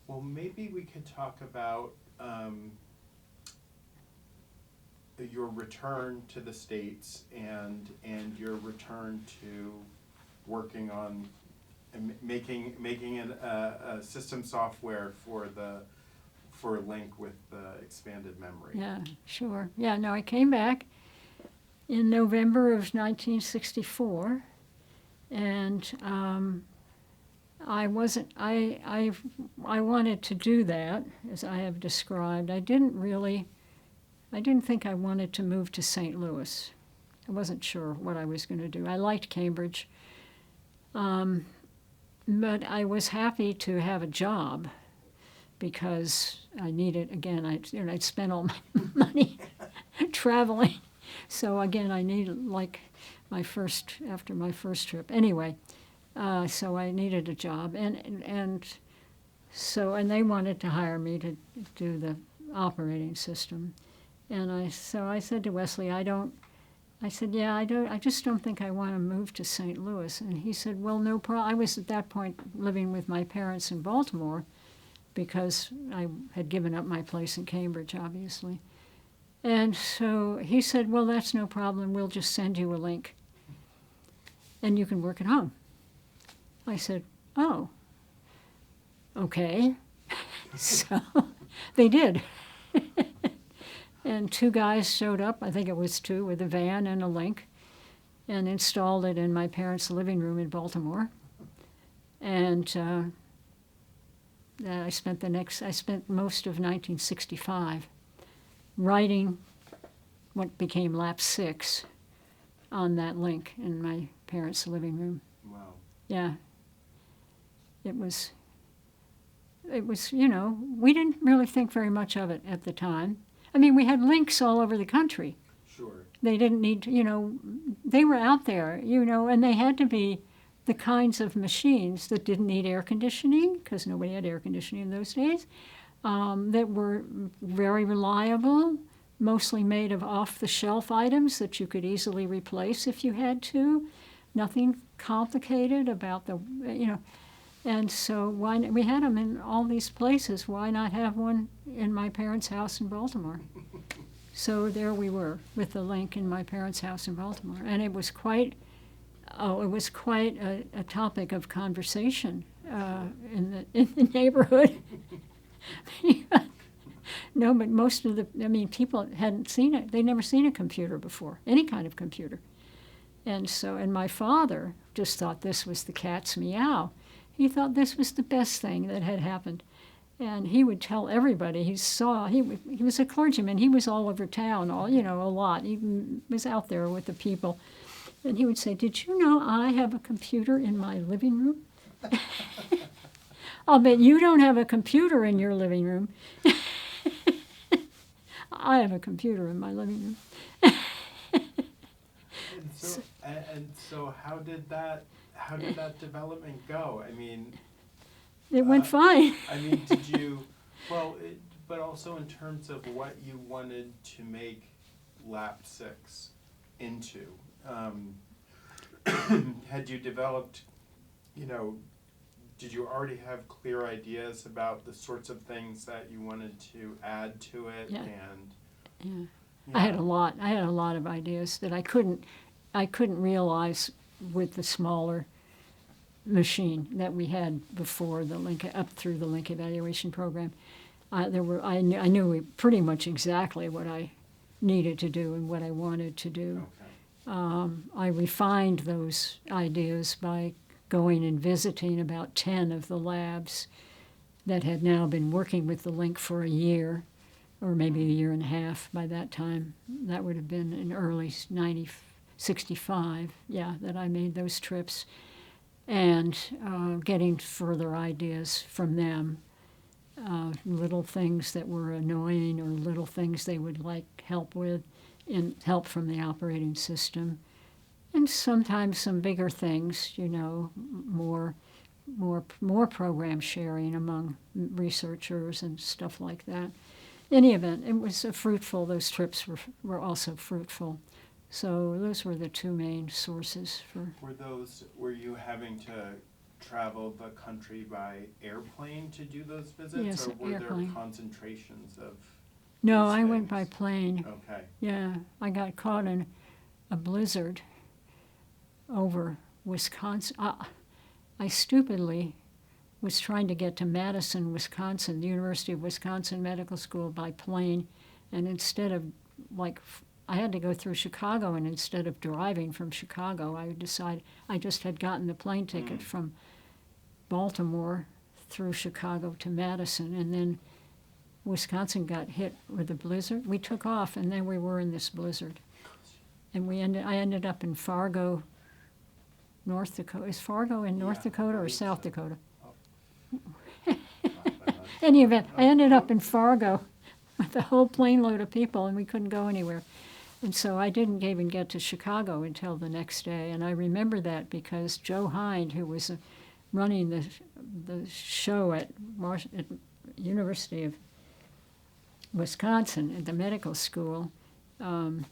Speaker 1: Well, maybe we could talk about your return to the States and your return to working on making a system software for LINC with expanded memory.
Speaker 2: Yeah, sure. Yeah, no, I came back in November of 1964, and I wanted to do that, as I have described. I didn't think I wanted to move to St. Louis. I wasn't sure what I was going to do. I liked Cambridge. But I was happy to have a job because I needed, again, I'd spent all my money traveling. So again, I needed, after my first trip. Anyway, so I needed a job. And they wanted to hire me to do the operating system. And I said to Wesley, I just don't think I want to move to St. Louis. And he said, well, no problem. I was at that point living with my parents in Baltimore because I had given up my place in Cambridge, obviously. And so he said, well, that's no problem. We'll just send you a link and you can work at home. I said, oh, okay. So they did. And two guys showed up, I think it was two, with a van and a LINC, and installed it in my parents' living room in Baltimore. And I spent most of 1965 writing what became Lap 6 on that LINC in my parents' living room.
Speaker 1: Wow.
Speaker 2: Yeah. It was, we didn't really think very much of it at the time. I mean, we had LINCs all over the country.
Speaker 1: Sure.
Speaker 2: They didn't need, they were out there, and they had to be the kinds of machines that didn't need air conditioning, because nobody had air conditioning in those days, that were very reliable, mostly made of off-the-shelf items that you could easily replace if you had to. Nothing complicated about And so we had them in all these places. Why not have one in my parents' house in Baltimore? So there we were with the LINC in my parents' house in Baltimore, and it was quite a topic of conversation in the neighborhood. No, but most of people hadn't seen it. They'd never seen a computer before, any kind of computer. And my father just thought this was the cat's meow. He thought this was the best thing that had happened. And he would tell everybody he was a clergyman. He was all over town, a lot. He was out there with the people. And he would say, "Did you know I have a computer in my living room?" "I'll bet you don't have a computer in your living room." "I have a computer in my living room."
Speaker 1: So how did that development go? I mean,
Speaker 2: it went fine.
Speaker 1: I mean, but also in terms of what you wanted to make Lap 6 into, had you developed, did you already have clear ideas about the sorts of things that you wanted to add to it?
Speaker 2: Yeah.
Speaker 1: Yeah.
Speaker 2: I had a lot of ideas that I couldn't realize with the smaller machine that we had before the LINC, up through the LINC evaluation program. I knew pretty much exactly what I needed to do and what I wanted to do.
Speaker 1: Okay.
Speaker 2: I refined those ideas by going and visiting about 10 of the labs that had now been working with the LINC for a year, or maybe a year and a half by that time. That would have been in early 1965, that I made those trips, and getting further ideas from them, little things that were annoying or little things they would like help with, and help from the operating system, and sometimes some bigger things, more program sharing among researchers and stuff like that. In any event, it was fruitful. Those trips were also fruitful. So those were the two main sources for.
Speaker 1: Were you having to travel the country by airplane to do those visits?
Speaker 2: Yes,
Speaker 1: or were
Speaker 2: airplane.
Speaker 1: there concentrations of
Speaker 2: No,
Speaker 1: these
Speaker 2: I went
Speaker 1: things?
Speaker 2: by plane.
Speaker 1: Okay.
Speaker 2: Yeah, I got caught in a blizzard over Wisconsin. I stupidly was trying to get to Madison, Wisconsin, the University of Wisconsin Medical School by plane, and instead of, I had to go through Chicago, and instead of driving from Chicago, I just had gotten the plane ticket from Baltimore through Chicago to Madison, and then Wisconsin got hit with a blizzard. We took off, and then we were in this blizzard. And I ended up in Fargo, North Dakota. Is Fargo in North Dakota or South Dakota? Any event, I ended up in Fargo with a whole plane load of people, and we couldn't go anywhere. And so I didn't even get to Chicago until the next day. And I remember that because Joe Hind, who was running the show at University of Wisconsin at the medical school, had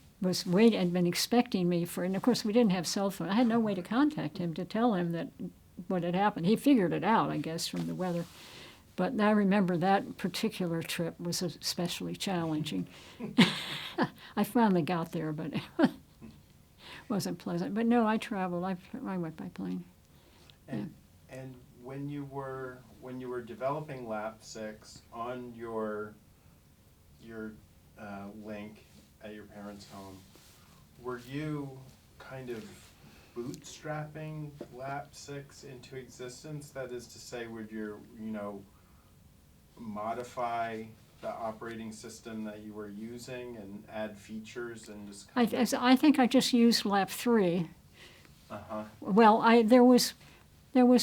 Speaker 2: been expecting me and of course we didn't have cell phone. I had no way to contact him to tell him that what had happened. He figured it out, I guess, from the weather. But I remember that particular trip was especially challenging. I finally got there, but it wasn't pleasant. But no, I traveled. I went by plane.
Speaker 1: And when you were developing Lap 6 on your LINC at your parents' home, were you kind of bootstrapping Lap 6 into existence? That is to say, would you modify the operating system that you were using and add features and just
Speaker 2: I think I just used Lap 3.
Speaker 1: Uh-huh.
Speaker 2: Well, there was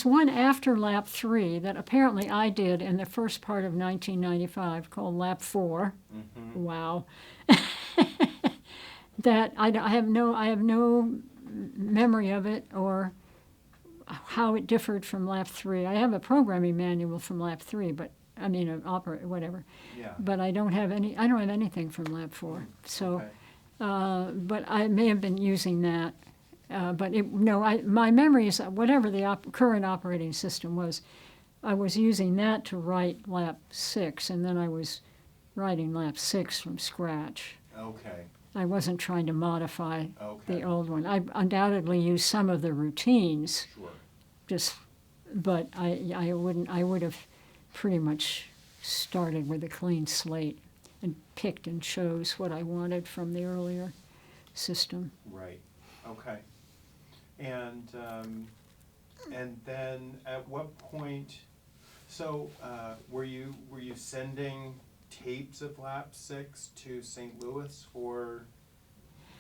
Speaker 2: one after Lap 3 that apparently I did in the first part of 1995 called Lap 4.
Speaker 1: Mm-hmm.
Speaker 2: Wow. That I have no memory of it or how it differed from Lap 3. I have a programming manual from Lap 3, but whatever.
Speaker 1: Yeah.
Speaker 2: But I don't have anything from Lap 4. So,
Speaker 1: Okay.
Speaker 2: but I may have been using that. My memory is that whatever the current operating system was, I was using that to write Lap 6, and then I was writing Lap 6 from scratch.
Speaker 1: Okay.
Speaker 2: I wasn't trying to modify
Speaker 1: Okay.
Speaker 2: the old one. I undoubtedly used some of the routines,
Speaker 1: Sure.
Speaker 2: but I would have pretty much started with a clean slate and picked and chose what I wanted from the earlier system.
Speaker 1: Right. Okay. And then at what point? So were you sending tapes of Lap 6 to St. Louis for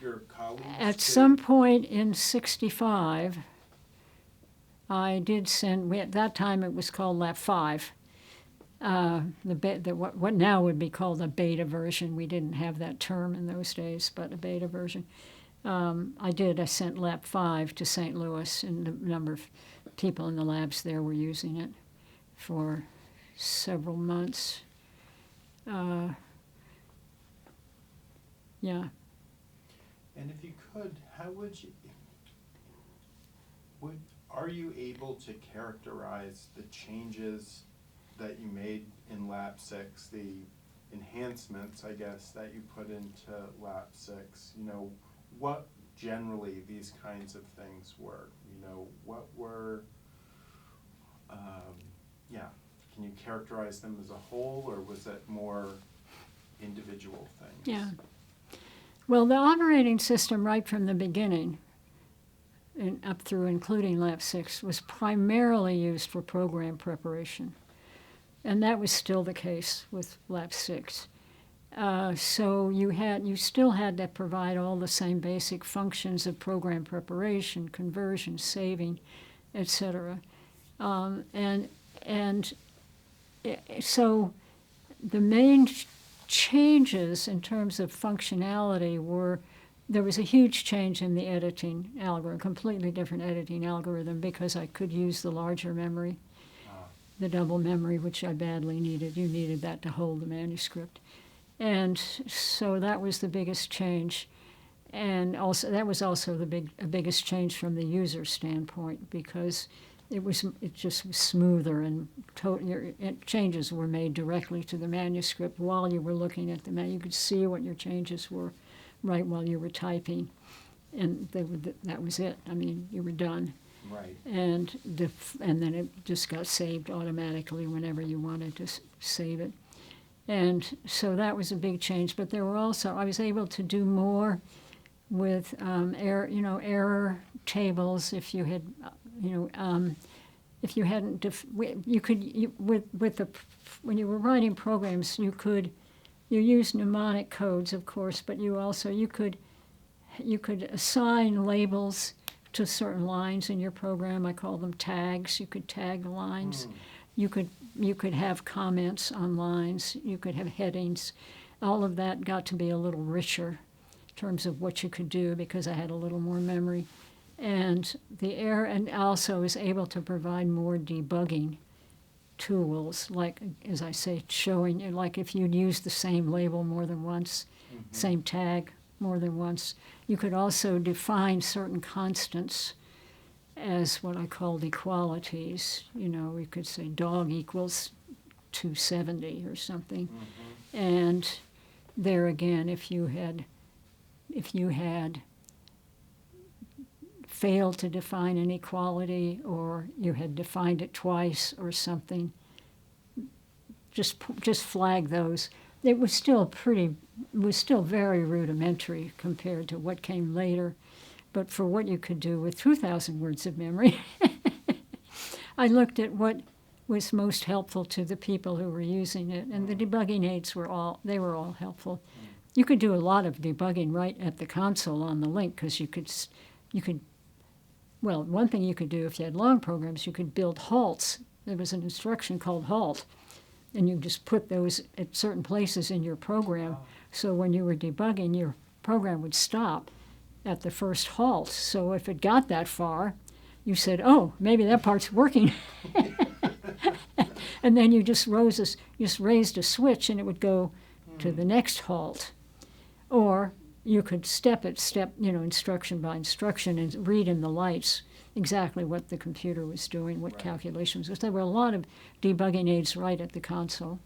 Speaker 1: your colleagues?
Speaker 2: At some point in '65, I did send. At that time, it was called Lap 5. What now would be called a beta version. We didn't have that term in those days, but a beta version. I sent Lap 5 to St. Louis, and a number of people in the labs there were using it for several months. Yeah.
Speaker 1: And if you could, how would you, are you able to characterize the changes that you made in Lap 6, the enhancements, I guess, that you put into Lap 6? You know, what generally these kinds of things were? You know, what were, can you characterize them as a whole, or was it more individual things?
Speaker 2: Yeah. Well, the operating system right from the beginning, and up through including Lap 6, was primarily used for program preparation. And that was still the case with Lap 6. So you still had to provide all the same basic functions of program preparation, conversion, saving, etc. So the main changes in terms of functionality were, there was a huge change in the editing algorithm, completely different editing algorithm, because I could use the larger memory, the double memory, which I badly needed. You needed that to hold the manuscript. And so that was the biggest change. And also that was also the biggest change from the user standpoint, because it just was smoother, and changes were made directly to the manuscript while you were looking at the manuscript. You could see what your changes were right while you were typing, and that was it. I mean, you were done.
Speaker 1: Right.
Speaker 2: And then it just got saved automatically whenever you wanted to save it. And so that was a big change. But there were also, I was able to do more with error tables. If you had, if you hadn't, when you were writing programs, you used mnemonic codes, of course, but you could assign labels to certain lines in your program. I call them tags. You could tag the lines. You could have comments on lines. You could have headings. All of that got to be a little richer in terms of what you could do, because I had a little more memory. And also was able to provide more debugging tools, like, as I say, showing you, like if you'd used the same label more than once, same tag more than once. You could also define certain constants as what I called equalities. We could say dog equals 270 or something. And there again, if you had failed to define an equality, or you had defined it twice or something, just flag those. It was still very rudimentary compared to what came later, but for what you could do with 2,000 words of memory, I looked at what was most helpful to the people who were using it, and the debugging aids were all helpful. You could do a lot of debugging right at the console on the LINC, because you could. Well, one thing you could do if you had long programs, you could build halts. There was an instruction called halt, and you just put those at certain places in your program. So when you were debugging, your program would stop at the first halt. So if it got that far, you said, oh, maybe that part's working. And then you just raised a switch, and it would go to the next halt. Or you could step, instruction by instruction, and read in the lights exactly what the computer was doing, what calculations. There were a lot of debugging aids right at the console,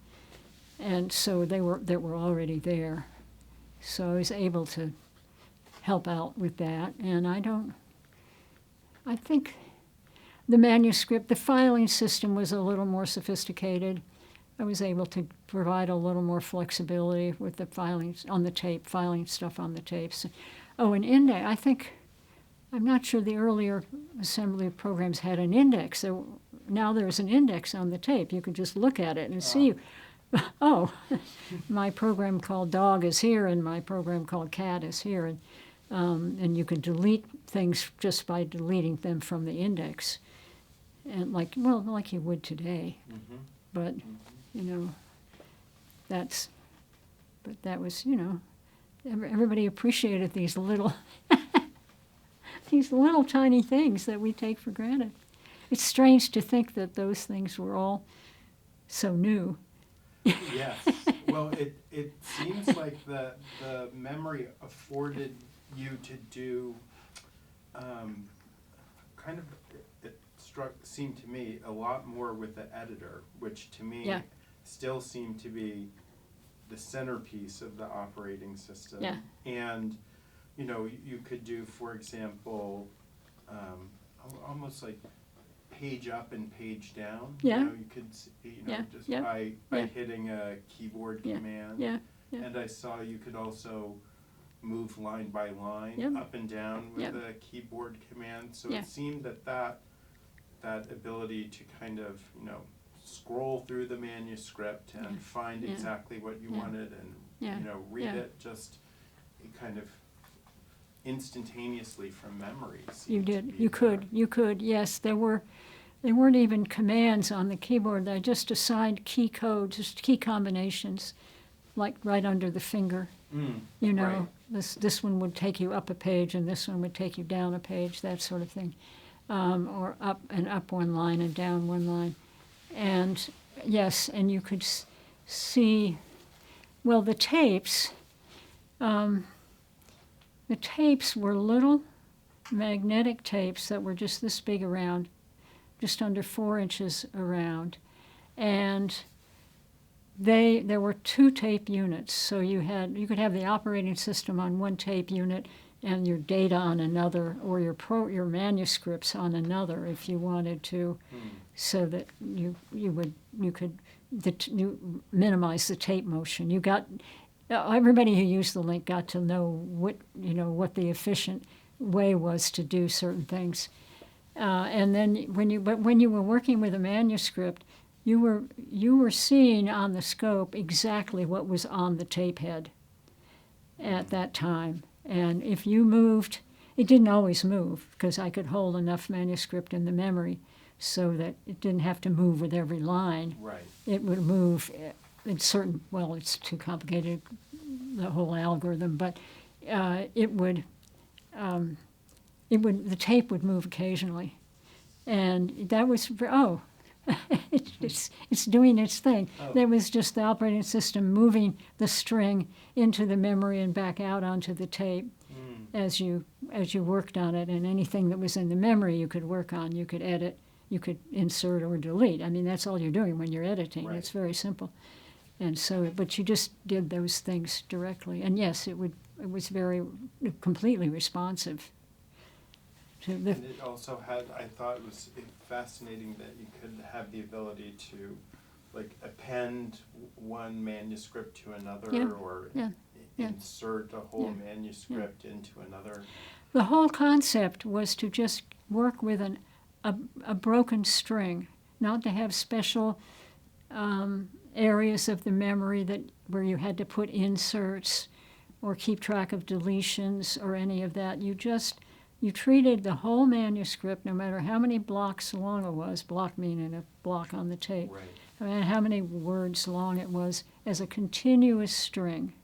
Speaker 2: and so they were already there. So I was able to help out with that. And I think the manuscript, the filing system was a little more sophisticated. I was able to provide a little more flexibility with the filings on the tape, filing stuff on the tapes. Oh, an index. I'm not sure the earlier assembly programs had an index. Now there's an index on the tape. You could just look at it and see, oh, my program called dog is here and my program called cat is here. And you can delete things just by deleting them from the index. And like you would today. Mm-hmm. But, that was, everybody appreciated these little, these little tiny things that we take for granted. It's strange to think that those things were all so new.
Speaker 1: Yes. Well, it seems like the memory afforded you to do seemed to me a lot more with the editor, which to me still seemed to be the centerpiece of the operating system.
Speaker 2: Yeah.
Speaker 1: And, you could do, for example, almost like page up and page down.
Speaker 2: Yeah.
Speaker 1: You could, just by hitting a keyboard command.
Speaker 2: Yeah.
Speaker 1: And I saw you could also move line by line up and down with a keyboard command. So it seemed that ability to kind of, scroll through the manuscript and find exactly what you wanted and, read it just kind of instantaneously from memory.
Speaker 2: You did. You could. Yes, there weren't even commands on the keyboard. I just assigned key codes, just key combinations, like right under the finger.
Speaker 1: Right.
Speaker 2: This one would take you up a page and this one would take you down a page, that sort of thing. Or up one line and down one line. And yes, and you could see, well, the tapes were little magnetic tapes that were just this big around, just under 4 inches around. And there were 2 tape units. So you could have the operating system on one tape unit and your data on another, or your manuscripts on another, if you wanted to, so that you could minimize the tape motion. Everybody who used the LINC got to know what the efficient way was to do certain things, and then when you were working with a manuscript, you were seeing on the scope exactly what was on the tape head at that time. And if you moved, it didn't always move, because I could hold enough manuscript in the memory so that it didn't have to move with every line.
Speaker 1: Right.
Speaker 2: It would move in certain, well, it's too complicated, the whole algorithm, but the tape would move occasionally. And that was, it's doing its thing. Oh. That was just the operating system moving the string into the memory and back out onto the tape as you worked on it. And anything that was in the memory you could work on, you could edit, you could insert or delete. I mean, that's all you're doing when you're editing. Right. It's very simple. And so, but you just did those things directly. And yes, it was very completely responsive.
Speaker 1: And it also had, I thought it was fascinating that you could have the ability to append one manuscript to another or insert a whole manuscript into another.
Speaker 2: The whole concept was to just work with a broken string, not to have special areas of the memory where you had to put inserts or keep track of deletions or any of that. You treated the whole manuscript, no matter how many blocks long it was, block meaning a block on the tape,
Speaker 1: right.
Speaker 2: No matter how many words long it was, as a continuous string.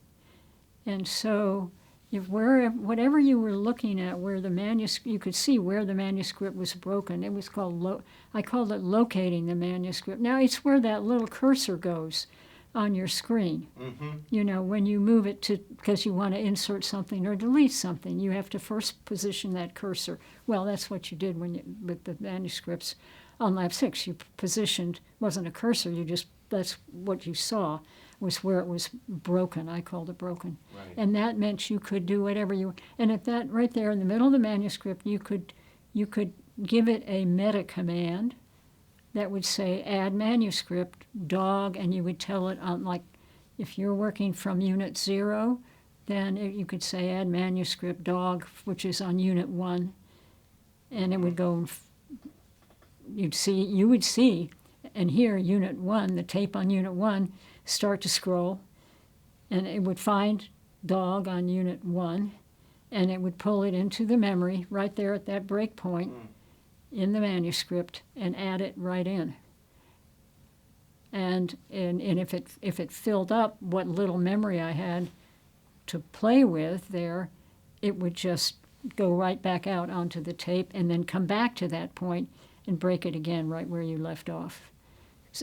Speaker 2: And so whatever you were looking at, where the manuscript, you could see where the manuscript was broken. It was called, I called it locating the manuscript. Now it's where that little cursor goes on your screen. Mm-hmm. When you move it because you want to insert something or delete something, you have to first position that cursor. Well, that's what you did with the manuscripts on Lab 6. You positioned, wasn't a cursor, that's what you saw, was where it was broken. I called it broken.
Speaker 1: Right.
Speaker 2: And that meant you could do whatever you, and at that, right there in the middle of the manuscript, you could give it a meta command that would say add manuscript, dog, and you would tell it on, like, if you're working from unit 0, then you could say add manuscript dog, which is on unit 1, and it would go, you would see and hear unit 1, the tape on unit 1, start to scroll, and it would find dog on unit 1, and it would pull it into the memory right there at that break point in the manuscript and add it right in. And if it filled up what little memory I had to play with there, it would just go right back out onto the tape and then come back to that point and break it again right where you left off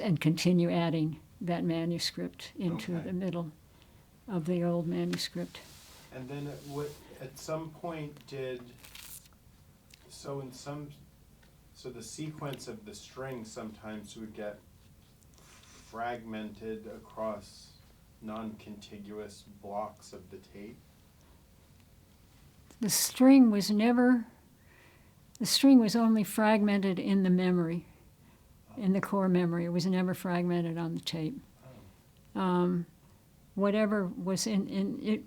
Speaker 2: and continue adding that manuscript into the middle of the old manuscript.
Speaker 1: And then at some point so the sequence of the string sometimes would get fragmented across non-contiguous blocks of the tape?
Speaker 2: The string was only fragmented in the memory, in the core memory. It was never fragmented on the tape. Whatever was in it,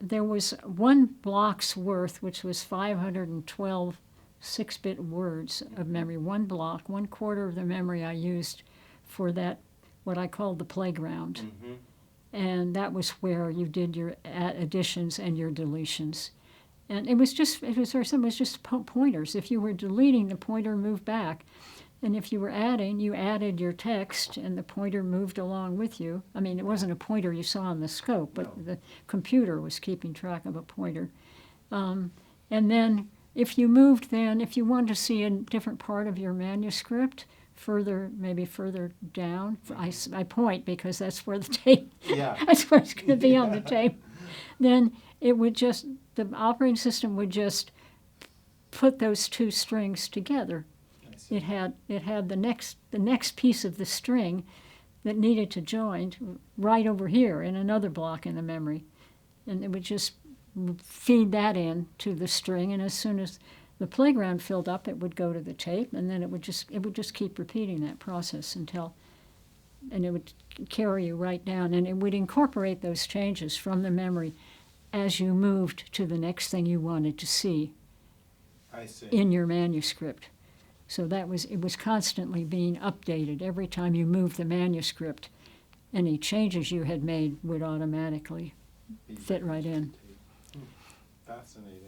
Speaker 2: there was one block's worth, which was 512 6-bit words of memory. One block, 1/4 of the memory I used for that, what I called the playground.
Speaker 1: Mm-hmm.
Speaker 2: And that was where you did your additions and your deletions. And it was just pointers. If you were deleting, the pointer moved back. And if you were adding, you added your text and the pointer moved along with you. I mean, it wasn't a pointer you saw on the scope, but the computer was keeping track of a pointer. And then if you wanted to see a different part of your manuscript, maybe further down, I point because that's where the tape, that's where it's going to be on the tape, then the operating system would just put those two strings together. It had the next piece of the string that needed to join right over here in another block in the memory, and it would just feed that in to the string, and as soon as the playground filled up, it would go to the tape, and then it would just keep repeating that process and it would carry you right down, and it would incorporate those changes from the memory as you moved to the next thing you wanted to see.
Speaker 1: I see.
Speaker 2: In your manuscript. So it was constantly being updated. Every time you moved the manuscript, any changes you had made would automatically fit right in.
Speaker 1: Fascinating.